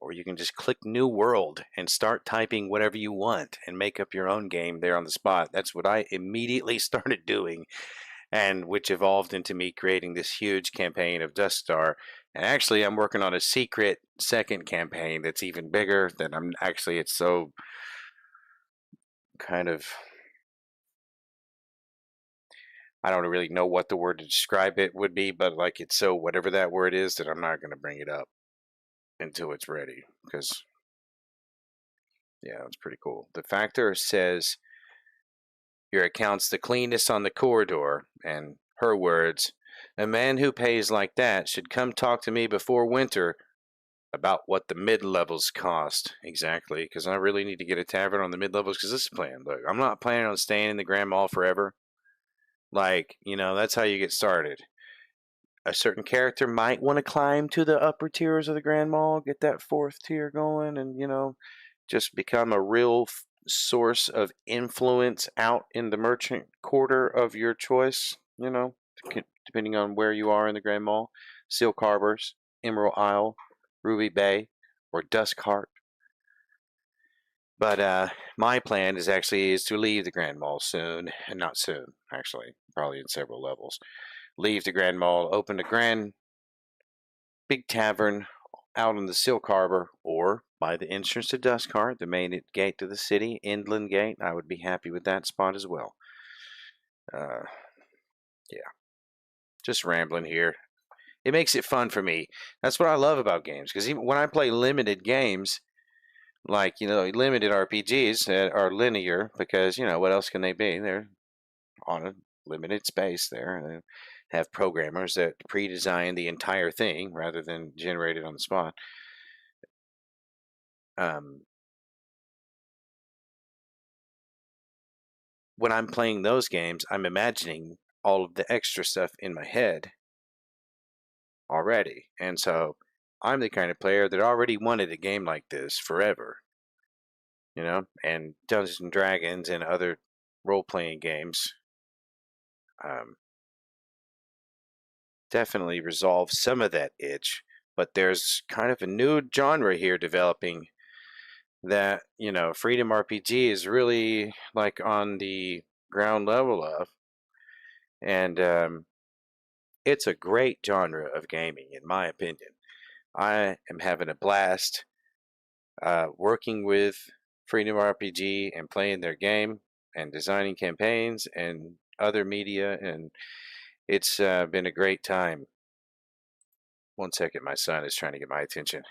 Or you can just click New World and start typing whatever you want and make up your own game there on the spot. That's what I immediately started doing, and which evolved into me creating this huge campaign of Dusk Star. And actually, I'm working on a secret second campaign that's even bigger than it's so kind of, I don't really know what the word to describe it would be, but like it's so whatever that word is that I'm not going to bring it up until it's ready, because yeah, it's pretty cool. The factor says your account's the cleanest on the corridor, and her words, a man who pays like that should come talk to me before winter about what the mid-levels cost. Exactly, because I really need to get a tavern on the mid-levels, because this is plan. Look, I'm not planning on staying in the Grand Mall forever. Like, that's how you get started. A certain character might want to climb to the upper tiers of the Grand Mall, get that 4th tier going, and, just become a real source of influence out in the merchant quarter of your choice, depending on where you are in the Grand Mall. Silk Harbors, Emerald Isle, Ruby Bay, or Dusk Heart. But my plan is to leave the Grand Mall soon, and not soon, actually, probably in several levels. Leave the Grand Mall, open a big tavern out in the Silk Harbor, or by the entrance to Dusk Star, the main gate to the city, Inland Gate. I would be happy with that spot as well. Uh, yeah, just rambling here. It makes it fun for me. That's what I love about games. Because even when I play limited games, like, limited RPGs that are linear, because, what else can they be? They're on a limited space there. And they have programmers that pre-design the entire thing rather than generate it on the spot. When I'm playing those games, I'm imagining all of the extra stuff in my head already. And so I'm the kind of player that already wanted a game like this forever. And Dungeons and Dragons and other role-playing games definitely resolve some of that itch. But there's kind of a new genre here developing that, Freedom RPG is really like on the ground level of. And it's a great genre of gaming, in my opinion. I am having a blast working with Freedom RPG and playing their game and designing campaigns and other media, and it's been a great time. One second, my son is trying to get my attention.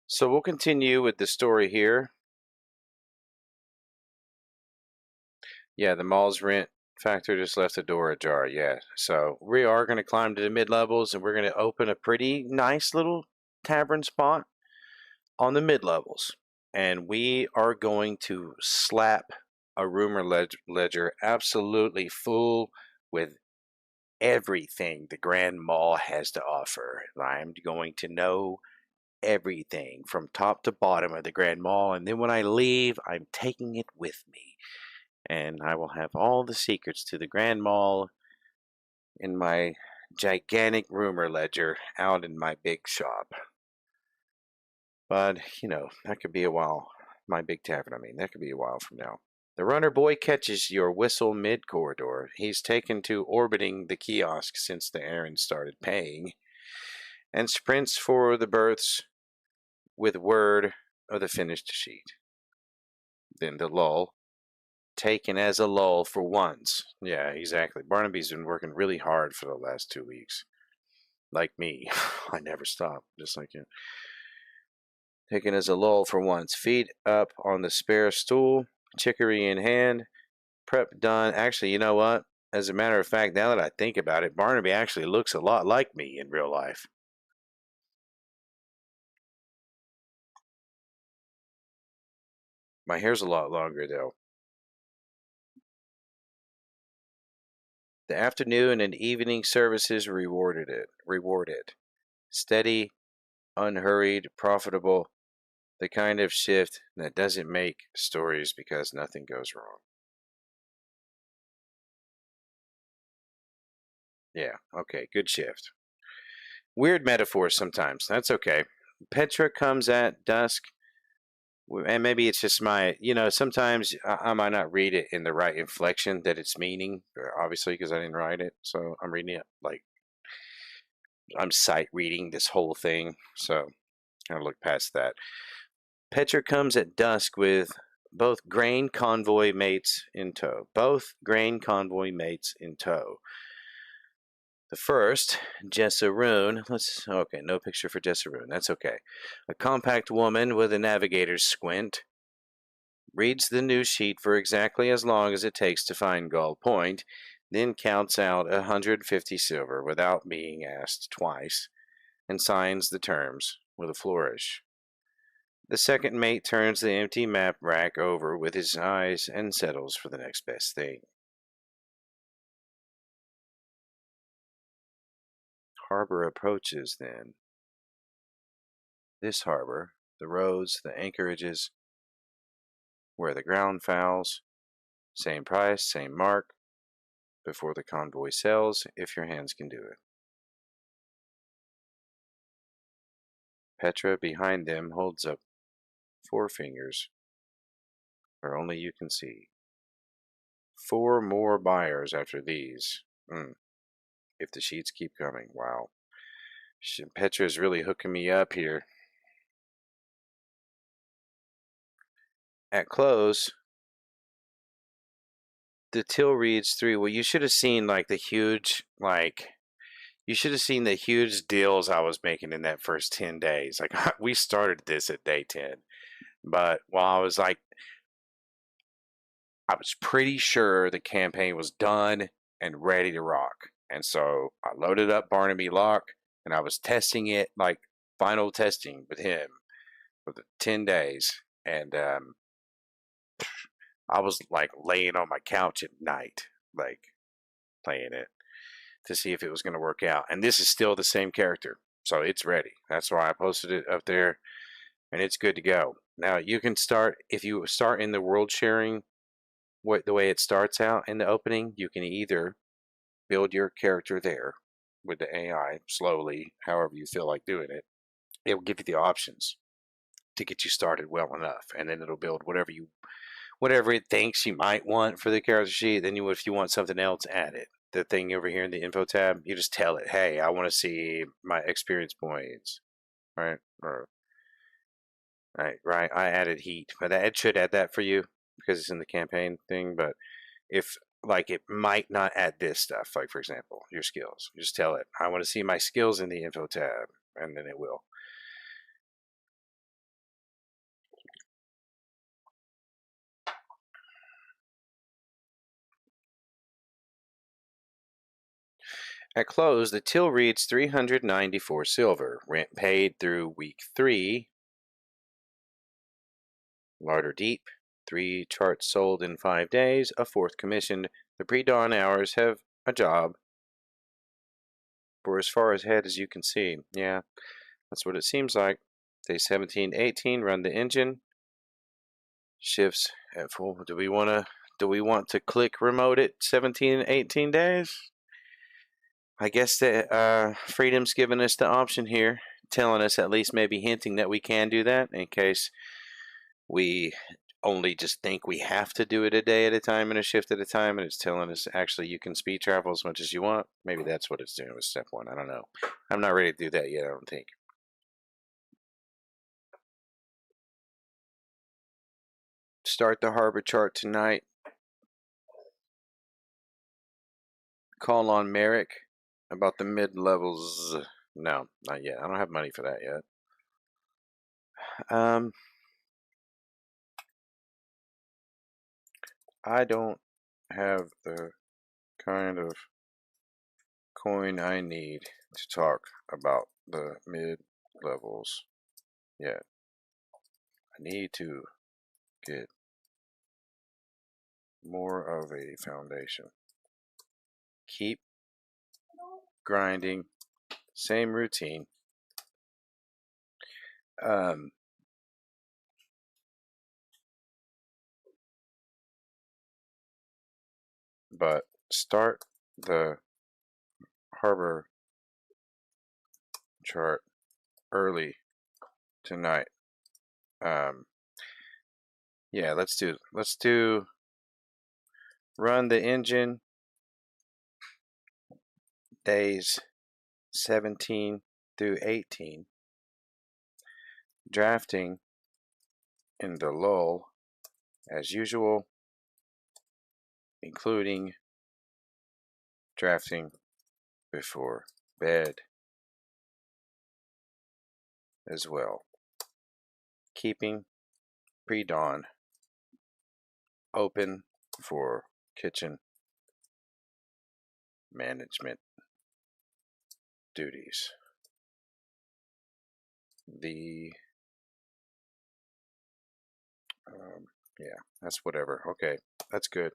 So we'll continue with the story here. Yeah, the mall's rent factor just left the door ajar. Yeah, so we are going to climb to the mid-levels, and we're going to open a pretty nice little tavern spot on the mid-levels. And we are going to slap a rumor ledger absolutely full with everything the Grand Mall has to offer. I'm going to know everything from top to bottom of the Grand Mall, and then when I leave, I'm taking it with me. And I will have all the secrets to the Grand Mall in my gigantic rumor ledger out in my big shop. But, that could be a while. My big tavern, that could be a while from now. The runner boy catches your whistle mid-corridor. He's taken to orbiting the kiosk since the errand started paying, and sprints for the berths with word of the finished sheet. Then the lull, taken as a lull for once. Yeah, exactly. Barnaby's been working really hard for the last 2 weeks. Like me. I never stop, just like you. Taken as a lull for once. Feet up on the spare stool, chicory in hand, prep done. Actually, you know what? As a matter of fact, now that I think about it, Barnaby actually looks a lot like me in real life. My hair's a lot longer, though. The afternoon and evening services rewarded. Steady, unhurried, profitable. The kind of shift that doesn't make stories because nothing goes wrong. Yeah, okay, good shift. Weird metaphors sometimes. That's okay. Petra comes at dusk, and maybe it's just sometimes I might not read it in the right inflection that it's meaning, obviously, because I didn't write it. So I'm reading it like I'm sight reading this whole thing. So I'll look past that. Petra comes at dusk with both grain convoy mates in tow. The first, Jessaroon. Okay, no picture for Jessaroon. That's okay. A compact woman with a navigator's squint reads the news sheet for exactly as long as it takes to find Gull Point, then counts out 150 silver without being asked twice, and signs the terms with a flourish. The second mate turns the empty map rack over with his eyes and settles for the next best thing. Harbor approaches, then. This harbor, the roads, the anchorages, where the ground fouls, same price, same mark, before the convoy sails, if your hands can do it. Petra behind them holds up 4 fingers, where only you can see. 4 more buyers after these. If the sheets keep coming, wow. Petra's really hooking me up here. At close, the till reads 3. Well, you should have seen like the huge, you should have seen the huge deals I was making in that first 10 days. Like, we started this at day 10, but while I was pretty sure the campaign was done and ready to rock. And so I loaded up Barnaby Locke and I was testing it, like final testing with him for the 10 days. And I was like laying on my couch at night, like playing it to see if it was going to work out. And this is still the same character, so it's ready. That's why I posted it up there, and it's good to go. Now you can start, if you start in the world sharing, the way it starts out in the opening, you can either build your character there with the AI slowly, however you feel like doing it. It will give you the options to get you started well enough, and then it'll build whatever it thinks you might want for the character sheet. Then if you want something else, add it. The thing over here in the info tab, you just tell it, hey, I want to see my experience points, right? Or right. I added heat, but it should add that for you because it's in the campaign thing. But if it might not add this stuff, like for example, your skills, you just tell it, I want to see my skills in the info tab, and then it will. At close, the till reads 394 silver. Rent paid through week 3. Larder deep. 3 charts sold in 5 days. A 4th commissioned. The pre-dawn hours have a job for as far ahead as you can see. Yeah, that's what it seems like. Day 17, 18. Run the engine. Shifts at full. Do we want to click remote at 17 and 18 days? I guess that Freedom's given us the option here, telling us, at least maybe hinting that we can do that in case we only just think we have to do it a day at a time and a shift at a time, and it's telling us actually you can speed travel as much as you want. Maybe that's what it's doing with step 1. I don't know. I'm not ready to do that yet, I don't think. Start the harbor chart tonight. Call on Merrick about the mid-levels. No, not yet. I don't have money for that yet. I don't have the kind of coin I need to talk about the mid-levels yet. I need to get more of a foundation. Keep grinding, same routine. But start the harbor chart early tonight. Yeah, let's do run the engine days 17 through 18. Drafting in the lull as usual, including drafting before bed as well. Keeping pre-dawn open for kitchen management duties. Yeah, that's whatever. Okay, that's good.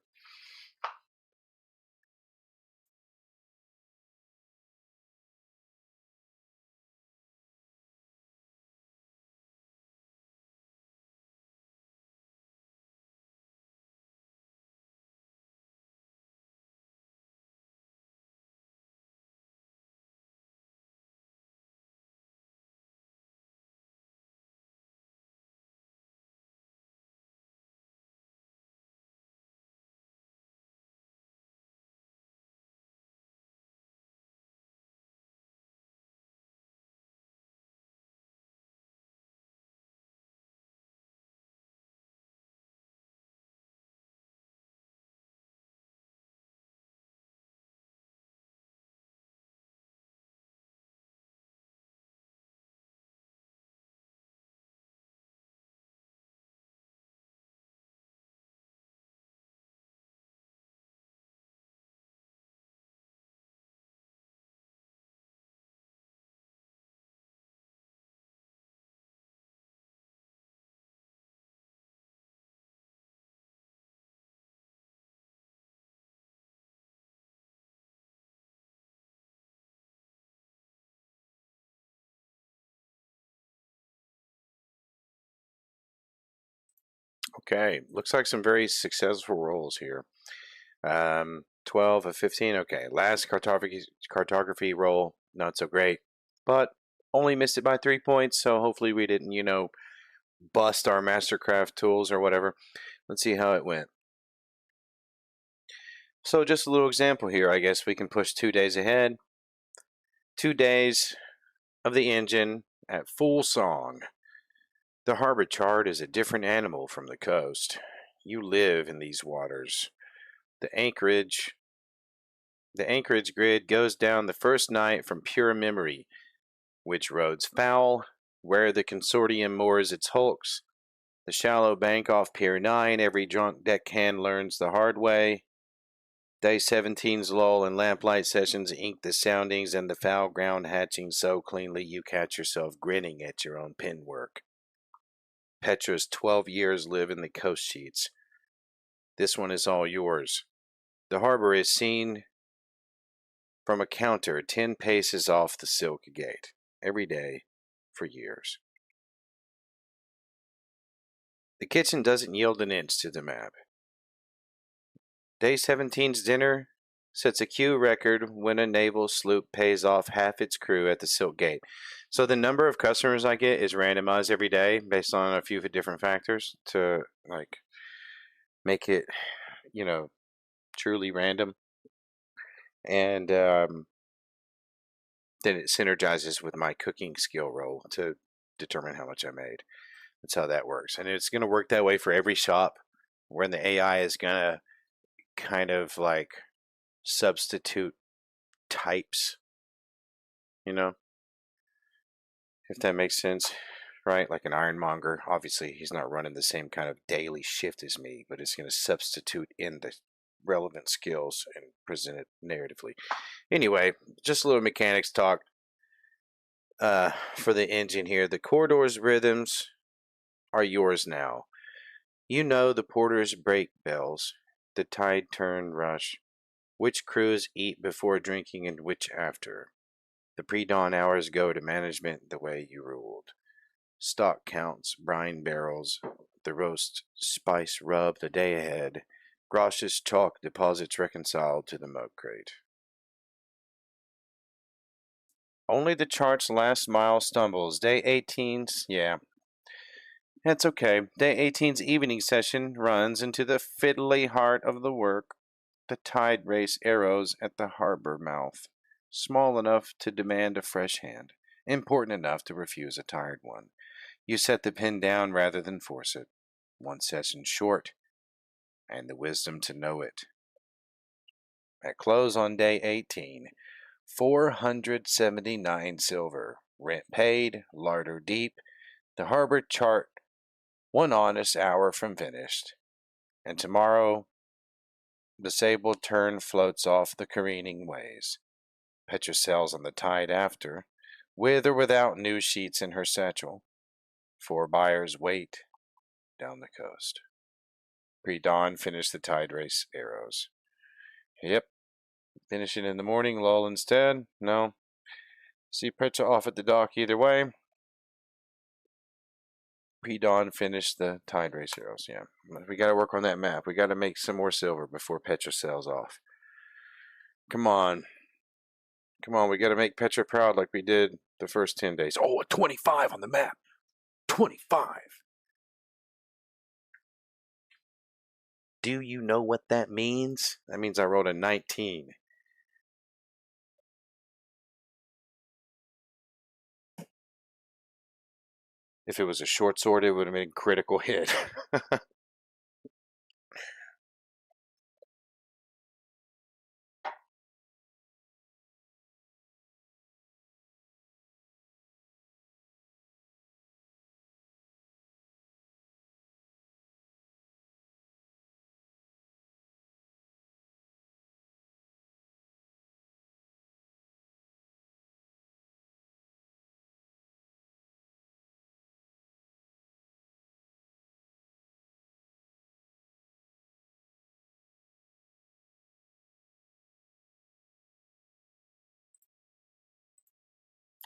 Okay, looks like some very successful rolls here. 12 of 15. Okay, last cartography roll, not so great, but only missed it by 3 points. So hopefully we didn't, bust our mastercraft tools or whatever. Let's see how it went. So just a little example here. I guess we can push 2 days ahead. 2 days of the engine at full song. The harbor chart is a different animal from the coast. You live in these waters. The anchorage grid goes down the first night from pure memory. Which roads foul? Where the consortium moors its hulks? The shallow bank off Pier 9, every drunk deckhand learns the hard way. Day 17's lull and lamplight sessions ink the soundings and the foul ground hatching so cleanly you catch yourself grinning at your own pen work. Petra's 12 years live in the coast sheets. This one is all yours. The harbor is seen from a counter 10 paces off the Silk Gate, every day for years. The kitchen doesn't yield an inch to the map. Day 17's dinner sets a Q record when a naval sloop pays off half its crew at the Silk Gate. So the number of customers I get is randomized every day based on a few different factors to make it, truly random. And then it synergizes with my cooking skill roll to determine how much I made. That's how that works. And it's going to work that way for every shop, when the AI is going to kind of substitute types, if that makes sense, right? Like an ironmonger. Obviously, he's not running the same kind of daily shift as me, but it's going to substitute in the relevant skills and present it narratively. Anyway, just a little mechanics talk for the engine here. The corridor's rhythms are yours now. You know the porter's break bells, the tide turn rush, which crews eat before drinking and which after. The pre-dawn hours go to management the way you ruled. Stock counts, brine barrels, the roast spice rub the day ahead, Grosh's chalk deposits reconciled to the mug crate. Only the chart's last mile stumbles. Day 18's, yeah. That's okay. Day 18's evening session runs into the fiddly heart of the work. The tide race arrows at the harbor mouth. Small enough to demand a fresh hand. Important enough to refuse a tired one. You set the pen down rather than force it. One session short, and the wisdom to know it. At close on day 18, 479 silver. Rent paid, larder deep. The harbor chart, 1 honest hour from finished. And tomorrow, the sable tern floats off the careening ways. Petra sails on the tide after, with or without news sheets in her satchel. 4 buyers wait down the coast. Pre-dawn, finish the tide race arrows. Yep. Finish it in the morning, lull instead. No. See Petra off at the dock either way. Pre-dawn, finish the tide race arrows. Yeah. We got to work on that map. We got to make some more silver before Petra sails off. Come on. Come on, we got to make Petra proud like we did the first 10 days. Oh, a 25 on the map. 25. Do you know what that means? That means I rolled a 19. If it was a short sword, it would have been a critical hit.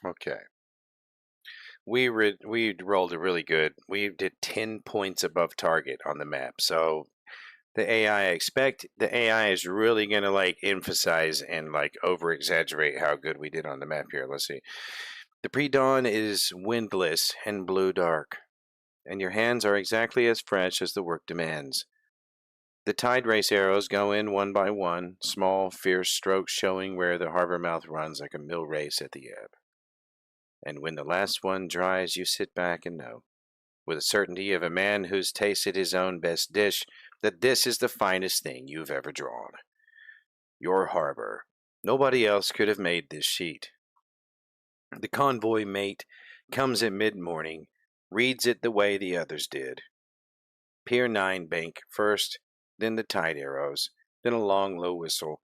Okay. we rolled a really good. We did 10 points above target on the map. So the AI, I expect the AI is really going to like emphasize and like over exaggerate how good we did on the map here. Let's see. The pre-dawn is windless and blue dark, and your hands are exactly as fresh as the work demands. The tide race arrows go in one by one, small, fierce strokes showing where the harbor mouth runs like a mill race at the ebb. And when the last one dries, you sit back and know, with the certainty of a man who's tasted his own best dish, that this is the finest thing you've ever drawn. Your harbor. Nobody else could have made this sheet. The convoy mate comes at mid-morning, reads it the way the others did. Pier 9 bank first, then the tide arrows, then a long low whistle,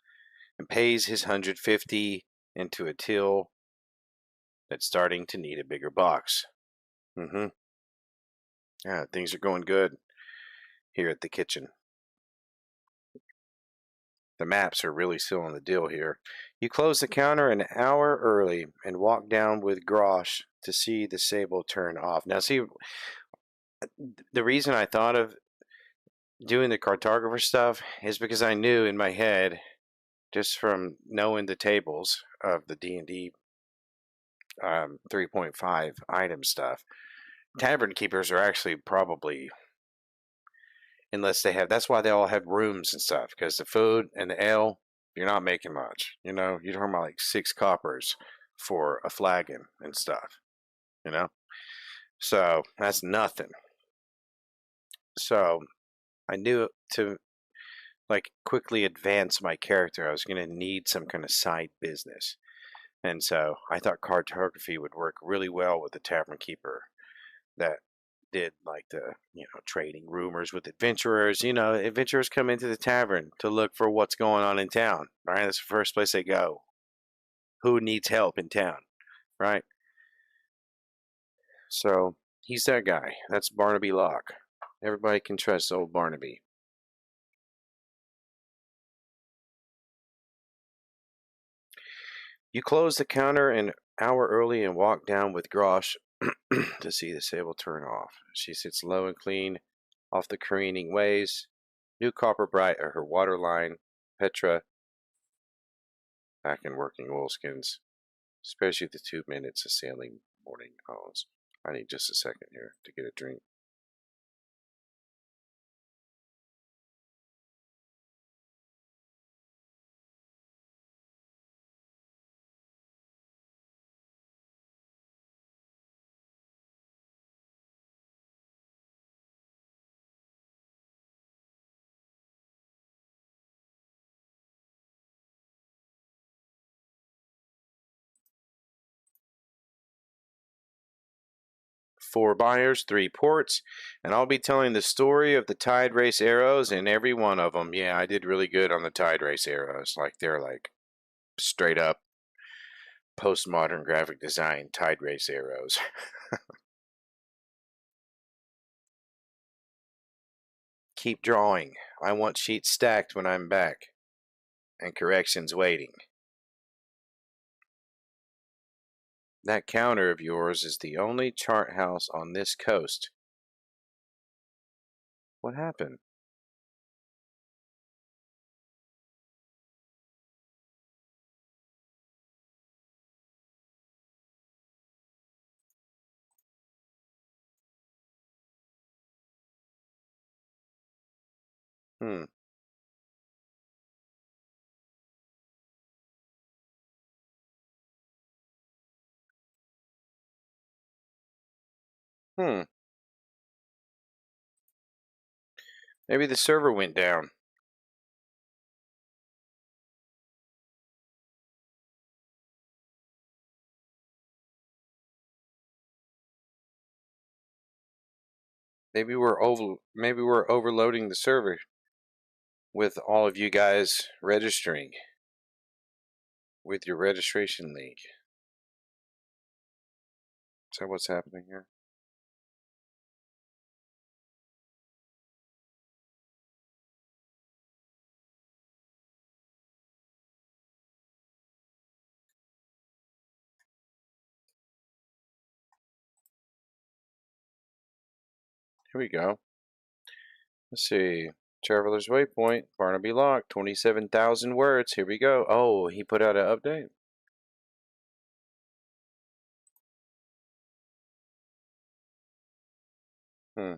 and pays his 150 into a till that's starting to need a bigger box. Yeah, things are going good here at the kitchen. The maps are really sealing the deal here. You close the counter an hour early and walk down with Grosh to see the sable turn off. Now, see, the reason I thought of doing the cartographer stuff is because I knew in my head, just from knowing the tables of the D&D 3.5 item stuff, tavern keepers are actually probably, unless they have, that's why they all have rooms and stuff, because the food and the ale, you're not making much. You know, you're talking about like 6 coppers for a flagon and stuff, you know? So that's nothing. So I knew to like quickly advance my character, I was going to need some kind of side business. And so I thought cartography would work really well with the tavern keeper that did like the, trading rumors with adventurers. Adventurers come into the tavern to look for what's going on in town, right? That's the first place they go. Who needs help in town, right? So he's that guy. That's Barnaby Locke. Everybody can trust old Barnaby. You close the counter an hour early and walk down with Grosh to see the sable turn off. She sits low and clean off the careening waves. New copper bright at her waterline. Petra back in working oilskins, especially the 2 minutes of sailing morning hours. I need just a second here to get a drink. Four buyers, 3 ports, and I'll be telling the story of the tide race arrows in every one of them. Yeah, I did really good on the tide race arrows. Like they're like straight up postmodern graphic design tide race arrows. Keep drawing. I want sheets stacked when I'm back, and corrections waiting. That counter of yours is the only chart house on this coast. What happened? Hmm. Hmm. Maybe the server went down. Maybe we're overloading the server with all of you guys registering with your registration link. Is that what's happening here? Here we go. Let's see. Traveler's Waypoint, Barnaby Locke, 27,000 words. Here we go. Oh, he put out an update. Hmm.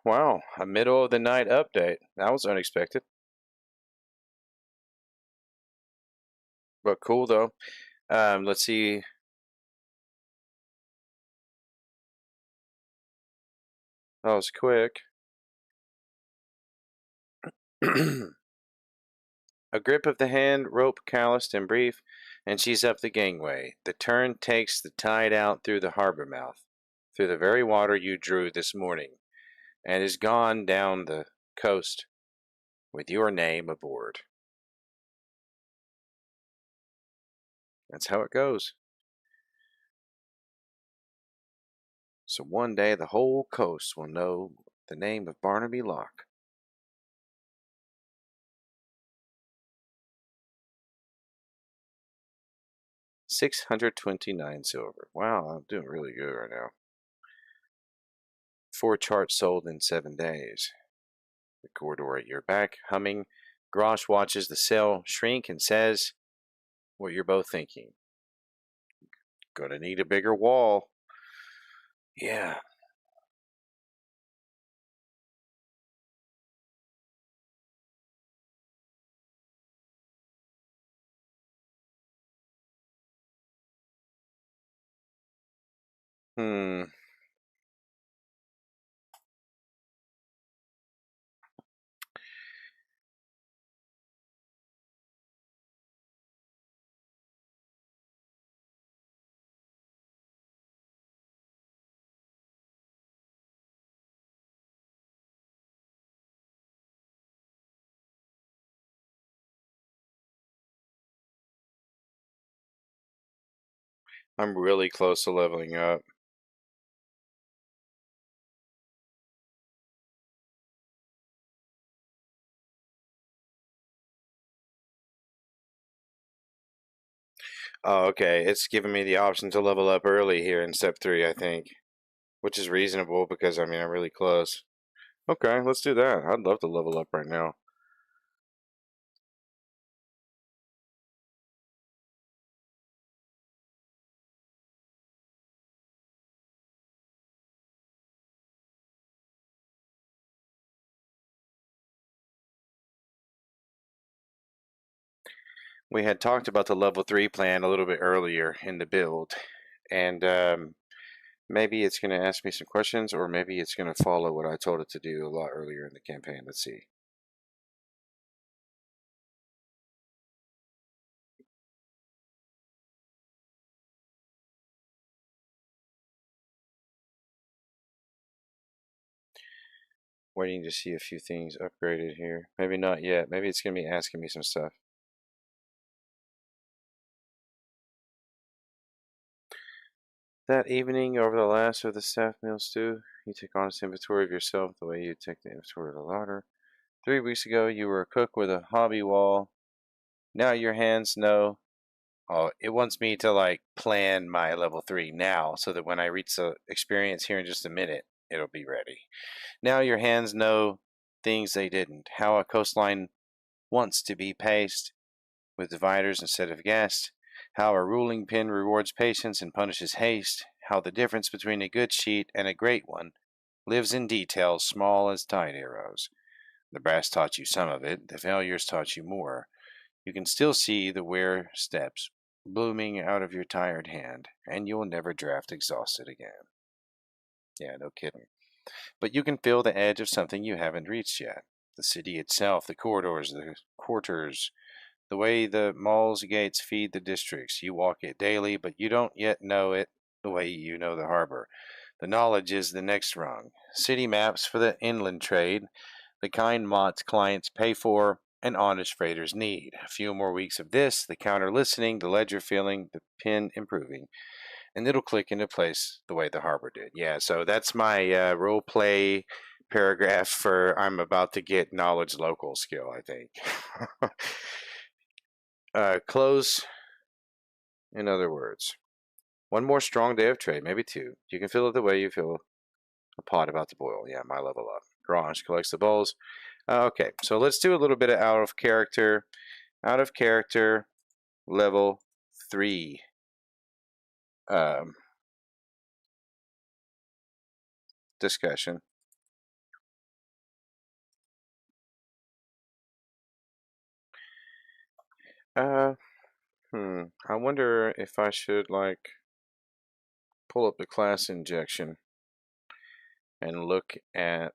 Wow, a middle of the night update. That was unexpected, but cool though. Let's see. That was quick. A grip of the hand, rope calloused and brief, and she's up the gangway. The turn takes the tide out through the harbor mouth, through the very water you drew this morning, and is gone down the coast with your name aboard. That's how it goes. So one day the whole coast will know the name of Barnaby Locke. 629 silver. Wow, I'm doing really good right now. 4 charts sold in 7 days. The corridor at your back, humming. Grosh watches the cell shrink and says what you're both thinking. Gonna need a bigger wall. Yeah. Hmm. I'm really close to leveling up. Oh, okay. It's giving me the option to level up early here in step 3, I think. Which is reasonable because, I mean, I'm really close. Okay, let's do that. I'd love to level up right now. We had talked about the level 3 plan a little bit earlier in the build. And maybe it's going to ask me some questions, or maybe it's going to follow what I told it to do a lot earlier in the campaign. Let's see. Waiting to see a few things upgraded here. Maybe not yet. Maybe it's going to be asking me some stuff. That evening, over the last of the staff meal stew, you take honest inventory of yourself the way you take the inventory of the larder. 3 weeks ago, you were a cook with a hobby wall. Now your hands know. Oh, it wants me to like plan my level 3 now so that when I reach the experience here in just a minute, it'll be ready. Now your hands know things they didn't. How a coastline wants to be paced with dividers instead of guests. How a ruling pin rewards patience and punishes haste. How the difference between a good sheet and a great one lives in details small as tide arrows. The brass taught you some of it, the failures taught you more. You can still see the wear steps blooming out of your tired hand, and you'll never draft exhausted again. Yeah, no kidding. But you can feel the edge of something you haven't reached yet. The city itself, the corridors, the quarters, the way the mall's gates feed the districts. You walk it daily, but you don't yet know it the way you know the harbor. The knowledge is the next rung. City maps for the inland trade, the kind Mott's clients pay for, and honest freighters need. A few more weeks of this, the counter listening, the ledger feeling, the pin improving, and it'll click into place the way the harbor did. Yeah, so that's my role play paragraph for I'm about to get knowledge local skill, I think. Close, in other words. One more strong day of trade, maybe two. You can feel it the way you feel a pot about to boil. Yeah, my level up. Grange collects the bowls. Okay, so let's do a little bit of out of character. Out of character, level 3. Discussion. I wonder if I should like pull up the class injection and look at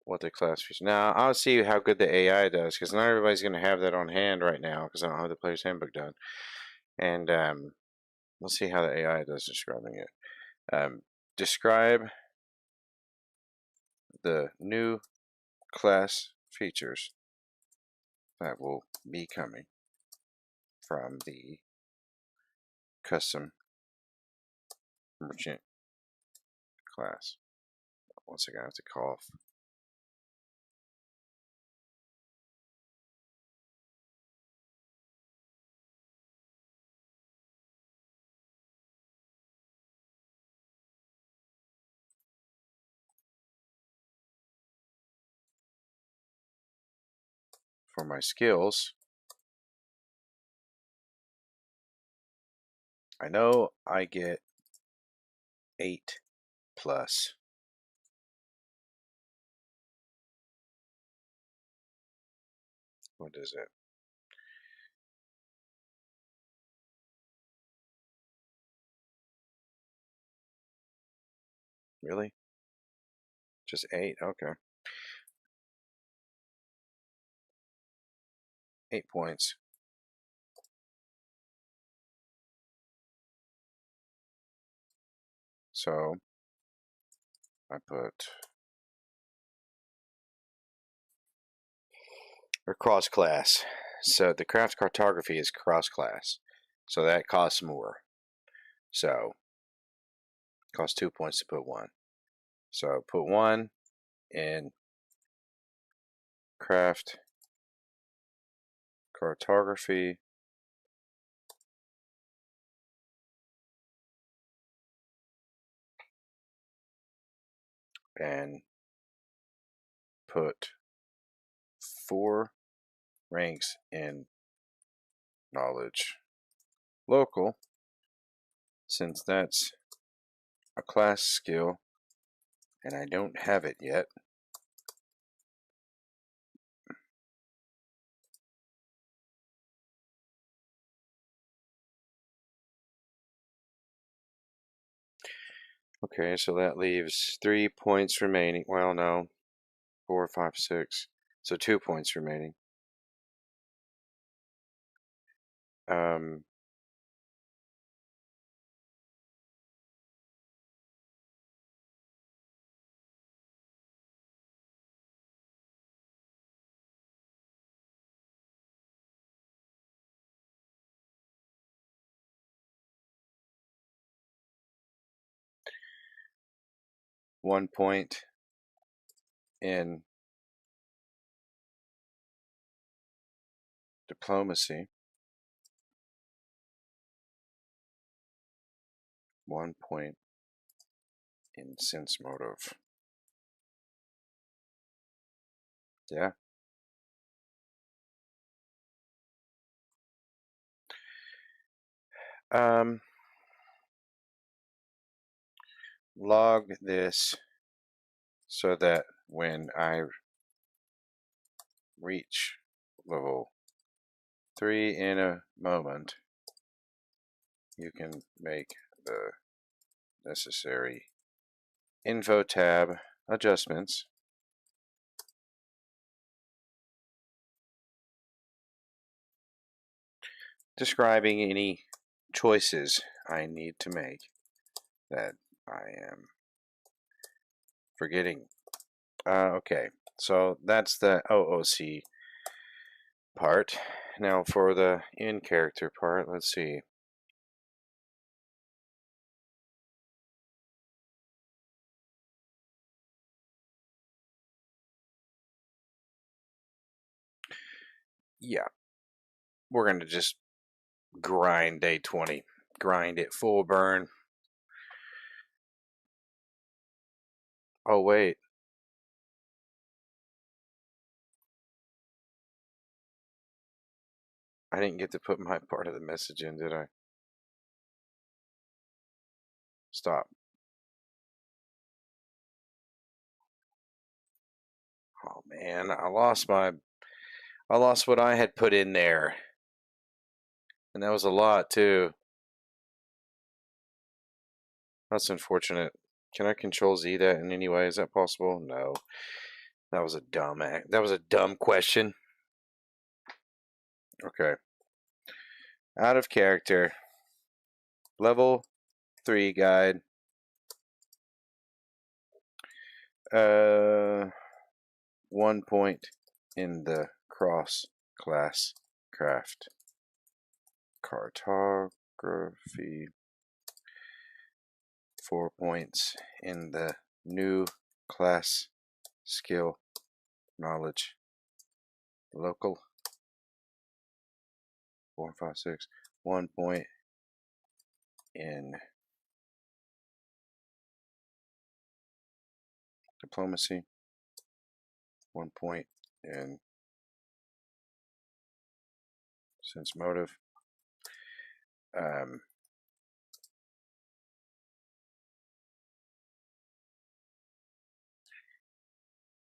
what the class feature. Now I'll see how good the AI does, because not everybody's going to have that on hand right now, because I don't have the player's handbook done. And we'll see how the AI does describing it. Describe the new class features that will be coming from the custom merchant class. Once again, I have to cough. For my skills, I know I get 8 plus. What is it? Really? Just 8? Okay. 8 points. So I put or cross class. So the craft cartography is cross class. So that costs more. So it costs 2 points to put 1. So put 1 in craft cartography. And put 4 ranks in knowledge local, since that's a class skill and I don't have it yet. Okay, so that leaves 3 points remaining. Well, no, 4, 5, 6. So 2 points remaining. 1 point in diplomacy. 1 point in sense motive. Yeah. Log this so that when I reach level 3 in a moment, you can make the necessary info tab adjustments. Describing any choices I need to make that I am forgetting. Okay, so that's the OOC part. Now for the in-character part, let's see. yeah, we're going to just grind day 20. Grind it full burn. Oh, wait. I didn't get to put my part of the message in, did I? Stop. Oh man, I lost what I had put in there. And that was a lot too. That's unfortunate. Can I control Z that in any way? Is that possible? No. That was a dumb question. Okay. Out of character. Level 3 guide. 1 point in the cross class craft. Cartography. 4 points in the new class skill knowledge. Local. 4, 5, 6. 1 point in diplomacy. 1 point in sense motive.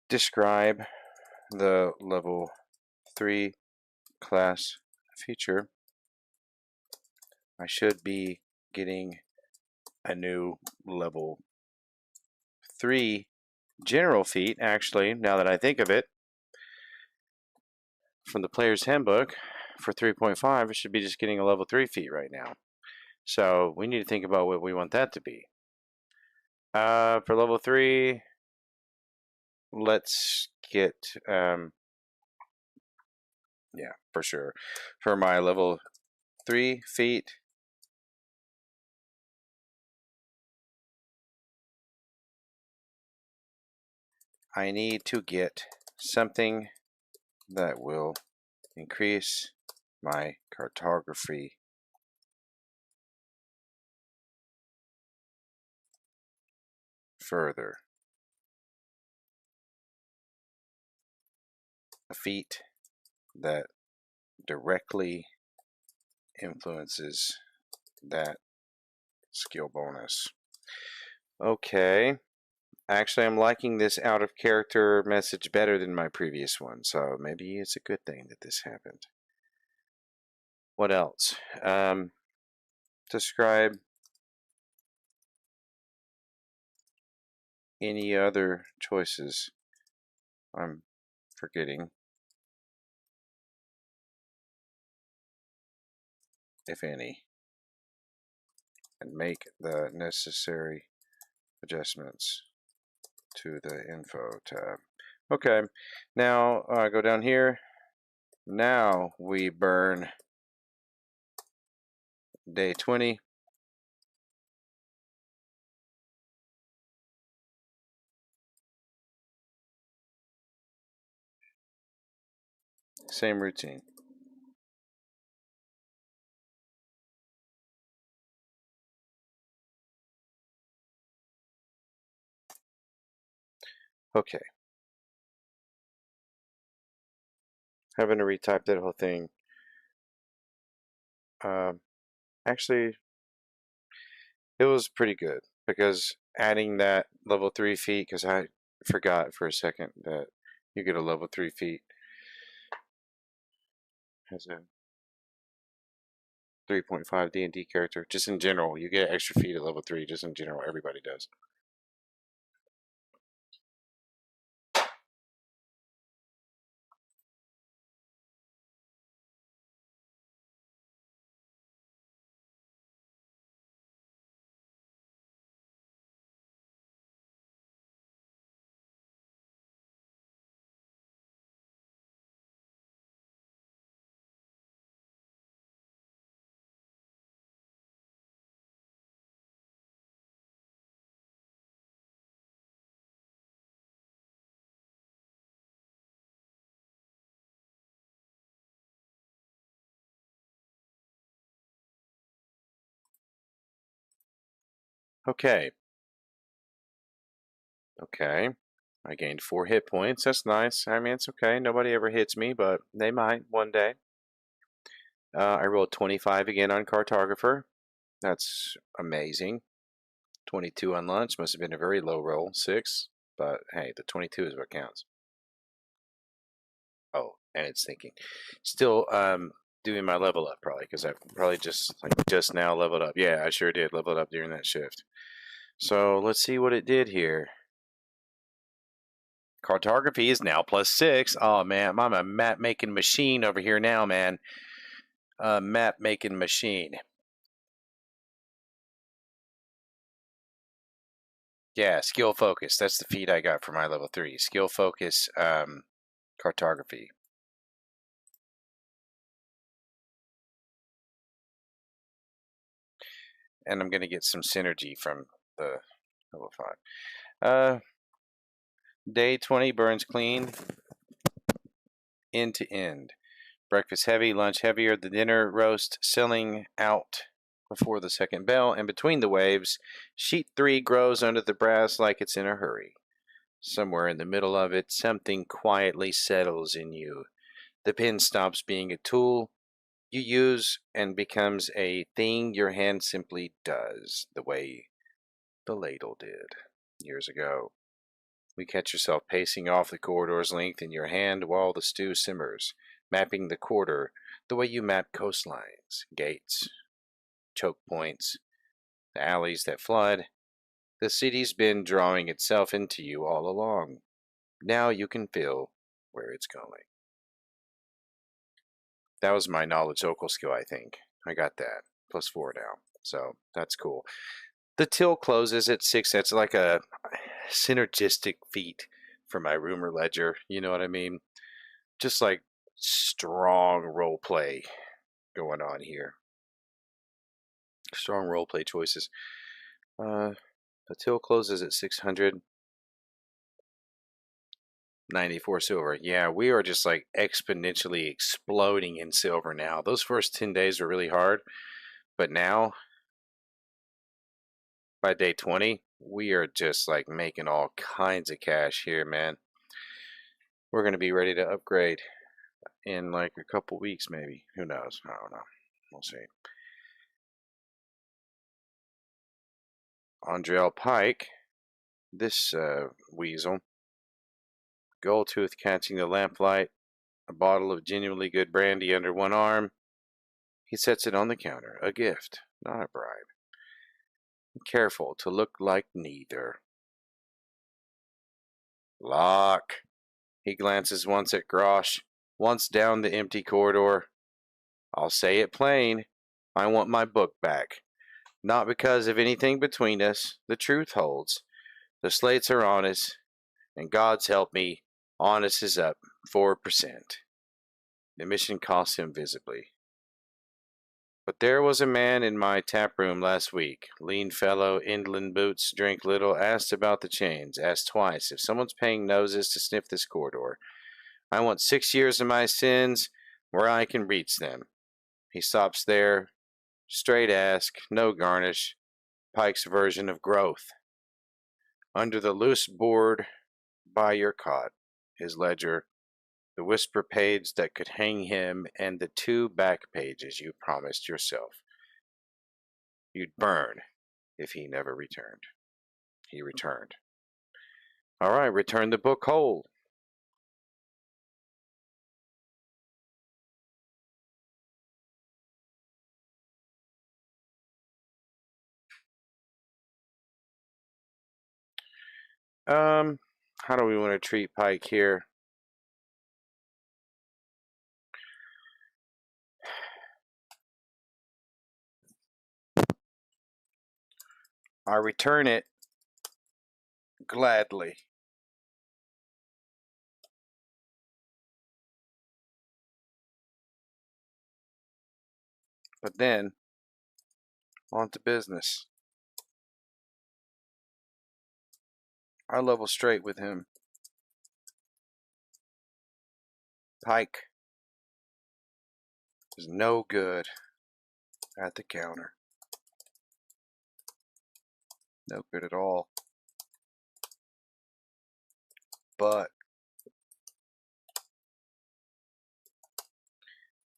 Describe the level 3 class feature. I should be getting a new level 3 general feat, actually, now that I think of it. From the player's handbook for 3.5, it should be just getting a level 3 feat right now. So we need to think about what we want that to be. For level 3, let's get, yeah, for sure. For my level 3 feat, I need to get something that will increase my cartography further. A feat that directly influences that skill bonus. Okay. Actually, I'm liking this out of character message better than my previous one, so maybe it's a good thing that this happened. What else? Describe any other choices I'm forgetting, if any, and make the necessary adjustments to the info tab. Okay, now go down here. Now we burn day 20. Same routine. Okay. Having to retype that whole thing. Actually, it was pretty good because adding that level 3 feat, because I forgot for a second that you get a level 3 feat as a 3.5 D&D character. Just in general, you get an extra feat at level 3. Just in general, everybody does. Okay. Okay. I gained 4 hit points. That's nice. I mean, it's okay. Nobody ever hits me, but they might one day. I rolled 25 again on cartographer. That's amazing. 22 on lunch. Must have been a very low roll. 6. But hey, the 22 is what counts. Oh, and it's thinking. Still doing my level up probably because I probably just now leveled up. Yeah, I sure did level up during that shift. So let's see what it did here. Cartography is now +6. Oh man, I'm a map making machine over here now, man. Map making machine. Yeah, skill focus. That's the feat I got for my level 3. Skill focus, cartography. And I'm gonna get some synergy from the level 5. Day 20 burns clean, end to end. Breakfast heavy, lunch heavier, the dinner roast selling out before the second bell, and between the waves, sheet 3 grows under the brass like it's in a hurry. Somewhere in the middle of it, something quietly settles in you. The pen stops being a tool you use and becomes a thing your hand simply does, the way the ladle did years ago. You catch yourself pacing off the corridor's length in your hand while the stew simmers, mapping the quarter the way you map coastlines, gates, choke points, the alleys that flood. The city's been drawing itself into you all along. Now you can feel where it's going. That was my knowledge local skill, I think. I got that. +4 now. So that's cool. The till closes at 6. That's like a synergistic feat for my rumor ledger. You know what I mean? Just like strong role play going on here. Strong role play choices. The till closes at 694 silver. Yeah, we are just like exponentially exploding in silver now. Those first 10 days were really hard, but now by day 20, we are just like making all kinds of cash here, man. We're going to be ready to upgrade in like a couple weeks, maybe. Who knows? I don't know. We'll see. Andrel Pike, this weasel, gold tooth catching the lamplight, a bottle of genuinely good brandy under one arm. He sets it on the counter, a gift, not a bribe. Careful to look like neither. Locke. He glances once at Grosh, once down the empty corridor. I'll say it plain. I want my book back. Not because of anything between us. The truth holds. The slates are honest, and God's help me, honest is up 4%. The mission costs him visibly. But there was a man in my tap room last week. Lean fellow, inland boots, drink little, asked about the chains, asked twice if someone's paying noses to sniff this corridor. I want 6 years of my sins where I can reach them. He stops there, straight ask, no garnish, Pike's version of growth. Under the loose board by your cot, his ledger, the whisper page that could hang him, and the 2 back pages you promised yourself you'd burn if he never returned. He returned. All right, return the book whole. How do we want to treat Pike here? I return it gladly. But then, on to business. I level straight with him. Pike is no good at the counter. No good at all. But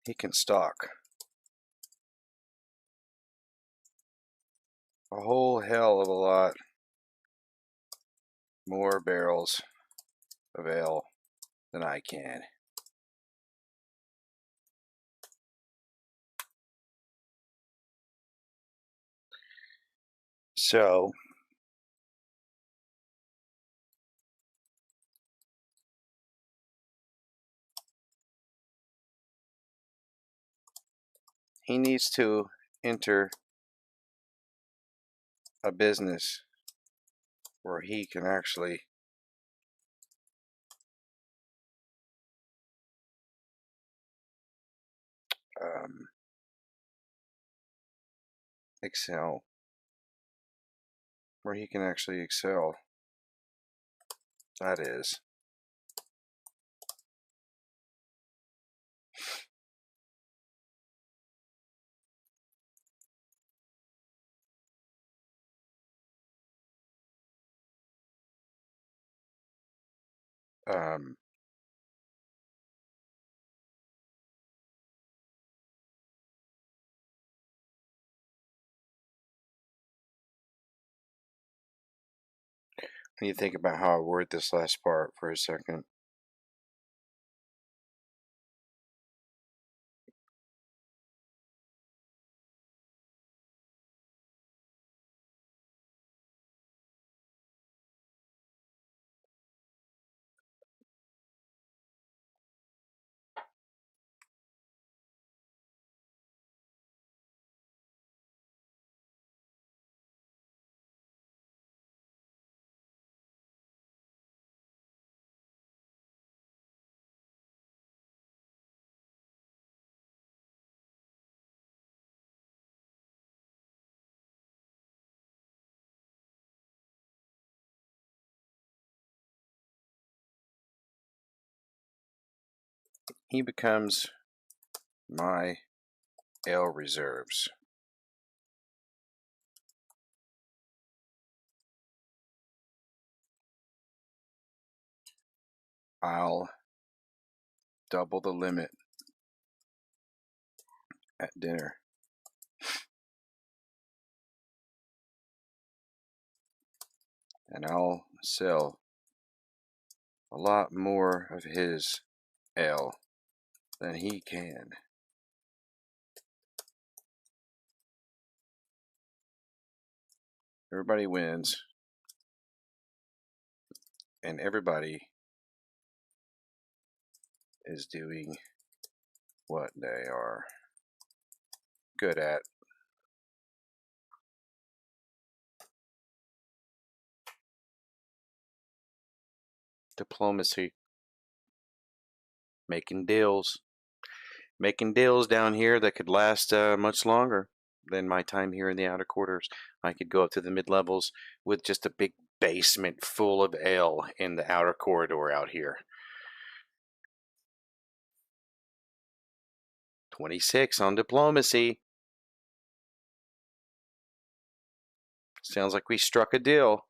he can stock a whole hell of a lot more barrels of ale than I can. So he needs to enter a business where he can actually excel. Where he can actually excel. That is. When you think about how I word this last part for a second. He becomes my ale reserves. I'll double the limit at dinner. And I'll sell a lot more of his ale than he can. Everybody wins. And everybody is doing what they are good at. Diplomacy. Making deals. Making deals down here that could last much longer than my time here in the outer quarters. I could go up to the mid-levels with just a big basement full of ale in the outer corridor out here. 26 on diplomacy. Sounds like we struck a deal.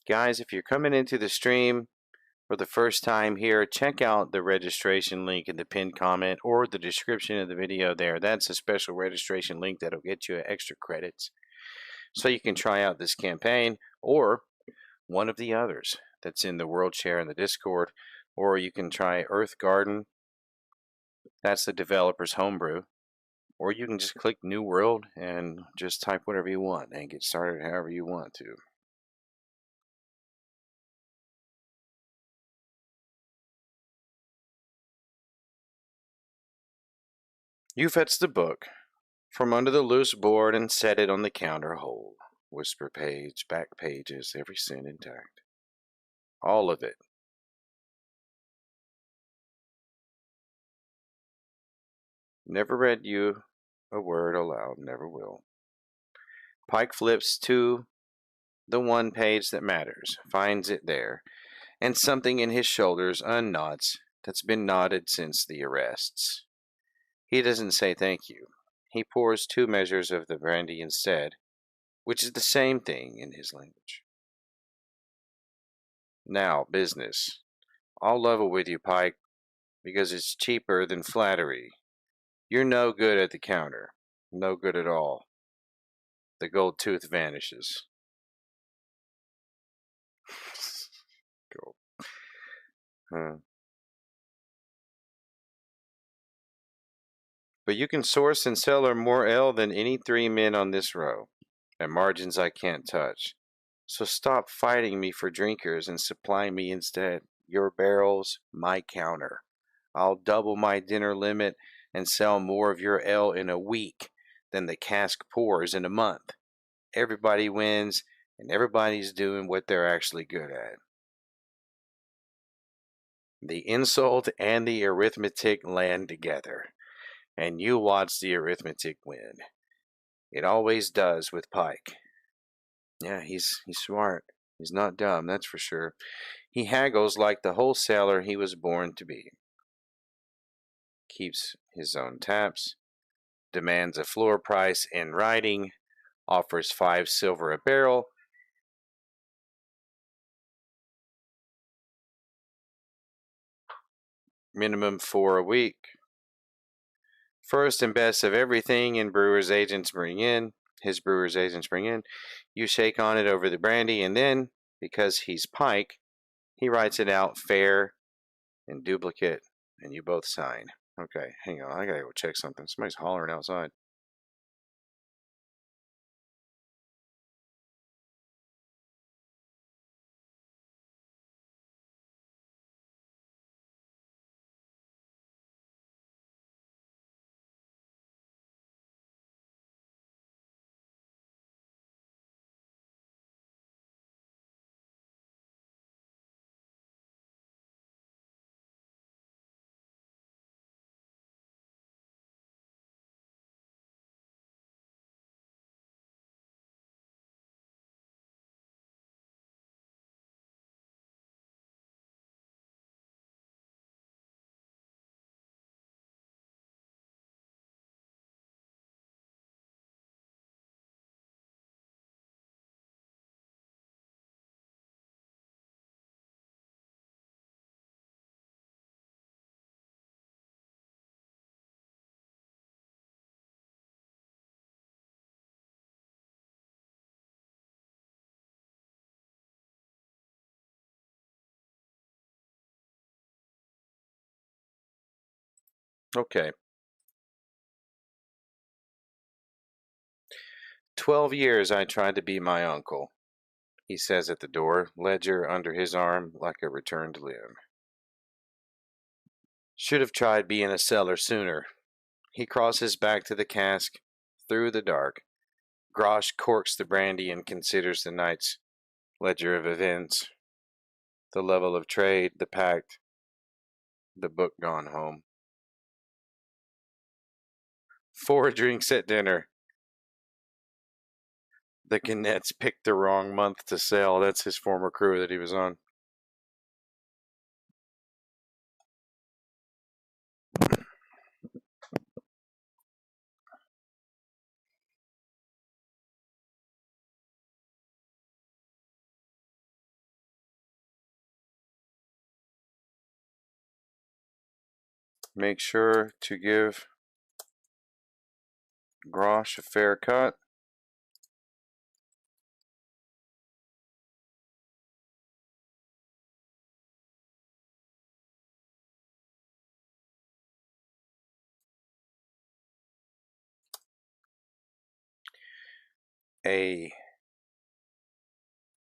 Guys, if you're coming into the stream for the first time here, check out the registration link in the pinned comment or the description of the video there. That's a special registration link that'll get you extra credits. So you can try out this campaign or one of the others that's in the world share in the Discord, or you can try Earth Garden. That's the developer's homebrew. Or you can just click New World and just type whatever you want and get started however you want to. You fetch the book from under the loose board and set it on the counter whole. Whisper page, back pages, every cent intact. All of it. Never read you a word aloud, never will. Pike flips to the one page that matters, finds it there, and something in his shoulders unknots that's been knotted since the arrests. He doesn't say thank you. He pours 2 measures of the brandy instead, which is the same thing in his language. Now, business. I'll level with you, Pike, because it's cheaper than flattery. You're no good at the counter. No good at all. The gold tooth vanishes. Cool. But you can source and sell her more ale than any 3 men on this row, at margins I can't touch. So stop fighting me for drinkers and supply me instead your barrels, my counter. I'll double my dinner limit and sell more of your ale in a week than the cask pours in a month. Everybody wins, and everybody's doing what they're actually good at. The insult and the arithmetic land together, and you watch the arithmetic win. It always does with Pike. Yeah, he's smart. He's not dumb, that's for sure. He haggles like the wholesaler he was born to be. Keeps his own taps, demands a floor price in writing, offers 5 silver a barrel. Minimum 4 a week. First and best of everything his brewer's agents bring in. You shake on it over the brandy, and then, because he's Pike, he writes it out fair and duplicate, and you both sign. Okay, hang on, I gotta go check something. Somebody's hollering outside. Okay. 12 years I tried to be my uncle, he says at the door, ledger under his arm like a returned limb. Should have tried being a seller sooner. He crosses back to the cask, through the dark. Grosh corks the brandy and considers the night's ledger of events. The level of trade, the pact, the book gone home. 4 drinks at dinner. The Gannettes picked the wrong month to sell. That's his former crew that he was on. Make sure to give Grosh a fair cut. A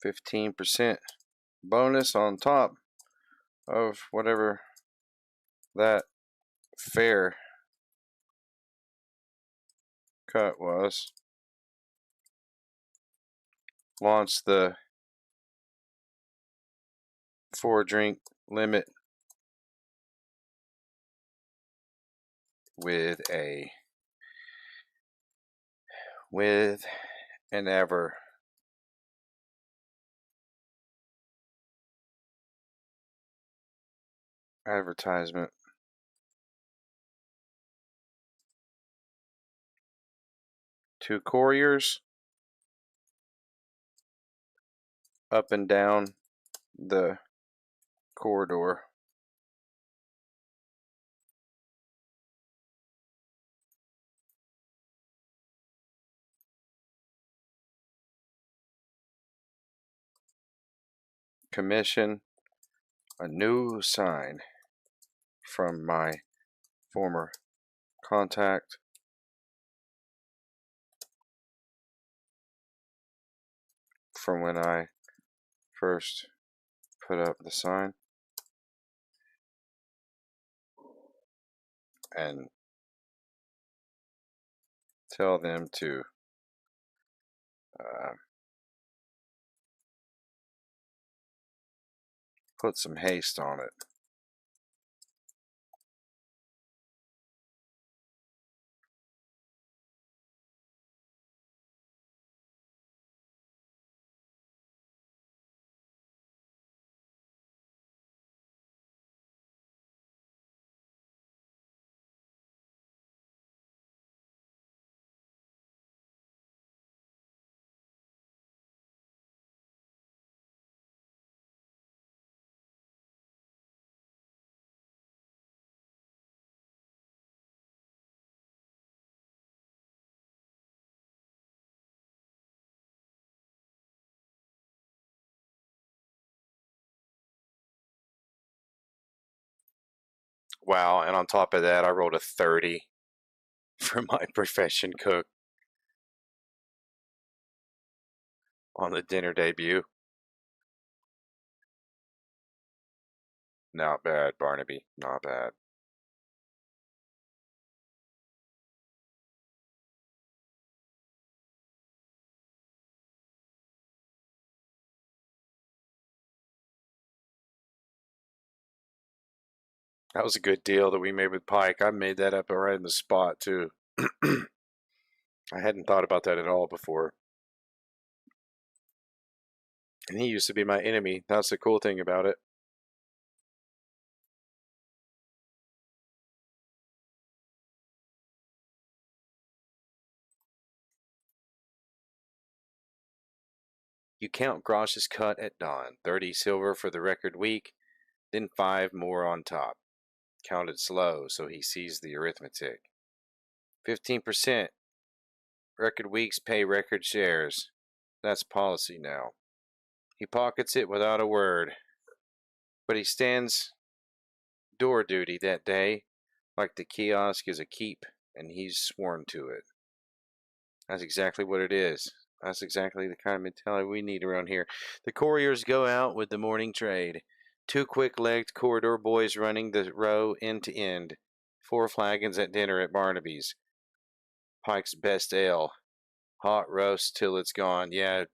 15% bonus on top of whatever that fair cut was. Launch the 4 drink limit with an ever Advertisement. Two couriers up and down the corridor. Commission a new sign from my former contact. From when I first put up the sign. And tell them to put some haste on it. Wow, and on top of that, I rolled a 30 for my profession cook on the dinner debut. Not bad, Barnaby. Not bad. That was a good deal that we made with Pike. I made that up right in the spot, too. I hadn't thought about that at all before. And he used to be my enemy. That's the cool thing about it. You count Grosh's cut at dawn. 30 silver for the record week, then 5 more on top. Counted slow so he sees the arithmetic. 15%. Record weeks pay record shares. That's policy now. He pockets it without a word. But he stands door duty that day like the kiosk is a keep and he's sworn to it. That's exactly what it is. That's exactly the kind of mentality we need around here. The couriers go out with the morning trade. 2 quick-legged corridor boys running the row end to end. 4 flagons at dinner at Barnaby's. Pike's best ale. Hot roast till it's gone. Yeah,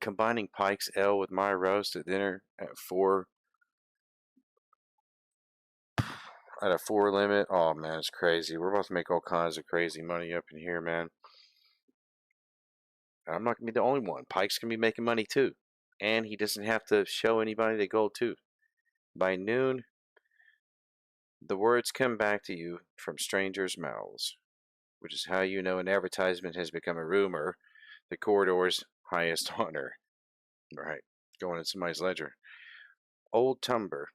combining Pike's ale with my roast at dinner at 4 at a 4 limit. Oh man, it's crazy. We're about to make all kinds of crazy money up in here, man. I'm not gonna be the only one. Pike's gonna be making money too, and he doesn't have to show anybody the gold too. By noon, the words come back to you from strangers' mouths, which is how you know an advertisement has become a rumor. The corridor's highest honor. Right, going in somebody's ledger. Old Tumber.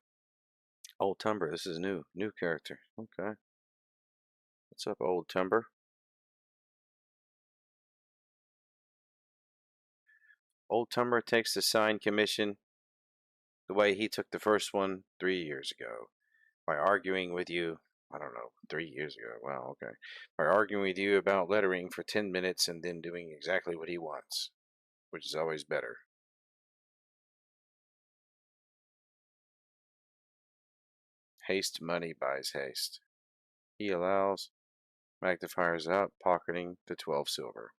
Old Tumber. This is new character. Okay. What's up, Old Tumber? Old Tumber takes the sign commission the way he took the first one 3 years ago. By arguing with you, I don't know, 3 years ago. Wow, okay. By arguing with you about lettering for 10 minutes and then doing exactly what he wants, which is always better. Haste money buys haste. He allows, magnifiers up, pocketing the 12 silver.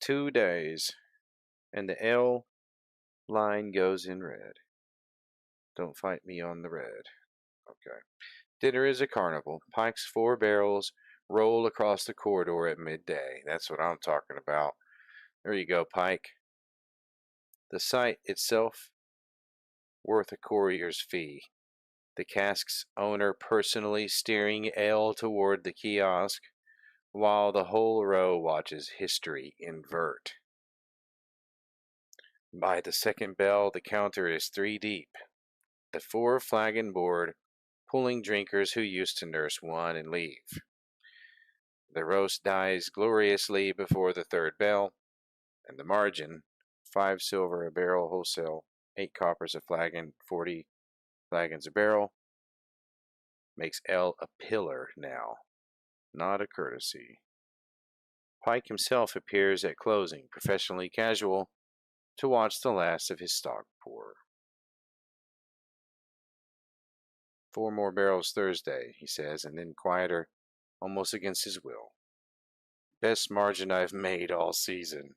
2 days, and the L line goes in red. Don't fight me on the red. Okay. Dinner is a carnival. Pike's 4 barrels roll across the corridor at midday. That's what I'm talking about. There you go, Pike. The sight itself worth a courier's fee. the cask's owner personally steering ale toward the kiosk, while the whole row watches history invert. By the second bell, the counter is 3 deep, the 4 flagon board, pulling drinkers who used to nurse one and leave. The roast dies gloriously before the 3rd bell, and the margin, 5 silver a barrel wholesale, 8 coppers a flagon, 40 flagons a barrel, makes ale a pillar now, not a courtesy. Pike himself appears at closing, professionally casual, to watch the last of his stock pour. 4 more barrels Thursday, he says, and then quieter, almost against his will. Best margin I've made all season,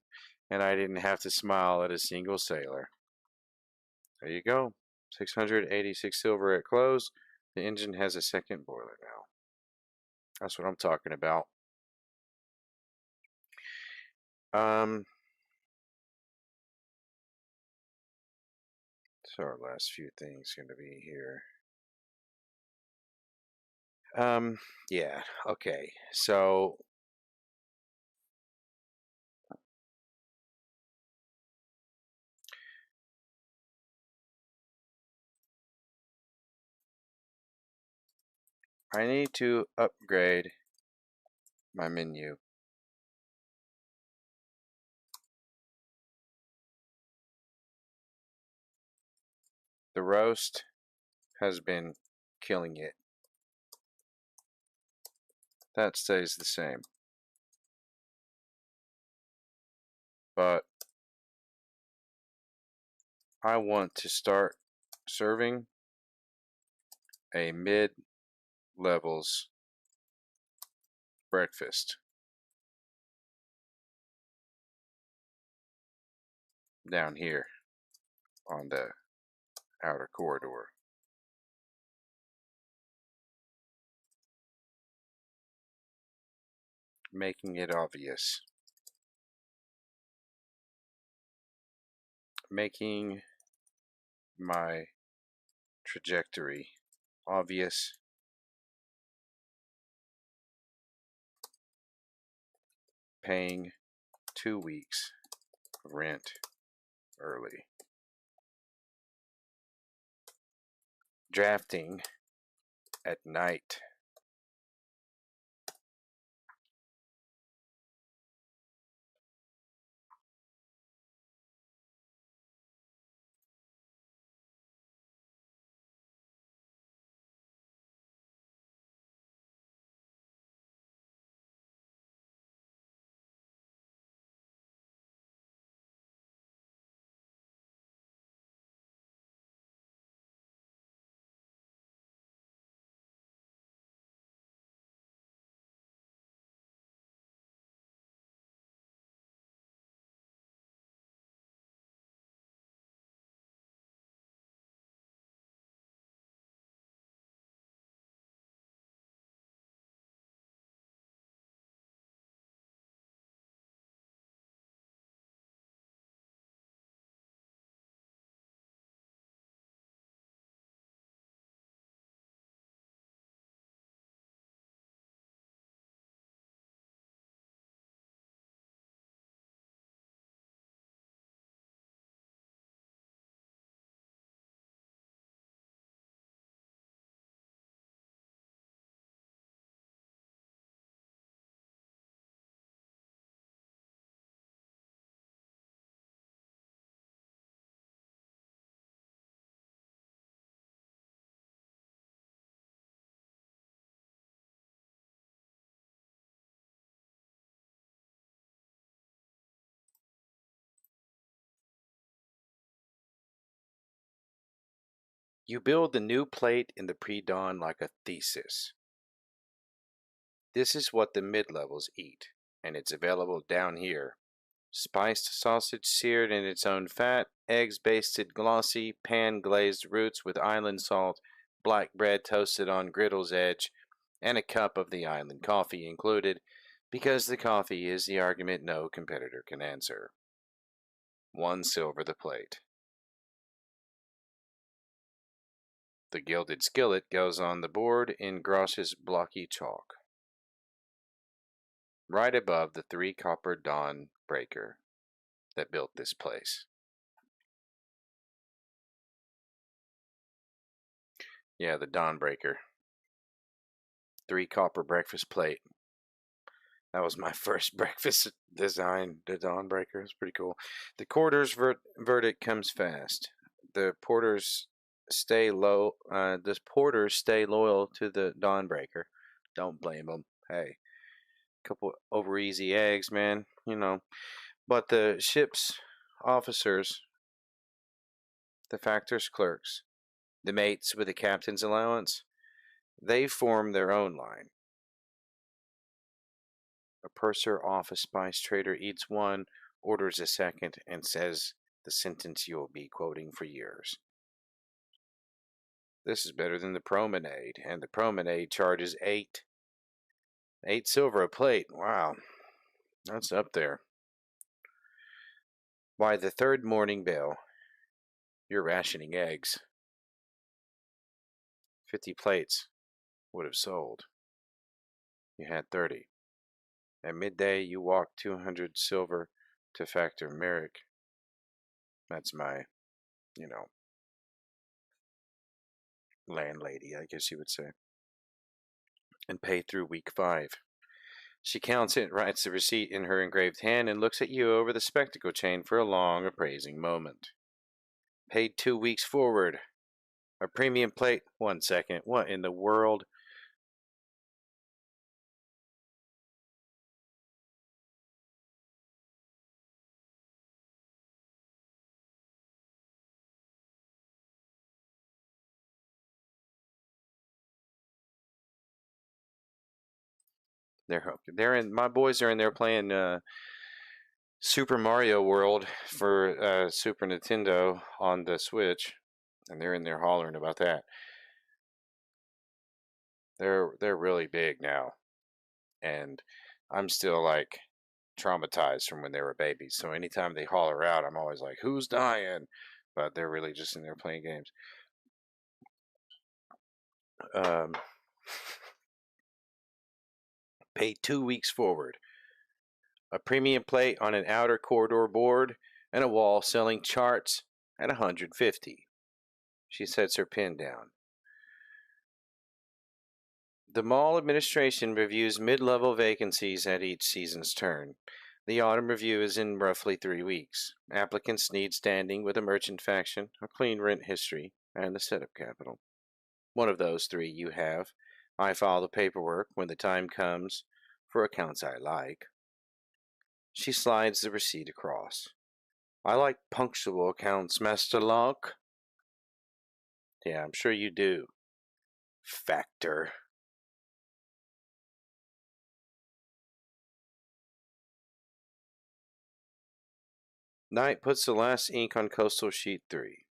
and I didn't have to smile at a single sailor. There you go. 686 silver at close. The engine has a 2nd boiler now. That's what I'm talking about. So our last few things going to be here. Yeah, okay. So I need to upgrade my menu. The roast has been killing it. That stays the same. But I want to start serving a mid-levels breakfast down here on the outer corridor. Making it obvious. Making my trajectory obvious. Paying 2 weeks of rent early. Drafting at night. You build the new plate in the pre-dawn like a thesis. This is what the mid-levels eat, and it's available down here. Spiced sausage seared in its own fat, eggs basted glossy, pan-glazed roots with island salt, black bread toasted on griddle's edge, and a cup of the island coffee included, because the coffee is the argument no competitor can answer. 1 silver the plate. The gilded skillet goes on the board in Grosh's blocky chalk, right above the 3 copper dawn breaker that built this place. Yeah, the dawn breaker. 3 copper breakfast plate. That was my first breakfast design, the Dawnbreaker. It's pretty cool. The quarter's verdict comes fast. The porters stay low. The porters stay loyal to the Dawnbreaker. Don't blame them. Hey, couple over easy eggs, man. You know. But the ship's officers, the factor's clerks, the mates with the captain's allowance, they form their own line. A purser off a spice trader eats one, orders a second, and says the sentence you'll be quoting for years. This is better than the promenade, and the promenade charges 8 silver a plate. Wow, that's up there. By the 3rd morning bell, you're rationing eggs. 50 plates would have sold. You had 30. At midday, you walk 200 silver to Factor Merrick. That's my, landlady, I guess you would say. And pay through week 5. She counts it, writes the receipt in her engraved hand, and looks at you over the spectacle chain for a long, appraising moment. Paid 2 weeks forward. A premium plate. 1 second. What in the world? My boys are in there playing Super Mario World for Super Nintendo on the Switch, and they're in there hollering about that. They're really big now, and I'm still like traumatized from when they were babies. So anytime they holler out, I'm always like, "Who's dying?" But they're really just in there playing games. Paid 2 weeks forward. A premium plate on an outer corridor board and a wall selling charts at 150. She sets her pen down. The mall administration reviews mid-level vacancies at each season's turn. The autumn review is in roughly 3 weeks. Applicants need standing with a merchant faction, a clean rent history, and a setup capital. One of those 3 you have. I file the paperwork when the time comes for accounts I like. She slides the receipt across. I like punctual accounts, Master Locke. Yeah, I'm sure you do. Factor. Knight puts the last ink on coastal sheet 3.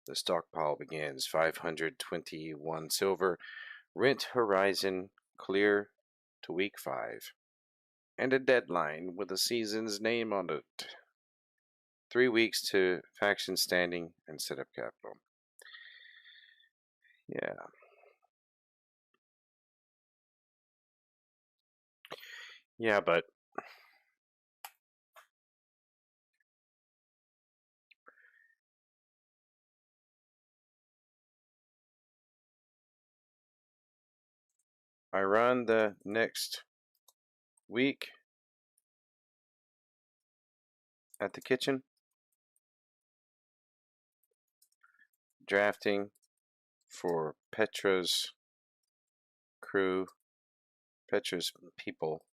The stockpile begins. 521 silver. Rent horizon clear to week 5. And a deadline with the season's name on it. 3 weeks to faction standing and setup capital. Yeah. Yeah, but I run the next week at the kitchen, drafting for Petra's crew, Petra's people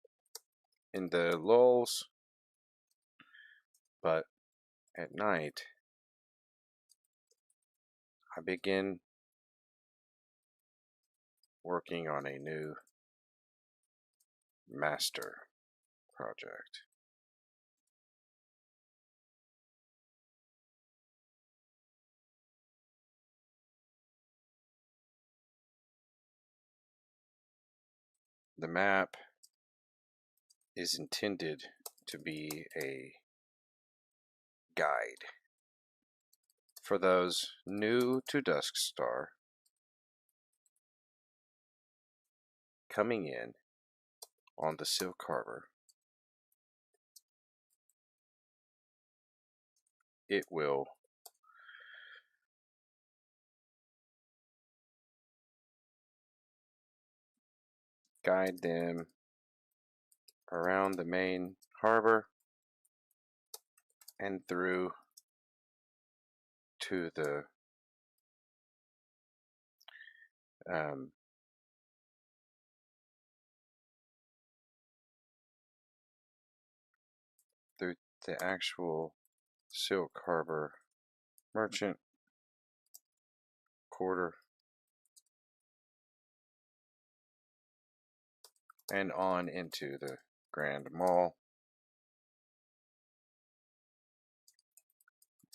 in the lulls, but at night I begin working on a new master project. The map is intended to be a guide for those new to Dusk Star coming in on the silk harbor, it will guide them around the main harbor and through to the through the actual silk harbor merchant quarter and on into the Grand Mall,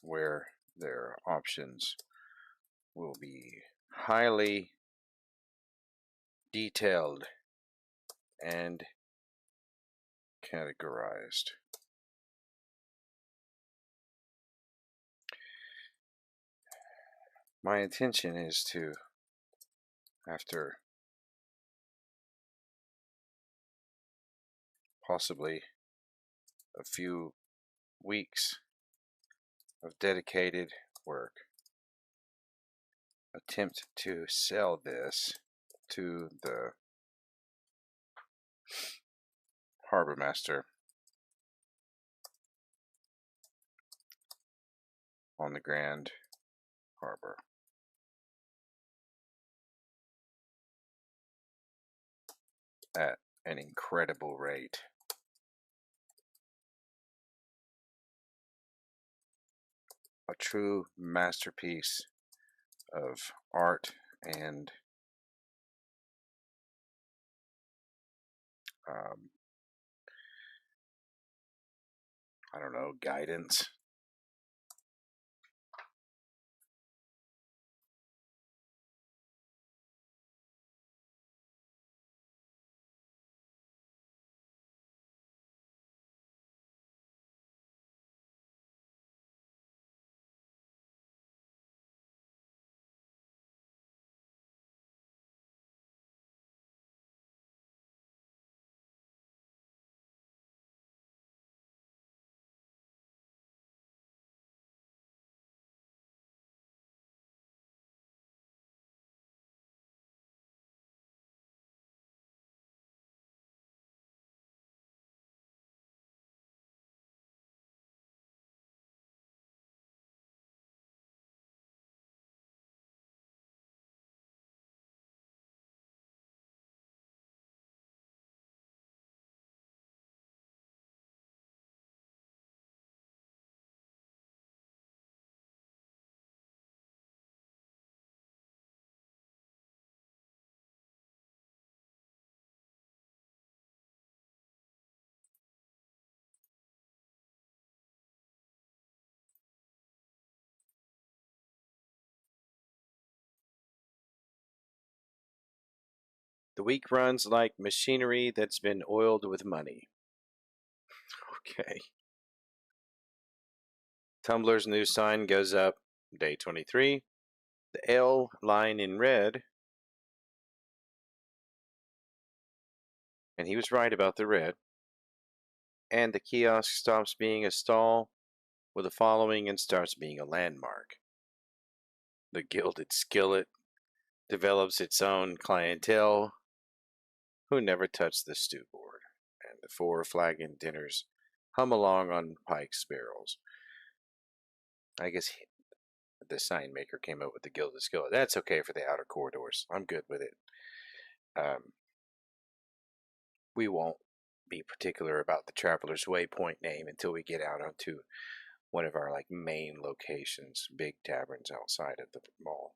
where their options will be highly detailed and categorized. My intention is to, after possibly a few weeks of dedicated work, attempt to sell this to the harbor master on the Grand Harbor at an incredible rate. A true masterpiece of art and I don't know, guidance. The week runs like machinery that's been oiled with money. Okay. Tumblr's new sign goes up day 23. The L line in red, and he was right about the red, and the kiosk stops being a stall with a following and starts being a landmark. The Gilded Skillet develops its own clientele who never touch the stew board, and the 4 flagon dinners hum along on Pike's barrels. I guess the sign maker came up with the Gilded Skillet. That's okay for the outer corridors. I'm good with it. We won't be particular about the Traveler's Waypoint name until we get out onto one of our main locations, big taverns outside of the mall.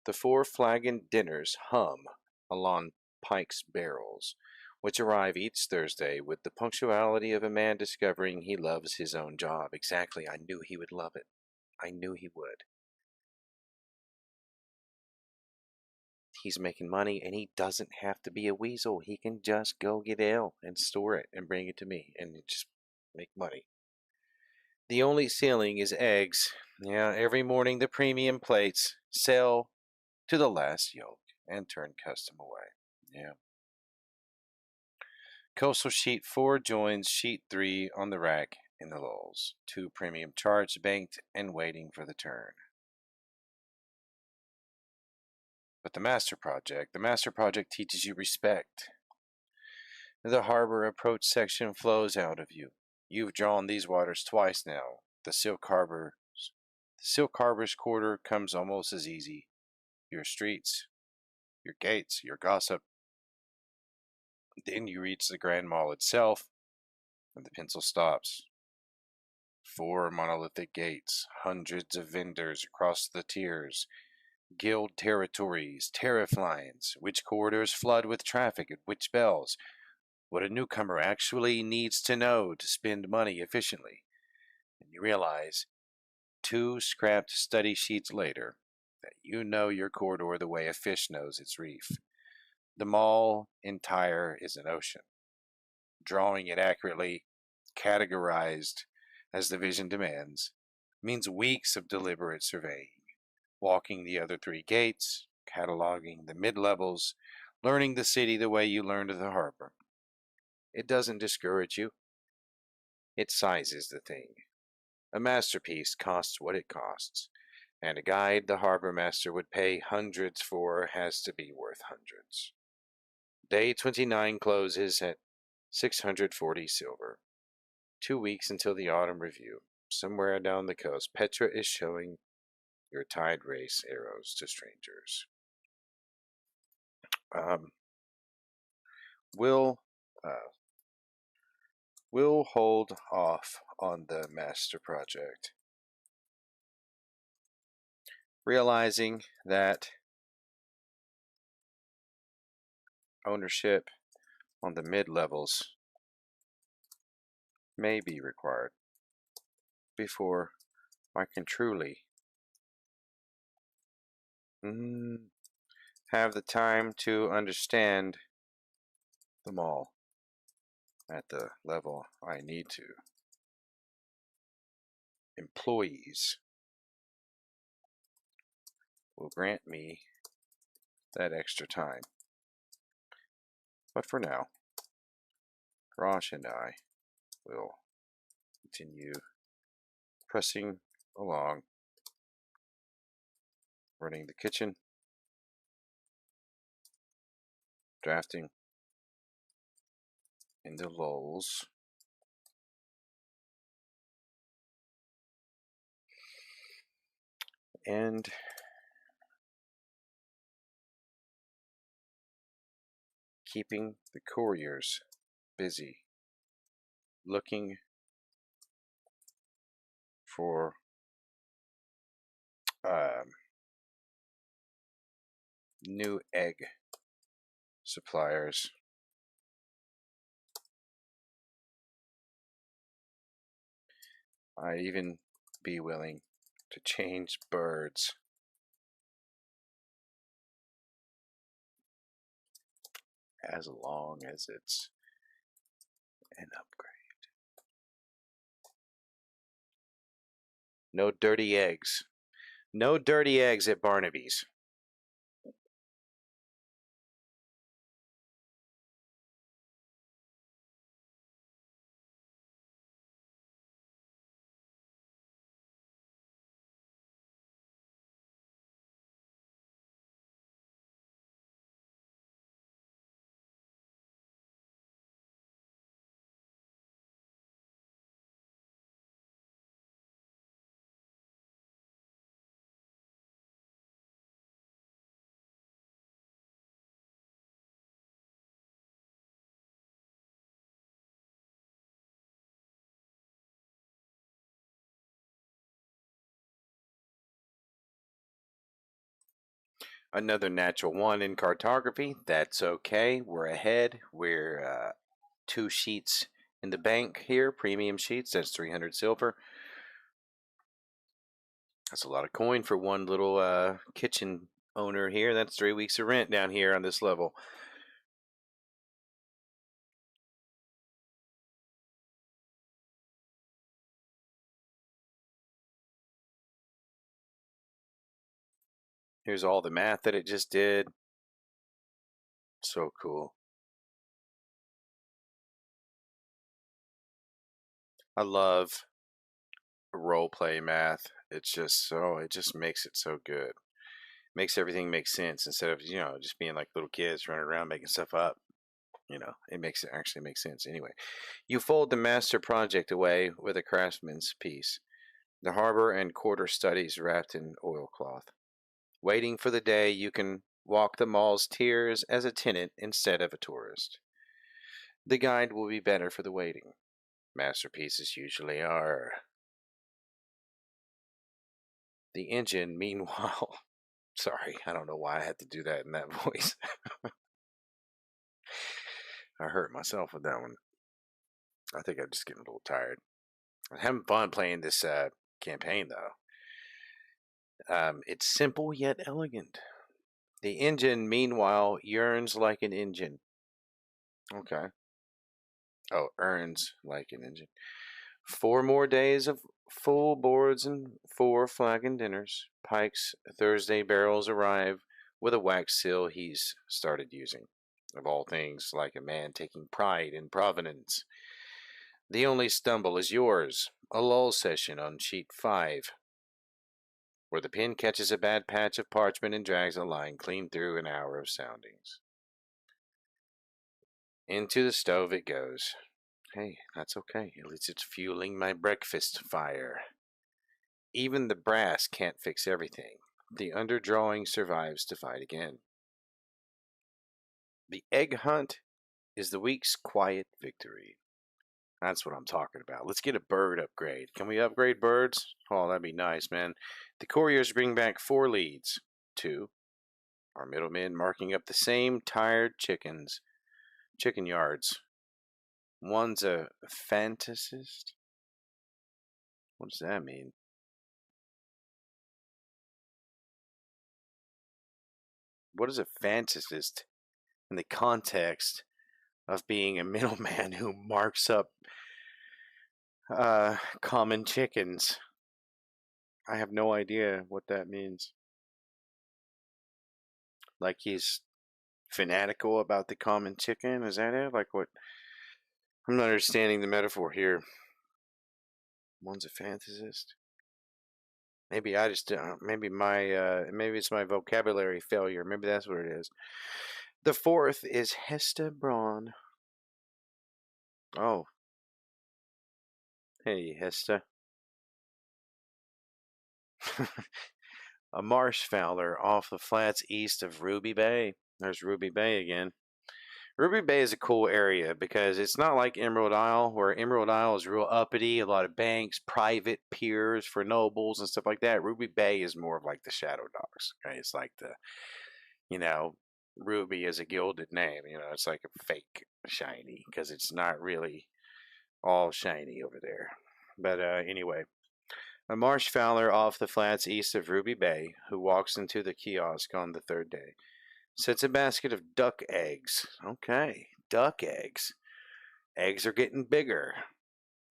The 4 flagon dinners hum along Pike's barrels, which arrive each Thursday with the punctuality of a man discovering he loves his own job. Exactly, I knew he would love it. I knew he would. He's making money, and he doesn't have to be a weasel. He can just go get ale and store it and bring it to me and just make money. The only ceiling is eggs. Yeah, every morning the premium plates sell to the last yoke and turn custom away. Yeah. Coastal Sheet 4 joins Sheet 3 on the rack in the lulls. 2 premium charts banked and waiting for the turn. But the Master Project teaches you respect. The harbor approach section flows out of you. You've drawn these waters twice now. The Silk Harbor's quarter comes almost as easy. Your streets, your gates, your gossip. Then you reach the Grand Mall itself, and the pencil stops. 4 monolithic gates, hundreds of vendors across the tiers, guild territories, tariff lines, which corridors flood with traffic at which bells, what a newcomer actually needs to know to spend money efficiently. And you realize, 2 scrapped study sheets later, that you know your corridor the way a fish knows its reef. The mall entire is an ocean. Drawing it accurately, categorized as the vision demands, means weeks of deliberate surveying, walking the other 3 gates, cataloging the mid-levels, learning the city the way you learned the harbor. It doesn't discourage you. It sizes the thing. A masterpiece costs what it costs, and a guide the harbor master would pay hundreds for has to be worth hundreds. Day 29 closes at 640 silver. 2 weeks until the autumn review. Somewhere down the coast, Petra is showing your tide race arrows to strangers. We'll hold off on the Master Project, realizing that ownership on the mid-levels may be required before I can truly have the time to understand them all at the level I need to. Employees will grant me that extra time. But for now, Rosh and I will continue pressing along, running the kitchen, drafting in the lulls, and keeping the couriers busy, looking for new egg suppliers. I'd even be willing to change birds as long as it's an upgrade. No dirty eggs. No dirty eggs at Barnaby's. Another natural 1 in cartography. That's okay. We're ahead. We're 2 sheets in the bank here. Premium sheets. That's 300 silver. That's a lot of coin for one little kitchen owner here. That's 3 weeks of rent down here on this level. Here's all the math that it just did. So cool. I love role play math. It's just so, it just makes it so good. Makes everything make sense instead of, just being like little kids running around making stuff up. It makes it actually make sense. Anyway, you fold the master project away with a craftsman's piece. The harbor and quarter studies wrapped in oilcloth, waiting for the day you can walk the mall's tiers as a tenant instead of a tourist. The guide will be better for the waiting. Masterpieces usually are. The engine, meanwhile. Sorry, I don't know why I had to do that in that voice. I hurt myself with that one. I think I'm just getting a little tired. I'm having fun playing this campaign, though. It's simple yet elegant. The engine, meanwhile, yearns like an engine. Okay. Oh, earns like an engine. 4 more days of full boards and 4 flagon dinners. Pike's Thursday barrels arrive with a wax seal he's started using. Of all things, like a man taking pride in provenance. The only stumble is yours, a lull session on sheet 5, where the pen catches a bad patch of parchment and drags a line clean through an hour of soundings. Into the stove it goes. Hey, that's okay. At least it's fueling my breakfast fire. Even the brass can't fix everything. The underdrawing survives to fight again. The egg hunt is the week's quiet victory. That's what I'm talking about. Let's get a bird upgrade. Can we upgrade birds? Oh, that'd be nice, man. The couriers bring back 4 leads. 2 are middlemen marking up the same tired chicken yards. One's a fantasist. What does that mean? What is a fantasist in the context of being a middleman who marks up common chickens? I have no idea what that means. Like he's fanatical about the common chicken? Is that it? Like what? I'm not understanding the metaphor here. One's a fantasist. Maybe I just maybe maybe it's my vocabulary failure. Maybe that's what it is. The 4th is Hesta Braun. Oh, hey Hesta. A marsh fowler off the flats east of Ruby Bay. There's Ruby Bay again. Ruby Bay is a cool area because it's not like Emerald Isle, where Emerald Isle is real uppity, a lot of banks, private piers for nobles and stuff like that. Ruby Bay is more of like the Shadow Dogs. Okay? It's like the, Ruby is a gilded name. It's like a fake shiny because it's not really all shiny over there. But anyway, a marsh fowler off the flats east of Ruby Bay who walks into the kiosk on the 3rd day sets a basket of duck eggs. Okay, duck eggs. Eggs are getting bigger.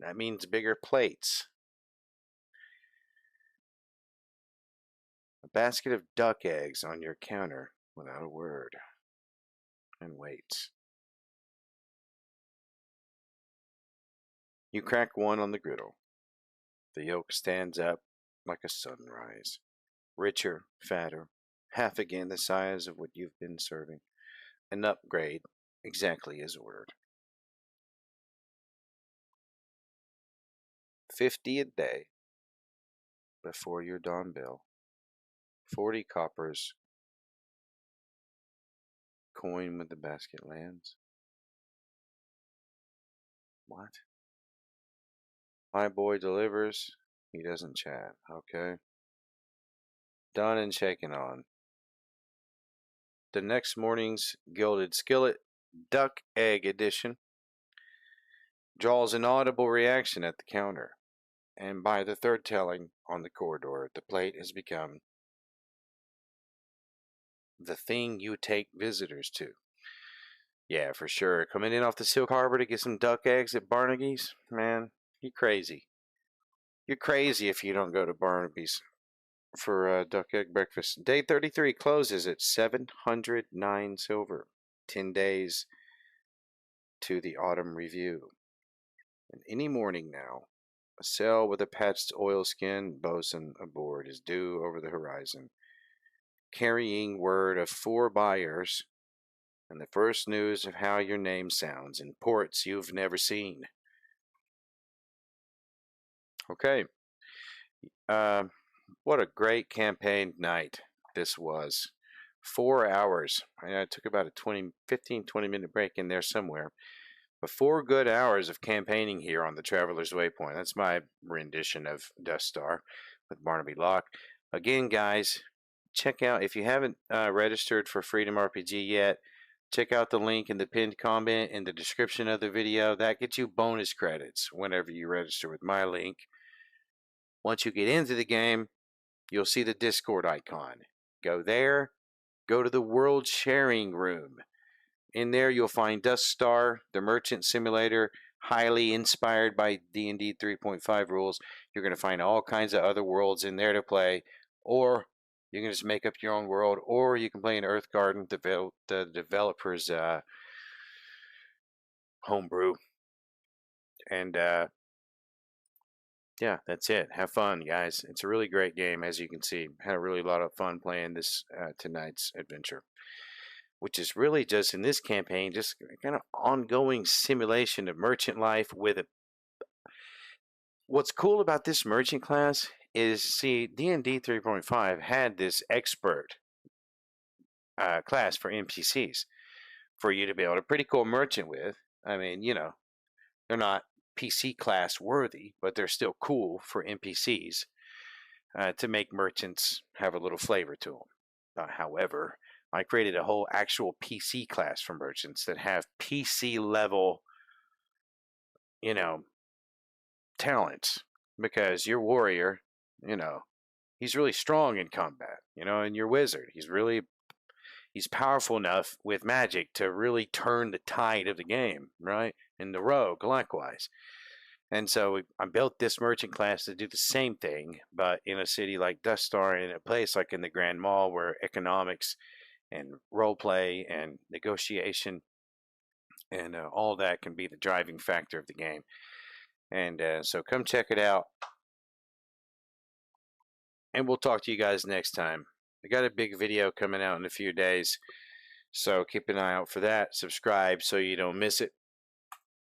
That means bigger plates. A basket of duck eggs on your counter without a word. And waits. You crack one on the griddle. The yolk stands up like a sunrise. Richer, fatter, half again the size of what you've been serving. An upgrade, exactly as ordered. 50 a day before your dawn bill. 40 coppers. Coin with the basket lands. What? My boy delivers. He doesn't chat. Okay. Done and shaken on. The next morning's Gilded Skillet Duck Egg Edition draws an audible reaction at the counter, and by the 3rd telling on the corridor, the plate has become the thing you take visitors to. Yeah, for sure. Coming in off the Silk Harbor to get some duck eggs at Barnaby's? Man, you crazy. You're crazy if you don't go to Barnaby's. for duck egg breakfast. Day 33 closes at 709 silver. 10 days to the autumn review. And any morning now, a sail with a patched oilskin bosun aboard is due over the horizon, carrying word of 4 buyers and the first news of how your name sounds in ports you've never seen. Okay. What a great campaign night this was. 4 hours. I took about a 15-20 minute break in there somewhere. But 4 good hours of campaigning here on the Traveler's Waypoint. That's my rendition of Dusk Star with Barnaby Locke. Again, guys, check out, if you haven't registered for Freedom RPG yet, check out the link in the pinned comment in the description of the video. That gets you bonus credits whenever you register with my link. Once you get into the game, you'll see the Discord icon. Go there, go to the World Sharing Room. In there, you'll find Dusk Star, the Merchant Simulator, highly inspired by D&D 3.5 rules. You're going to find all kinds of other worlds in there to play, or you can just make up your own world, or you can play in Earth Garden, the developer's homebrew. And yeah, that's it. Have fun, guys. It's a really great game, as you can see. Had a really lot of fun playing this tonight's adventure, which is really just in this campaign, just kind of ongoing simulation of merchant life with a. What's cool about this merchant class is, see, D&D 3.5 had this expert class for NPCs for you to be able to pretty cool merchant with. I mean, you know, they're not PC class worthy, but they're still cool for NPCs to make merchants have a little flavor to them. However, I created a whole actual PC class for merchants that have PC level, you know, talents, because your warrior, you know, he's really strong in combat, you know, and your wizard, he's powerful enough with magic to really turn the tide of the game, right? And the rogue likewise. And so I built this merchant class to do the same thing, but in a city like Dusk Star, in a place like in the Grand Mall, where economics and role play and negotiation and all that can be the driving factor of the game. And so come check it out, and we'll talk to you guys next time. I got a big video coming out in a few days, so keep an eye out for that. Subscribe so you don't miss it.